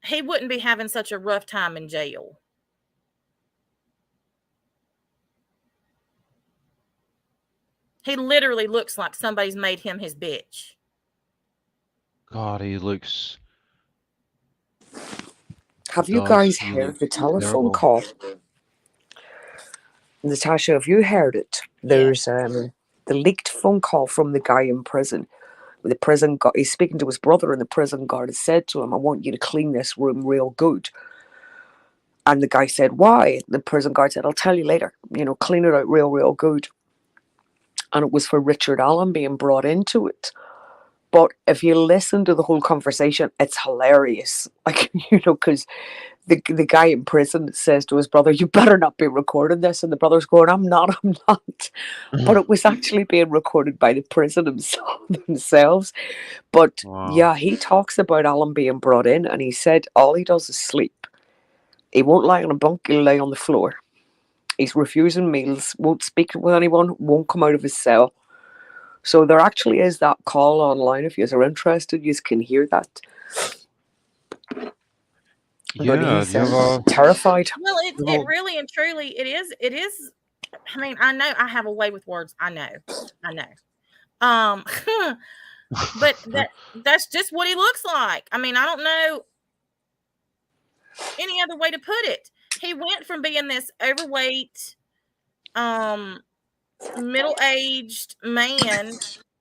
he wouldn't be having such a rough time in jail. He literally looks like somebody's made him his bitch. God, he looks. Have you guys heard the telephone call? Natasha, have you heard it? There's the leaked phone call from the guy in prison. The prison guard, he's speaking to his brother, and the prison guard has said to him, "I want you to clean this room real good." And the guy said, "Why?" The prison guard said, "I'll tell you later. You know, clean it out real good." And it was for Richard Allen being brought into it. But if you listen to the whole conversation, it's hilarious. Like, you know, because the guy in prison says to his brother, "You better not be recording this." And the brother's going, I'm not. But it was actually being recorded by the prison themselves. But yeah, he talks about Alan being brought in, and he said all he does is sleep. He won't lie on a bunk, he'll lay on the floor. He's refusing meals, won't speak with anyone, won't come out of his cell. So there actually is that call online. If you are interested, you can hear that. Yeah, he's terrified. Well, it really and truly it is. I mean, I know I have a way with words. I know. But that's just what he looks like. I mean, I don't know any other way to put it. He went from being this overweight, middle-aged man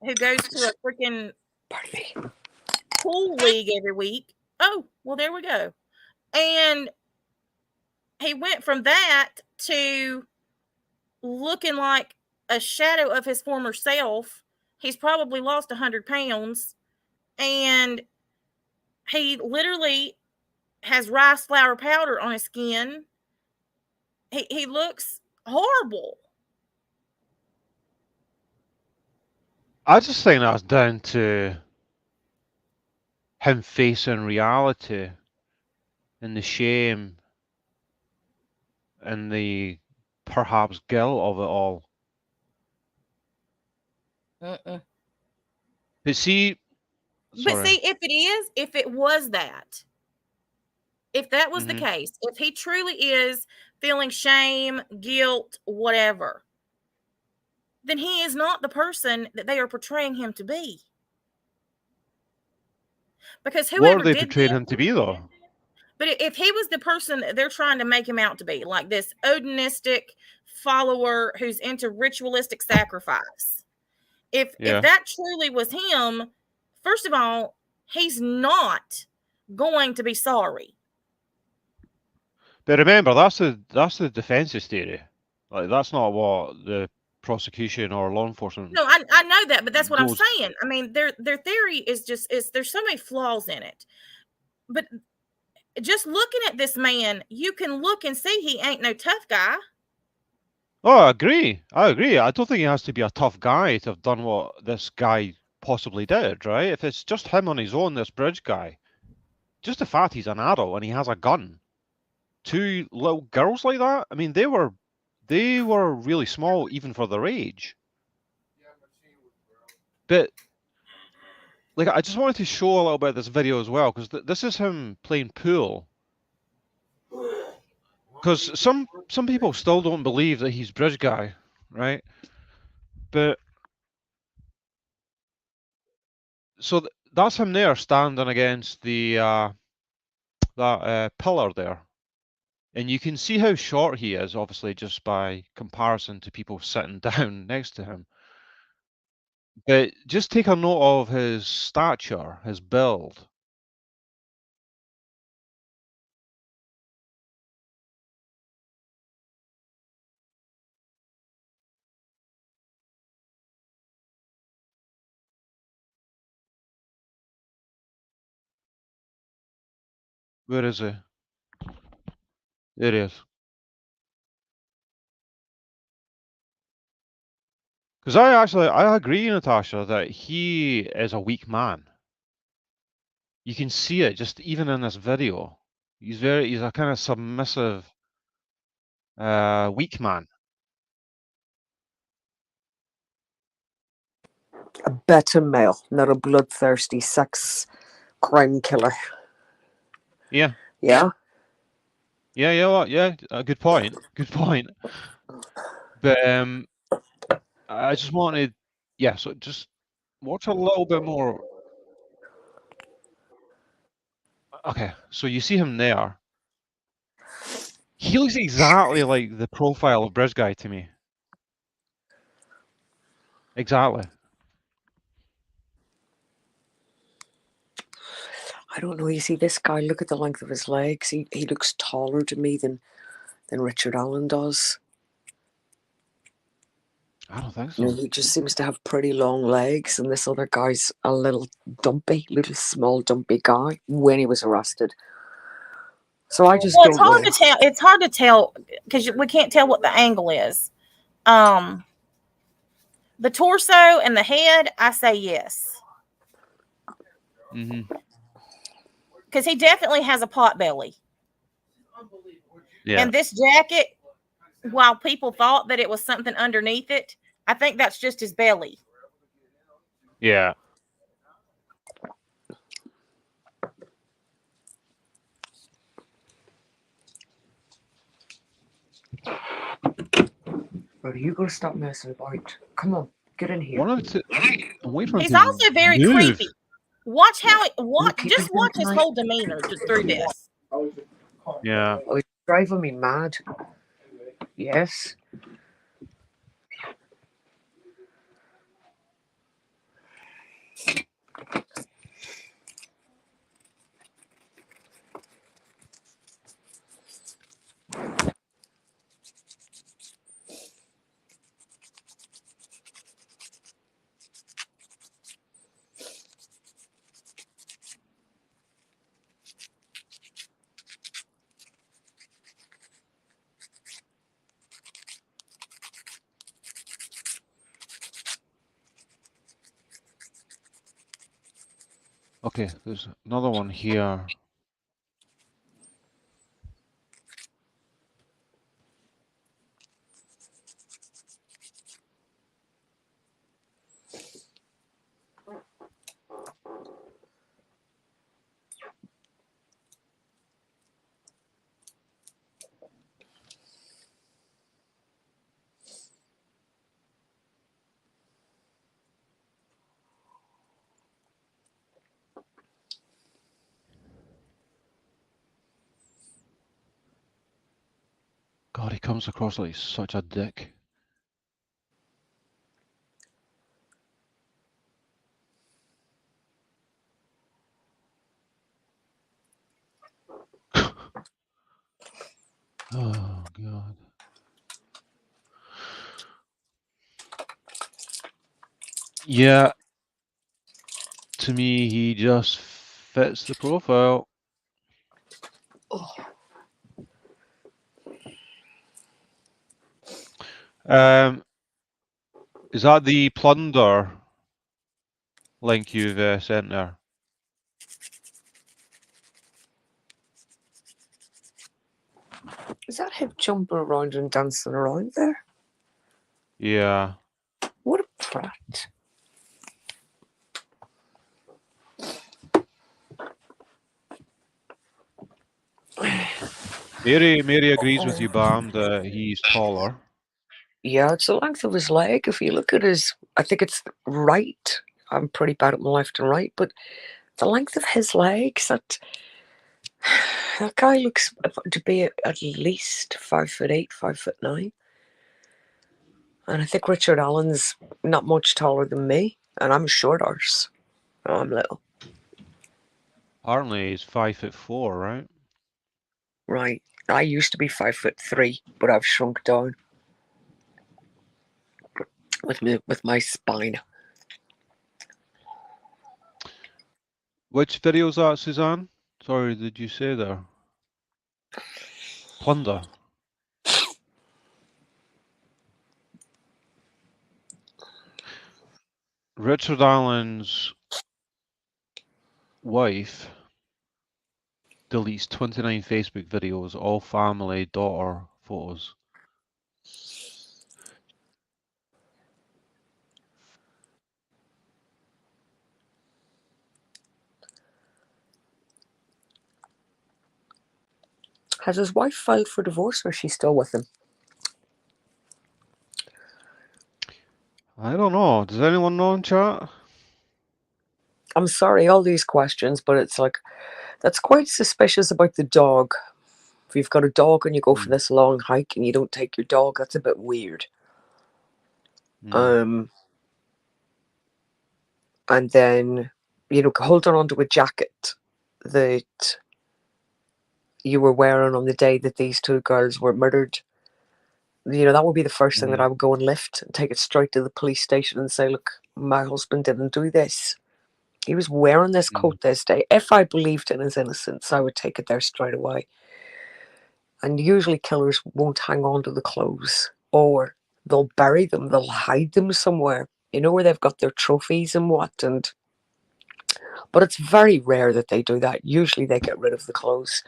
who goes to a freaking pool league every week. Oh, well, there we go. And he went from that to looking like a shadow of his former self. He's probably lost 100 pounds, and he literally has rice flour powder on his skin. He looks horrible. I just think that's down to him facing reality and the shame and the perhaps guilt of it all. Mm-mm. But see, if it was that, if that was the case, if he truly is feeling shame, guilt, whatever, then he is not the person that they are portraying him to be. Because whoever what are they did portraying this, him to be, though? but if he was the person that they're trying to make him out to be, like this Odinistic follower who's into ritualistic sacrifice, if that truly was him, first of all, he's not going to be sorry. But remember, that's the defense's theory. Like, that's not what the prosecution or law enforcement. No, I know that, but that's what I'm saying. I mean, their theory is there's so many flaws in it. But just looking at this man, you can look and see he ain't no tough guy. Oh, I agree. I don't think he has to be a tough guy to have done what this guy possibly did, right? If it's just him on his own, this bridge guy, just the fact he's an adult and he has a gun, 2 little girls like that, I mean, they were really small even for their age. But like, I just wanted to show a little bit of this video as well, because this is him playing pool. Because some people still don't believe that he's bridge guy, right? But so that's him there standing against the that pillar there, and you can see how short he is, obviously, just by comparison to people sitting down next to him. But just take a note of his stature, his build. Where is he? There he is. Because I agree, Natasha, that he is a weak man. You can see it just even in this video. He's a kind of submissive, weak man. A better male, not a bloodthirsty sex crime killer. Yeah. Yeah? Yeah, well, yeah, good point. Good point. But I just wanted, yeah, so just watch a little bit more. Okay, so you see him there. He looks exactly like the profile of Bridge Guy to me. Exactly. I don't know. You see, this guy, look at the length of his legs. He looks taller to me than Richard Allen does. I don't think You know, so. he just seems to have pretty long legs, and this other guy's a little dumpy, little small dumpy guy when he was arrested. So I just Well, don't know. It's hard to tell because we can't tell what the angle is. The torso and the head, I say yes. Mm-hmm. Because he definitely has a pot belly. Yeah. And this jacket, while people thought that it was something underneath it, I think that's just his belly. Yeah. Bro, you gotta stop messing about. Come on, get in here. I'm waiting for him He's to also very move. creepy. Watch how it keep just him watch his tonight. whole demeanor through this. Yeah. Oh, he's driving me mad. Yes. Okay, there's another one here. God, he comes across like such a dick. Oh, God. Yeah. To me, he just fits the profile. Oh. Is that the plunder link you've sent there? Is that him jumping around and dancing around there? Yeah. What a prat. Mary agrees with you, Bam, that he's taller. Yeah, it's the length of his leg. If you look at his, I think it's right. I'm pretty bad at my left and right, but the length of his legs, that guy looks to be at least 5'8", 5'9". And I think Richard Allen's not much taller than me, and I'm a short arse. I'm little. Apparently, he's 5'4", right? Right. I used to be 5'3", but I've shrunk down with my spine. Which video's that, Suzanne? Sorry, did you say there? Plunder. Richard Allen's wife deletes 29 Facebook videos, all family, daughter photos. Has his wife filed for divorce, or is she still with him? I don't know. Does anyone know in chat? I'm sorry, all these questions, but it's like, that's quite suspicious about the dog. If you've got a dog and you go for this long hike and you don't take your dog, that's a bit weird. And then, holding onto a jacket that you were wearing on the day that these two girls were murdered, that would be the first thing that I would go and lift and take it straight to the police station and say, look, my husband didn't do this. He was wearing this coat this day. If I believed in his innocence, I would take it there straight away. And usually killers won't hang on to the clothes, or they'll bury them, they'll hide them somewhere, where they've got their trophies and what. But it's very rare that they do that. Usually they get rid of the clothes,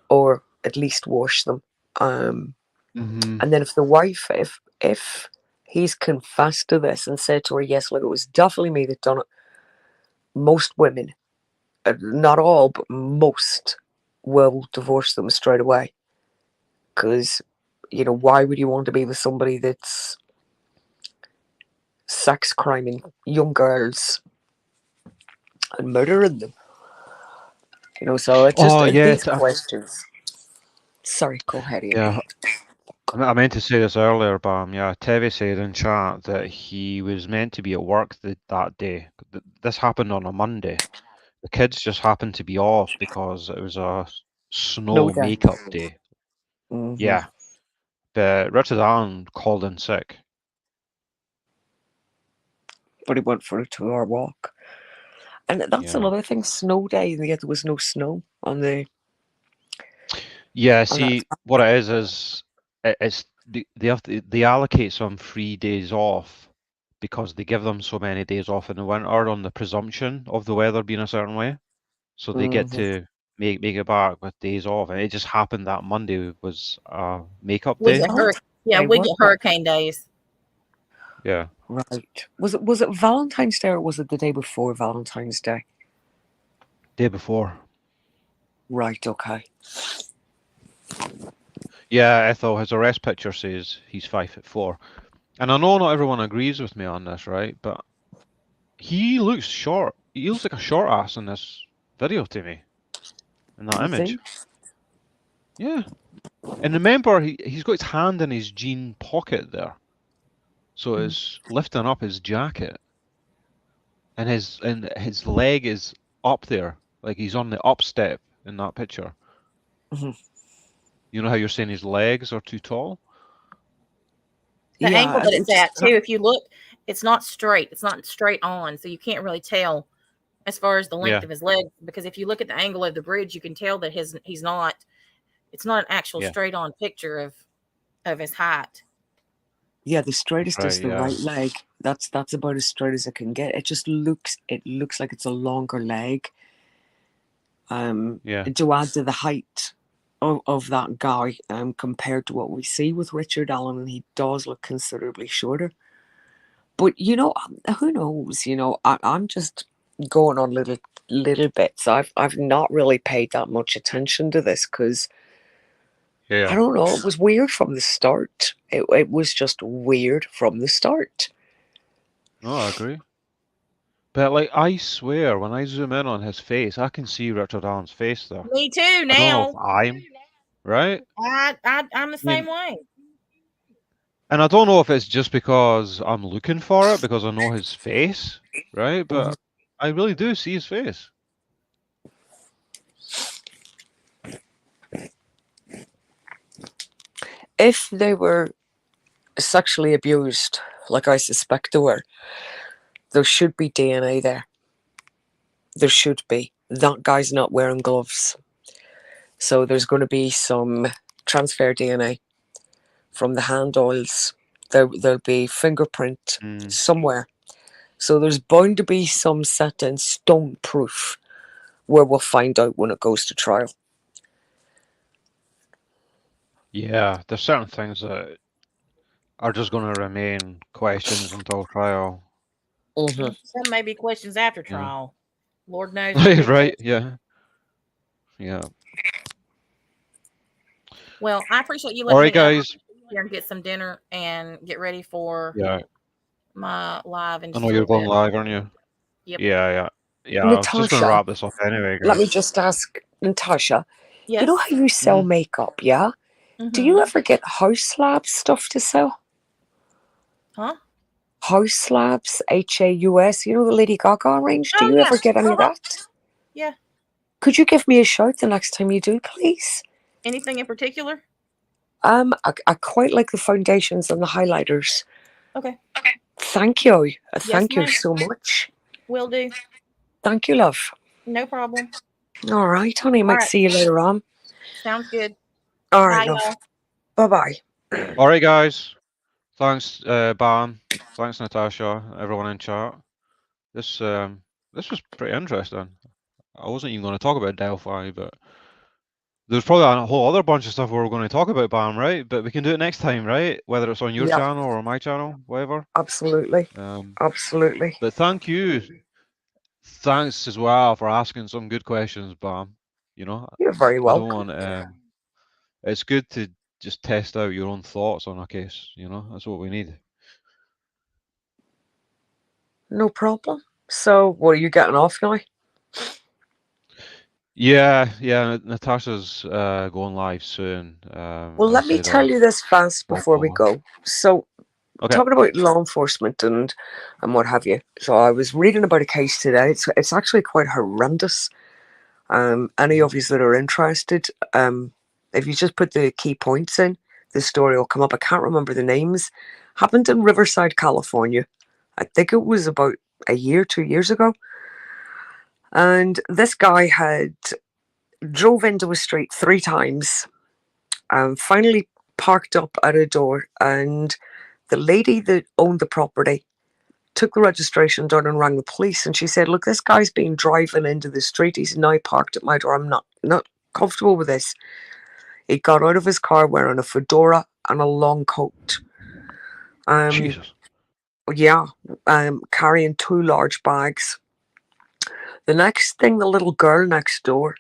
or at least wash them. And then if the wife, if he's confessed to this and said to her, yes, look, it was definitely me that done it, most women, not all, but most, will divorce them straight away. Because, why would you want to be with somebody that's sex criming young girls and murdering them? So it's just these questions. Sorry, go ahead, Ian. Yeah, I meant to say this earlier, but yeah, Tevi said in chat that he was meant to be at work that day. This happened on a Monday. The kids just happened to be off because it was a snow makeup day. Yeah, but Richard Allen called in sick. But he went for a 2-hour walk. And that's another thing, snow day, and yet there was no snow on the... Yeah, see, what it is it's they allocate some free days off because they give them so many days off in the winter on the presumption of the weather being a certain way. So they get to make it back with days off. And it just happened that Monday was makeup day. We get hurricane days. Yeah. Right. Was it Valentine's Day, or was it the day before Valentine's Day? Day before. Right, okay. Yeah, Ethel, his arrest picture says he's 5'4". And I know not everyone agrees with me on this, right? But he looks short. He looks like a short ass in this video to me. In that image. Yeah. And remember, he's got his hand in his jean pocket there. So it's lifting up his jacket. And his leg is up there. Like he's on the up step in that picture. You know how you're saying his legs are too tall? The angle that it's at, too, if you look, it's not straight. It's not straight on. So you can't really tell as far as the length of his leg. Because if you look at the angle of the bridge, you can tell that it's not an actual straight on picture of his height. Yeah, the straightest is the right leg. That's about as straight as it can get. It looks like it's a longer leg. To add to the height of that guy, compared to what we see with Richard Allen, he does look considerably shorter. But who knows? I'm just going on little bits. I've not really paid that much attention to this because I don't know. It was weird from the start. It was just weird from the start. No, I agree. But like, I swear, when I zoom in on his face, I can see Richard Allen's face there. Me too. Now, I don't know if I'm right. I'm the same way. And I don't know if it's just because I'm looking for it because I know his face, right? But I really do see his face. If they were sexually abused, like I suspect they were, there should be DNA there. There should be. that guy's not wearing gloves. So there's going to be some transfer DNA from the hand oils. There'll be fingerprint somewhere. So there's bound to be some set in stone proof where we'll find out when it goes to trial. Yeah, there's certain things that are just going to remain questions until trial. Mm-hmm. Some may be questions after Yeah. trial. Lord knows. what people- Right, yeah. Yeah. Well, I appreciate you All letting right, me guys. here and get some dinner and get ready for Yeah, my live in I just know a you're little going bit. live, aren't you? Yep. Yeah. I was just going to Natasha, wrap this up anyway, let me guys. just ask, Natasha, Yes. you know how you sell makeup, yeah? Do you ever get house labs stuff to sell? Huh? House labs, Haus, you know the Lady Gaga range? Do Oh, you yeah. ever get any of that? Yeah. Could you give me a shout the next time you do, please? Anything in particular? I quite like the foundations and the highlighters. Okay. Thank you. Yes, Thank you ma'am. so much. Will do. Thank you, love. No problem. All right, honey. Might right. see you later on. Sounds good. All right, Bye, love. y'all. Bye-bye. All right, guys. Thanks, Bam. Thanks, Natasha. Everyone in chat. This was pretty interesting. I wasn't even going to talk about Delphi, but there's probably a whole other bunch of stuff we were going to talk about, Bam, right? But we can do it next time, right? Whether it's on your Yeah. channel or my channel, whatever. Absolutely. Absolutely. But thank you. Thanks as well for asking some good questions, Bam. You know, You're very I welcome. don't want. It's good to just test out your own thoughts on a case. You know, that's what we need. No problem. So, what are you getting off now? Yeah. Natasha's going live soon. Well, let me tell you this fast before we go. So, talking about law enforcement and what have you. So, I was reading about a case today. It's actually quite horrendous. Any of you that are interested, if you just put the key points in, the story will come up. I can't remember the names. Happened in Riverside, California. I think it was about a year, 2 years ago. And this guy had drove into a street 3 times and finally parked up at a door, and the lady that owned the property took the registration down and rang the police, and she said, look, this guy's been driving into the street. He's now parked at my door. I'm not comfortable with this. He got out of his car wearing a fedora and a long coat. Jesus. Yeah, carrying 2 large bags. The next thing, the little girl next door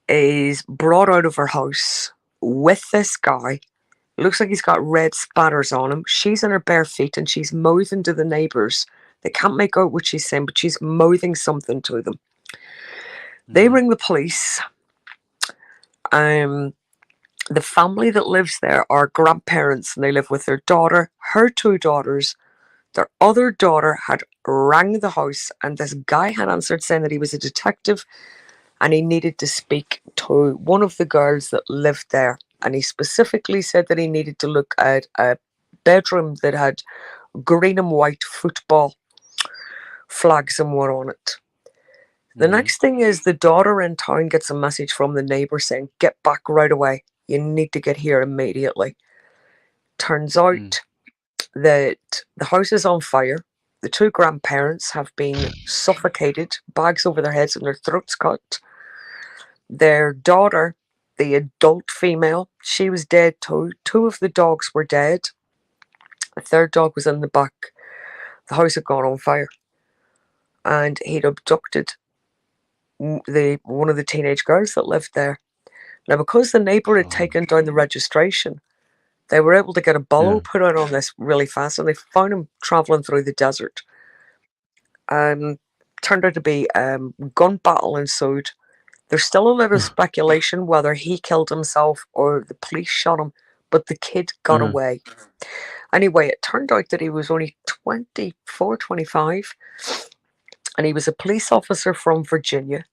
is brought out of her house with this guy. Looks like he's got red spatters on him. She's in her bare feet and she's mouthing to the neighbours. They can't make out what she's saying, but she's mouthing something to them. They ring the police. The family that lives there are grandparents, and they live with their daughter, her 2 daughters. Their other daughter had rang the house, and this guy had answered saying that he was a detective and he needed to speak to one of the girls that lived there. And he specifically said that he needed to look at a bedroom that had green and white football flags and what on it. The next thing is the daughter in town gets a message from the neighbour saying, get back right away. You need to get here immediately. Turns out that the house is on fire. The 2 grandparents have been suffocated, bags over their heads and their throats cut. Their daughter, the adult female, she was dead too. 2 of the dogs were dead. A 3rd dog was in the back. The house had gone on fire. And he'd abducted one of the teenage girls that lived there. Now, because the neighbour had taken down the registration, they were able to get a bellow put out on this really fast, and they found him travelling through the desert. Turned out to be gun battle ensued. There's still a lot of speculation whether he killed himself or the police shot him, but the kid got away. Anyway, it turned out that he was only 24, 25, and he was a police officer from Virginia.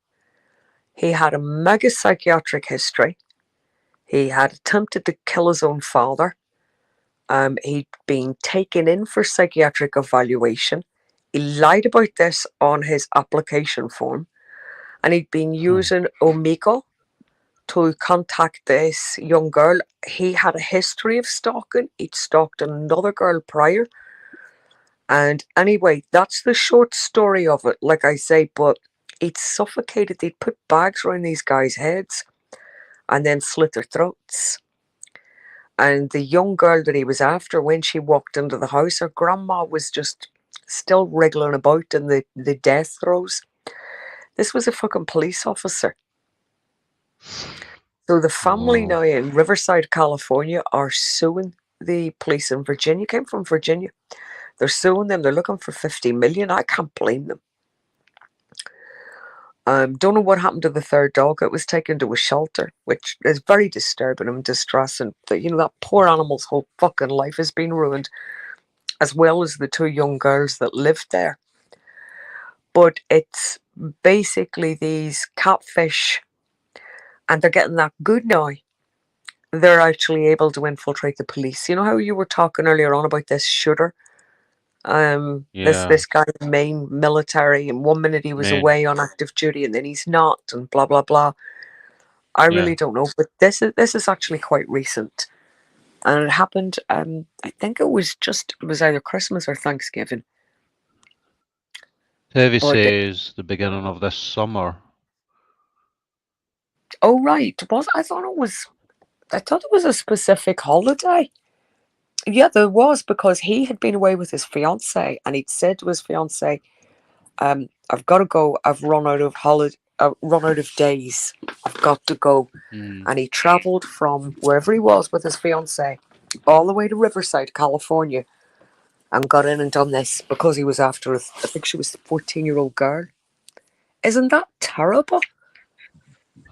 He had a mega psychiatric history. He had attempted to kill his own father. He'd been taken in for psychiatric evaluation. He lied about this on his application form. and he'd been using Omegle to contact this young girl. He had a history of stalking. He'd stalked another girl prior. And anyway, that's the short story of it, like I say, but he'd suffocated, they'd put bags around these guys' heads and then slit their throats. And the young girl that he was after, when she walked into the house, her grandma was just still wriggling about in the death throes. This was a fucking police officer. So the family now in Riverside, California, are suing the police in Virginia. Came from Virginia. They're suing them. They're looking for $50 million. I can't blame them. Don't know what happened to the third dog. It was taken to a shelter, which is very disturbing and distressing. That, you know, that poor animal's whole fucking life has been ruined, as well as the two young girls that lived there. But it's basically these catfish, and they're getting that good now. They're actually able to infiltrate the police. You know how you were talking earlier on about this shooter? This guy, Maine military, and 1 minute he was away on active duty and then he's not, and blah blah blah. I really don't know, but this is actually quite recent, and it happened. I think it was either Christmas or Thanksgiving. Tevi says the beginning of this summer. Oh right, I thought it was a specific holiday. Yeah, there was, because he had been away with his fiancée, and he'd said to his fiancée, "I've got to go. I've run out of days. I've got to go." And he travelled from wherever he was with his fiancée all the way to Riverside, California, and got in and done this because he was after, I think she was a 14-year-old girl. Isn't that terrible?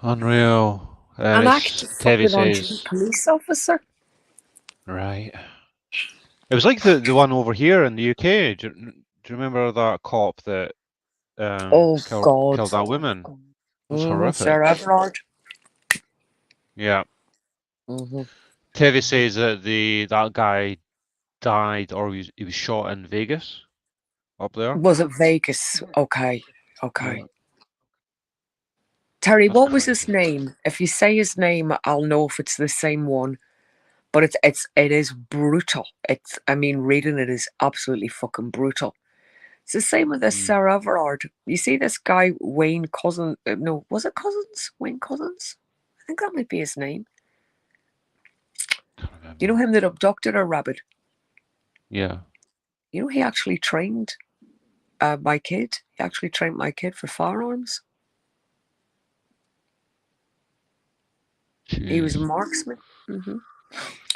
Unreal. An active fucking police officer. Right. It was like the one over here in the UK. Do you remember that cop that killed that woman? It was horrific. Sir Everard. Yeah. Tevi says that that guy died, or he was shot in Vegas, up there. Was it Vegas? Okay. Terry, what was his name? If you say his name, I'll know if it's the same one. But it is brutal. Reading it is absolutely fucking brutal. It's the same with this Sarah Everard. You see this guy, Wayne Cousins. No, was it Cousins? Wayne Cousins? I think that might be his name. You know him that abducted her, Rabid? Yeah. You know, he actually trained my kid. He actually trained my kid for firearms. Jeez. He was a marksman.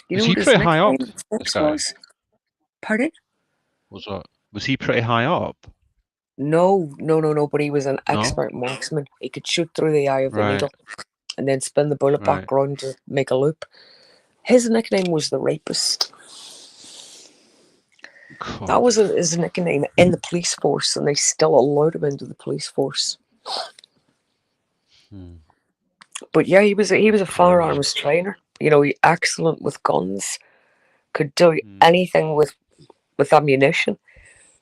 You was he pretty high up? This guy? Pardon? Was he pretty high up? No. But he was an expert marksman. He could shoot through the eye of the needle and then spin the bullet back around to make a loop. His nickname was the Rapist. God. That was his nickname in the police force, and they still allowed him into the police force. But yeah, he was a firearms trainer. You know, he excellent with guns, could do anything with ammunition,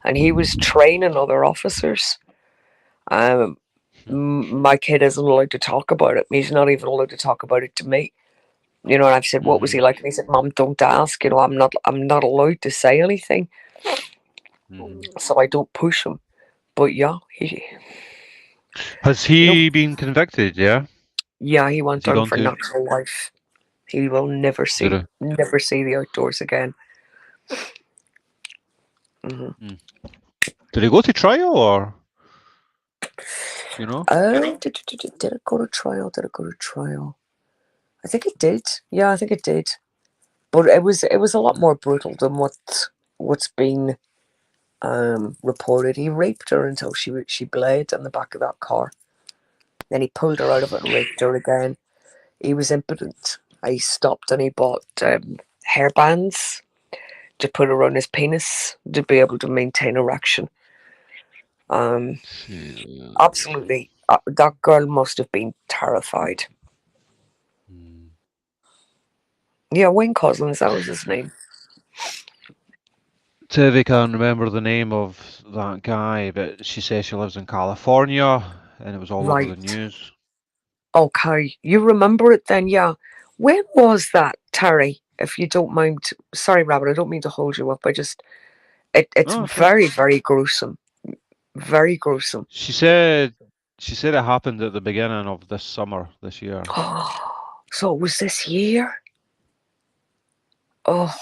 and he was training other officers. My kid isn't allowed to talk about it. He's not even allowed to talk about it to me. You know, and I've said, "What was he like?" And he said, "Mom, don't ask. You know, I'm not allowed to say anything, so I don't push him." But yeah, has he been convicted? Yeah. Yeah, he went down for natural life. He will never see the outdoors again. Did he go to trial, or you know? Did it go to trial? I think it did. Yeah, I think it did. But it was a lot more brutal than what's been reported. He raped her until she bled in the back of that car. Then he pulled her out of it and raped her again. He was impotent. He stopped and he bought hair bands to put around his penis to be able to maintain erection. Absolutely. That girl must have been terrified. Yeah, Wayne Cousins, that was his name. Tevi can't remember the name of that guy, but she says she lives in California. and it was all over Right. the news. Okay. You remember it then, yeah. When was that, Terry? If you don't mind. Sorry, Rabbit, I don't mean to hold you up. It's Oh, okay. very, very gruesome. Very gruesome. She said it happened at the beginning of this summer, this year. So it was this year? Oh,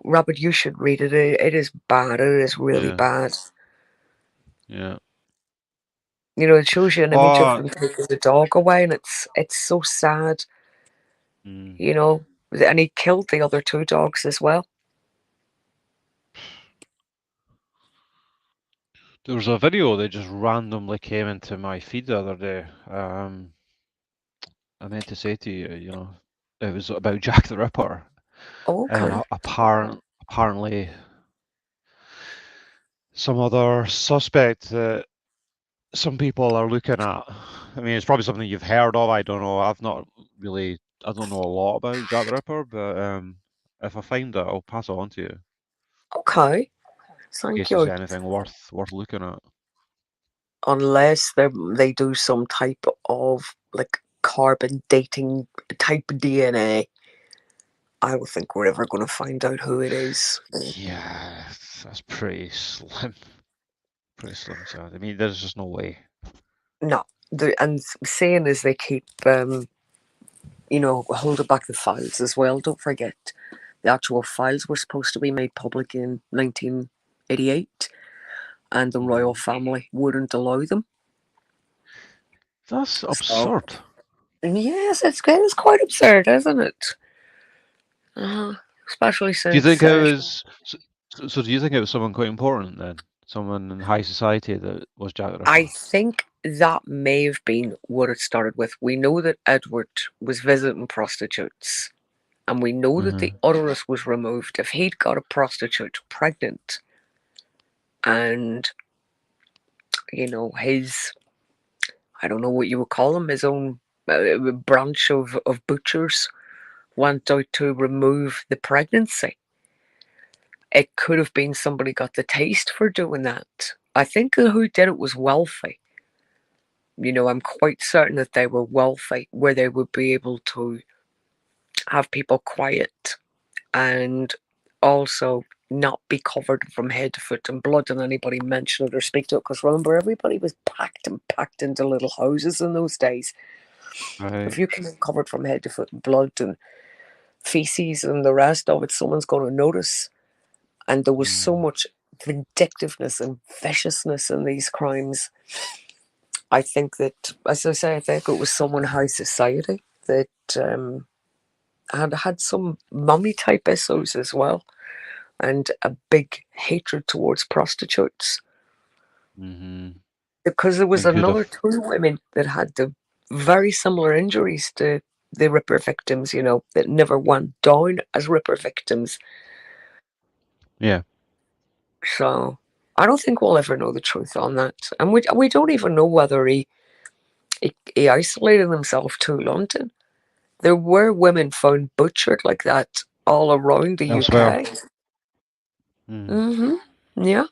Rabbit, you should read it. It is bad. It is really Yeah. bad. Yeah. You know, it shows you an image of Oh, them taking the dog away, and it's so sad. mm. You know, and he killed the other two dogs as well. There was a video that just randomly came into my feed the other day. I meant to say to you, it was about Jack the Ripper, and Okay. apparently some other suspect that some people are looking at. I mean, it's probably something you've heard of. I don't know. I don't know a lot about Jack the Ripper, but if I find it, I'll pass it on to you Okay. in Thank case there's you. anything worth looking at. Unless they do some type of like carbon dating type DNA, I don't think we're ever going to find out who it is. Yeah, that's pretty slim. Pretty slim chance. I mean, there's just no way. No, and saying as they keep, holding back the files as well. Don't forget, the actual files were supposed to be made public in 1988, and the royal family wouldn't allow them. That's absurd. Yes, it's quite absurd, isn't it? Especially Do you since think it was? So do you think it was someone quite important then? Someone in high society that was Jack the Ripper? I think that may have been what it started with. We know that Edward was visiting prostitutes, and we know that the uterus was removed. If he'd got a prostitute pregnant, and his, I don't know what you would call him, his own branch of butchers went out to remove the pregnancy, it could have been somebody got the taste for doing that. I think who did it was wealthy. I'm quite certain that they were wealthy, where they would be able to have people quiet and also not be covered from head to foot in blood and anybody mention it or speak to it. Because remember, everybody was packed into little houses in those days. Right. If you come in covered from head to foot in blood and feces and the rest of it, someone's going to notice. And there was so much vindictiveness and viciousness in these crimes. I think that, as I say, I think it was someone high society that had some mummy type issues as well, and a big hatred towards prostitutes. Because there was another two women that had the very similar injuries to the Ripper victims, that never went down as Ripper victims. Yeah. So I don't think we'll ever know the truth on that, and we don't even know whether he isolated himself to London. There were women found butchered like that all around the UK. Yeah.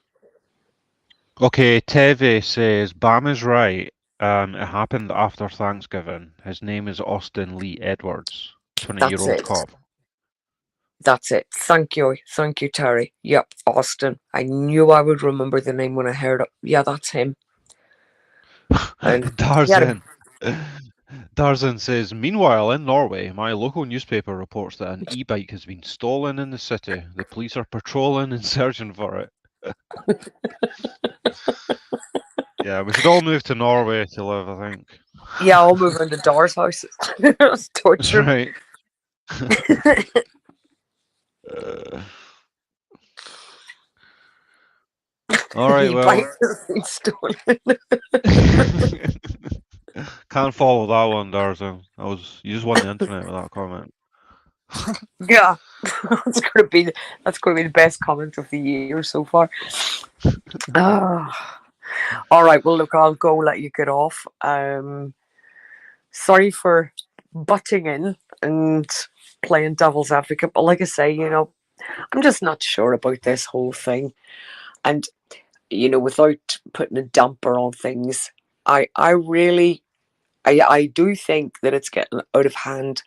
Okay, Teve says Bam is right. It happened after Thanksgiving. His name is Austin Lee Edwards, 20-year-old cop. That's it. Thank you, Terry. Yep, Austin. I knew I would remember the name when I heard it. Yeah, that's him. And Darzan says, meanwhile, in Norway, my local newspaper reports that an e-bike has been stolen in the city. The police are patrolling and searching for it. Yeah, we should all move to Norway to live, I think. Yeah, I'll move into Dar's house. Torture. Right. All right, well. Can't follow that one, Darzan. You just won the internet with that comment. Yeah, that's gonna be the best comment of the year so far. All right, well, look, I'll go let you get off. Sorry for butting in and playing devil's advocate, but like I say, I'm just not sure about this whole thing. And, without putting a damper on things, I really, I do think that it's getting out of hand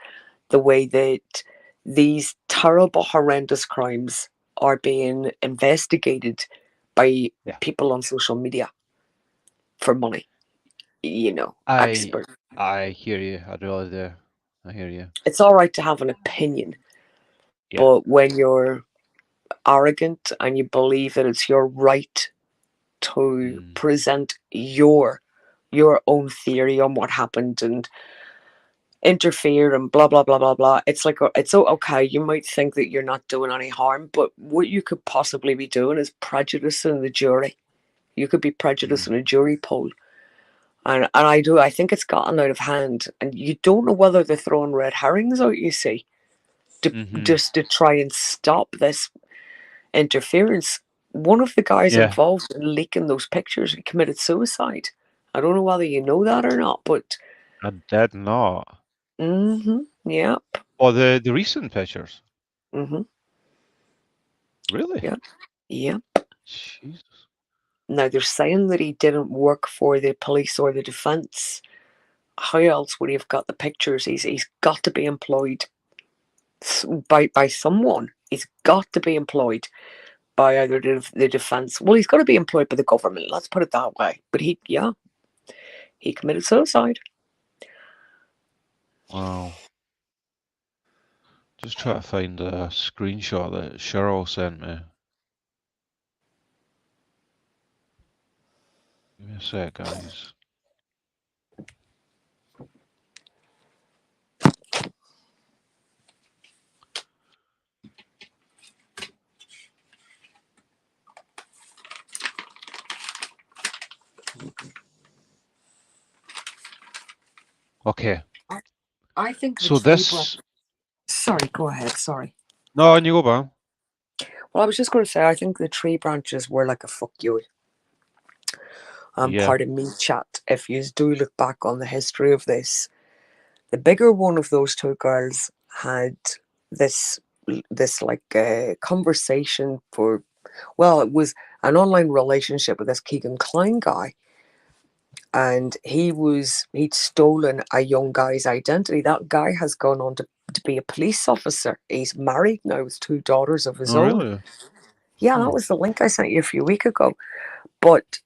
the way that these terrible, horrendous crimes are being investigated by Yeah. people on social media for money. You know, I expert. I hear you. I really do. I hear you. It's all right to have an opinion, Yeah. but when you're arrogant and you believe that it's your right to Mm. present your own theory on what happened and interfere and blah blah blah blah blah, it's like, it's so okay, you might think that you're not doing any harm, but what you could possibly be doing is prejudicing the jury. You could be prejudicing a jury poll. And I think it's gotten out of hand, and you don't know whether they're throwing red herrings out, you see, Mm-hmm. just to try and stop this interference. One of the guys Yeah. involved in leaking those pictures, he committed suicide. I don't know whether you know that or not, but I did not. yep, Oh, the recent pictures. Really? yep, yep. Jesus. Now they're saying that he didn't work for the police or the defence. How else would he have got the pictures? He's got to be employed by someone. He's got to be employed by either the defence. Well, he's got to be employed by the government. Let's put it that way. But he committed suicide. Wow. Just try to find a screenshot that Cheryl sent me. Give me a sec, guys. Okay. I think the So tree this. Sorry, go ahead. Sorry. No, and you go back. Well, I was just going to say, I think the tree branches were like a fuck you. Yeah. Pardon me, chat. If you do look back on the history of this, the bigger one of those two girls had this like conversation for, well, it was an online relationship with this Keegan Klein guy, and he'd stolen a young guy's identity. That guy has gone on to be a police officer. He's married now with 2 daughters of his Oh, own. really? Yeah, that was the link I sent you a few weeks ago. But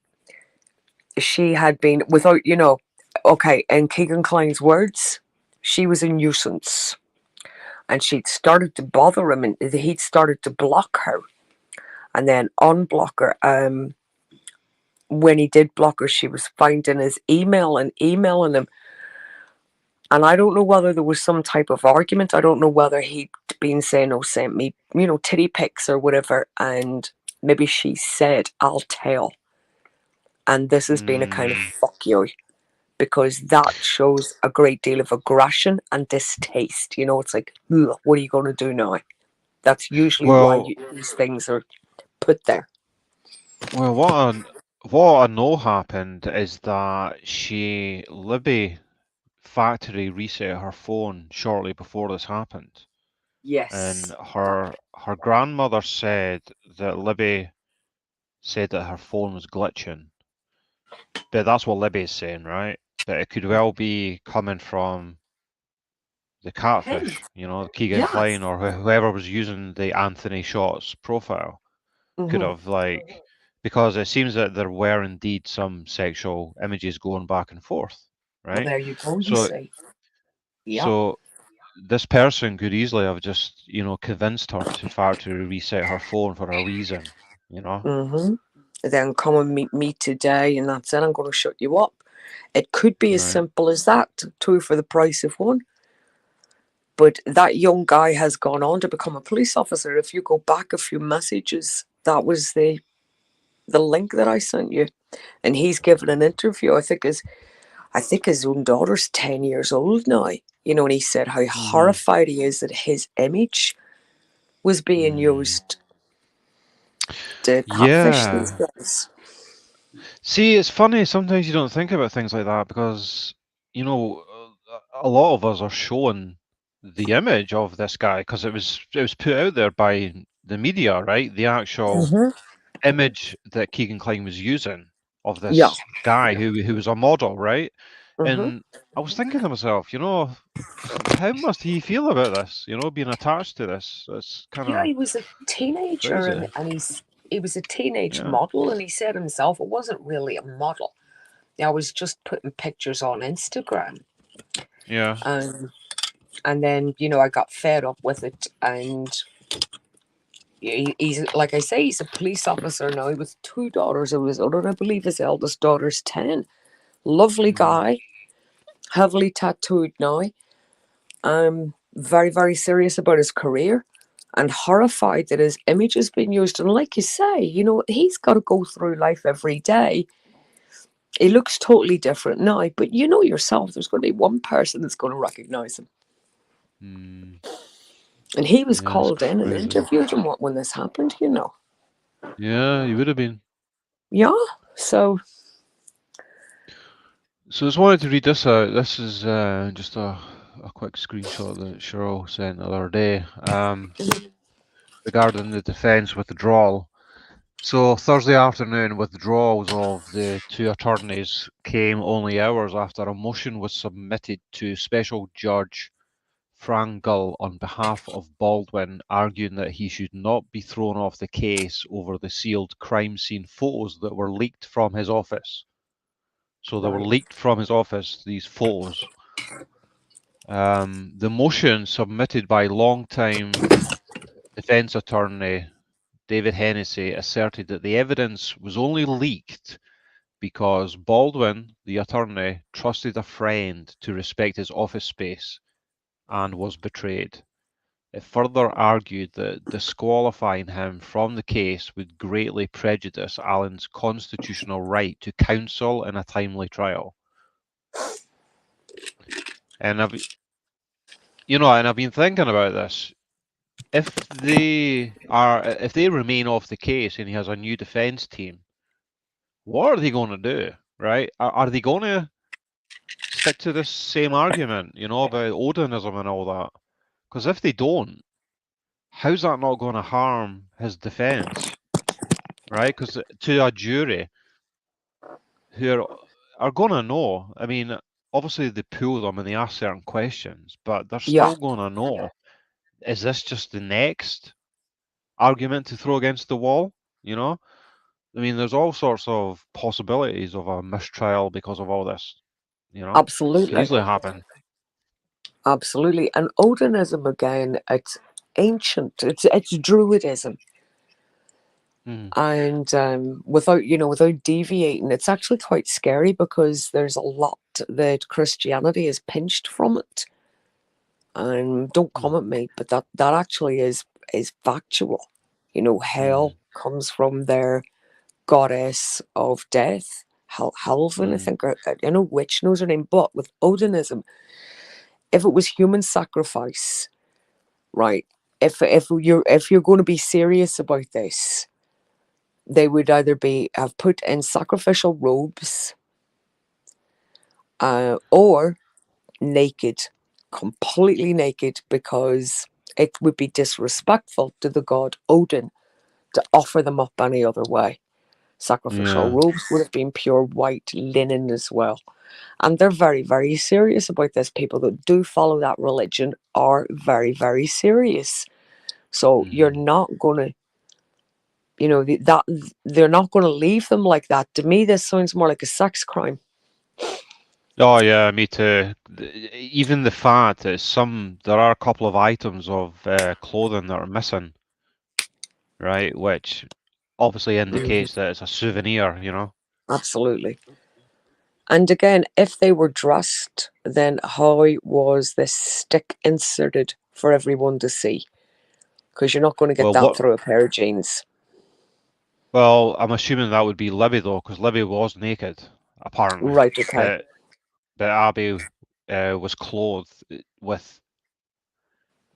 she had been, without, okay, in Keegan Klein's words, she was a nuisance. And she'd started to bother him, and he'd started to block her and then unblock her. When he did block her, she was finding his email and emailing him. And I don't know whether there was some type of argument. I don't know whether he'd been saying, oh, sent me, titty pics or whatever. And maybe she said, I'll tell. And this has been a kind of fuck you, because that shows a great deal of aggression and distaste. It's like, what are you going to do now? That's usually why these things are put there. Well, what I know happened is that Libby factory reset her phone shortly before this happened. And Yes. her grandmother said that Libby said that her phone was glitching. But that's what Libby's saying, right? But it could well be coming from the catfish, Keegan Klein or whoever was using the Anthony Shots profile. Could have, because it seems that there were indeed some sexual images going back and forth, Well, right? there you go, you So, see. Yeah. so this person could easily have just, convinced her to factory reset her phone for a reason, Then come and meet me today, and that's it. I'm going to shut you up. It could be as simple as that, 2 for the price of 1. But that young guy has gone on to become a police officer. If you go back a few messages, that was the link that I sent you, and he's given an interview. I think his own daughter's 10 years old now. And he said how horrified he is that his image was being used to catfish these guys. See, it's funny. Sometimes you don't think about things like that because, a lot of us are showing the image of this guy because it was put out there by the media, right? The actual image that Keegan Klein was using of Yeah. this guy who was a model, right? Mm-hmm. And I was thinking to myself, how must he feel about this? Being attached to this. It's kind Yeah, of he was a teenager, crazy. and he was a teenage Yeah. model, and he said himself it wasn't really a model. I was just putting pictures on Instagram, Yeah. and then I got fed up with it, and he's like I say, he's a police officer now with 2 daughters of his own, and I believe his eldest daughter's 10. Lovely guy, heavily tattooed now. Very, very serious about his career and horrified that his image has been used. And like you say, he's got to go through life every day. He looks totally different now, but yourself, there's going to be one person that's going to recognize him. And he was Yeah, it's called in and crazy. interviewed him when this happened, Yeah, he would have been. Yeah, so I just wanted to read this out. This is just a quick screenshot that Cheryl sent the other day regarding the defence withdrawal. So Thursday afternoon, withdrawals of the 2 attorneys came only hours after a motion was submitted to Special Judge Frank Gull on behalf of Baldwin, arguing that he should not be thrown off the case over the sealed crime scene photos that were leaked from his office. So they were leaked from his office, these photos. The motion submitted by longtime defence attorney David Hennessy asserted that the evidence was only leaked because Baldwin, the attorney, trusted a friend to respect his office space and was betrayed. It further argued that disqualifying him from the case would greatly prejudice Allen's constitutional right to counsel in a timely trial. And I've been thinking about this. If they remain off the case and he has a new defence team, what are they going to do, right? Are they going to stick to this same argument, about Odinism and all that? Because if they don't, how's that not going to harm his defence, right? Because to a jury who are going to know, I mean, obviously they pull them and they ask certain questions, but they're still going to know, is this just the next argument to throw against the wall, I mean, there's all sorts of possibilities of a mistrial because of all this, Could absolutely. easily happen. Absolutely. And Odinism, again, it's ancient. It's Druidism. And without deviating, it's actually quite scary because there's a lot that Christianity is pinched from it. And don't come at me, but that actually is factual. Hell comes from their goddess of death, Halvin, I think. Witch knows her name. But with Odinism, if it was human sacrifice, right? If you're going to be serious about this, they would either have put in sacrificial robes, or naked, completely naked, because it would be disrespectful to the god Odin to offer them up any other way. Sacrificial robes would have been pure white linen as well. And they're very, very serious about this. People that do follow that religion are very, very serious. So you're not going to, they're not going to leave them like that. To me, this sounds more like a sex crime. Oh yeah, me too. Even the fact that there are a couple of items of clothing that are missing, right? Which obviously indicates that it's a souvenir, Absolutely. And again, if they were dressed, then how was this stick inserted for everyone to see? Because you're not going to get that through a pair of jeans. Well, I'm assuming that would be Libby though, because Libby was naked, apparently. Right, okay. But Abby was clothed with,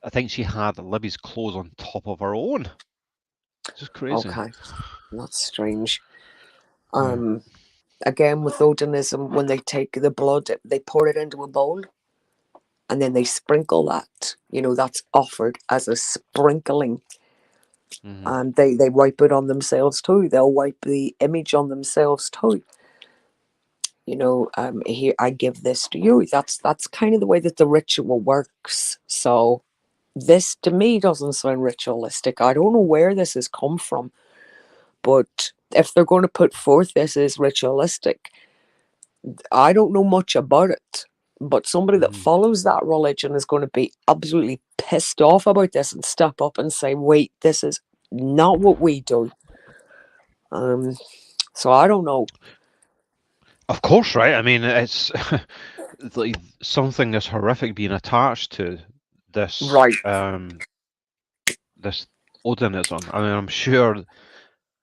I think she had Libby's clothes on top of her own. It's just crazy. Okay, that's strange. Again, with Odinism, when they take the blood, they pour it into a bowl, and then they sprinkle that. That's offered as a sprinkling And they wipe it on themselves too. They'll wipe the image on themselves too. Here, I give this to you. That's kind of the way that the ritual works. So this to me doesn't sound ritualistic. I don't know where this has come from, but if they're going to put forth this as ritualistic, I don't know much about it. But somebody that follows that religion is going to be absolutely pissed off about this and step up and say, wait, this is not what we do. So I don't know. Of course, right? I mean, it's like something this horrific being attached to this Right. This Odinism. I mean, I'm sure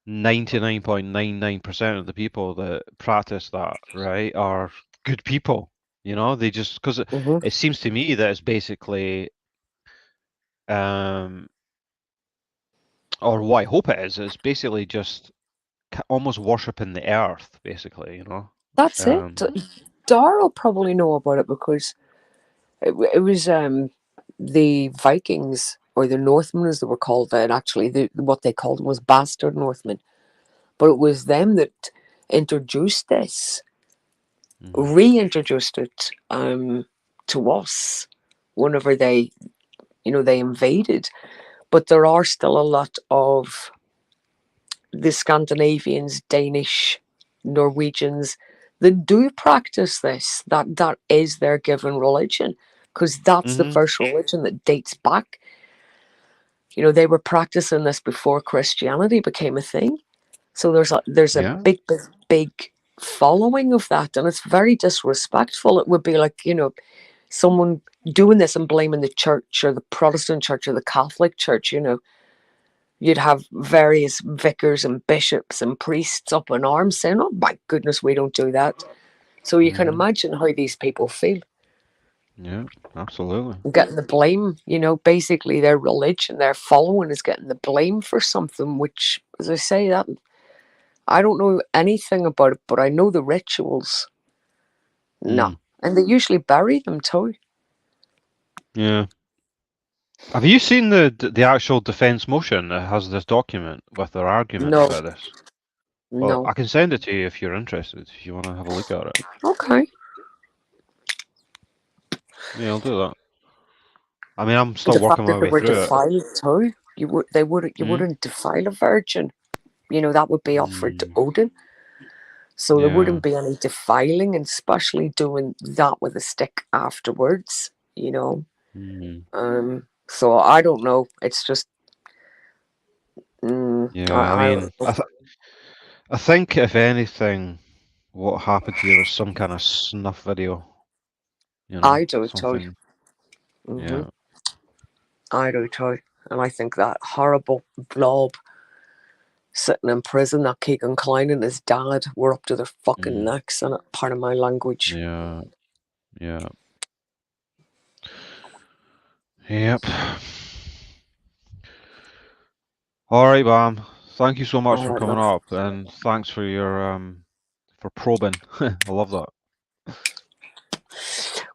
99.99% of the people that practice that, right, are good people. They just, because it seems to me that it's basically, or what I hope it is basically just almost worshipping the earth, basically. That's it. Dara will probably know about it because it was the Vikings, or the Northmen as they were called then. Actually, what they called them was bastard Northmen. But it was them that introduced this, reintroduced it to us whenever they invaded. But there are still a lot of the Scandinavians, Danish, Norwegians that do practice this. That is their given religion, because that's the first religion that dates back. They were practicing this before Christianity became a thing. So there's a big following of that, and it's very disrespectful. It would be like, someone doing this and blaming the church or the Protestant church or the Catholic church. You'd have various vicars and bishops and priests up in arms saying, oh my goodness, we don't do that. So you can imagine how these people feel. Yeah, absolutely. Getting the blame, basically their religion, their following is getting the blame for something, which, as I say, that I don't know anything about it, but I know the rituals. No. And they usually bury them too. Yeah. Have you seen the actual defense motion that has this document with their argument about this? Well, I can send it to you if you're interested, if you want to have a look at it. Okay. Yeah, I'll do that. I mean, I'm still working my way through it. Too. You wouldn't defile a virgin. That would be offered to Odin. So there wouldn't be any defiling, and especially doing that with a stick afterwards. So I don't know. It's just. I think if anything, what happened here was some kind of snuff video. I do something. Yeah. I do too, and I think that horrible blob sitting in prison, that Keegan Klein and his dad were up to their fucking necks in it. Part of my language. Yeah. Yep. All right, Bam. Thank you so much for coming up, and thanks for your for probing. I love that.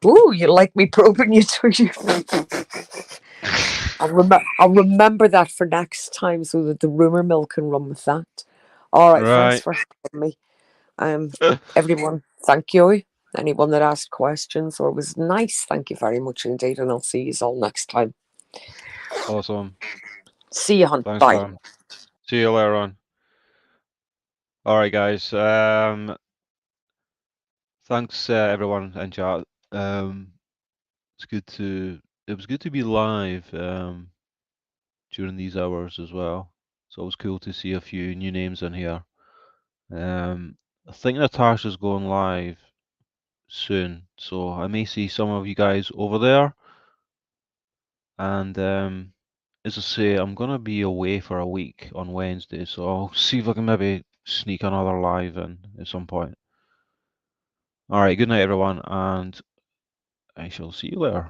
Ooh, you like me probing you too? I'll remember that for next time, so that the rumor mill can run with that. All right. Thanks for having me. Everyone, thank you. Anyone that asked questions or was nice, thank you very much indeed, and I'll see you all next time. Awesome. See you, Thanks, bye. Bam. See you later on. All right, guys. Thanks everyone in chat. It was good to be live during these hours as well. So it was cool to see a few new names in here. I think Natasha's going live soon, so I may see some of you guys over there. And as I say, I'm gonna be away for a week on Wednesday, so I'll see if I can maybe sneak another live in at some point. All right, good night everyone, and I shall see you later.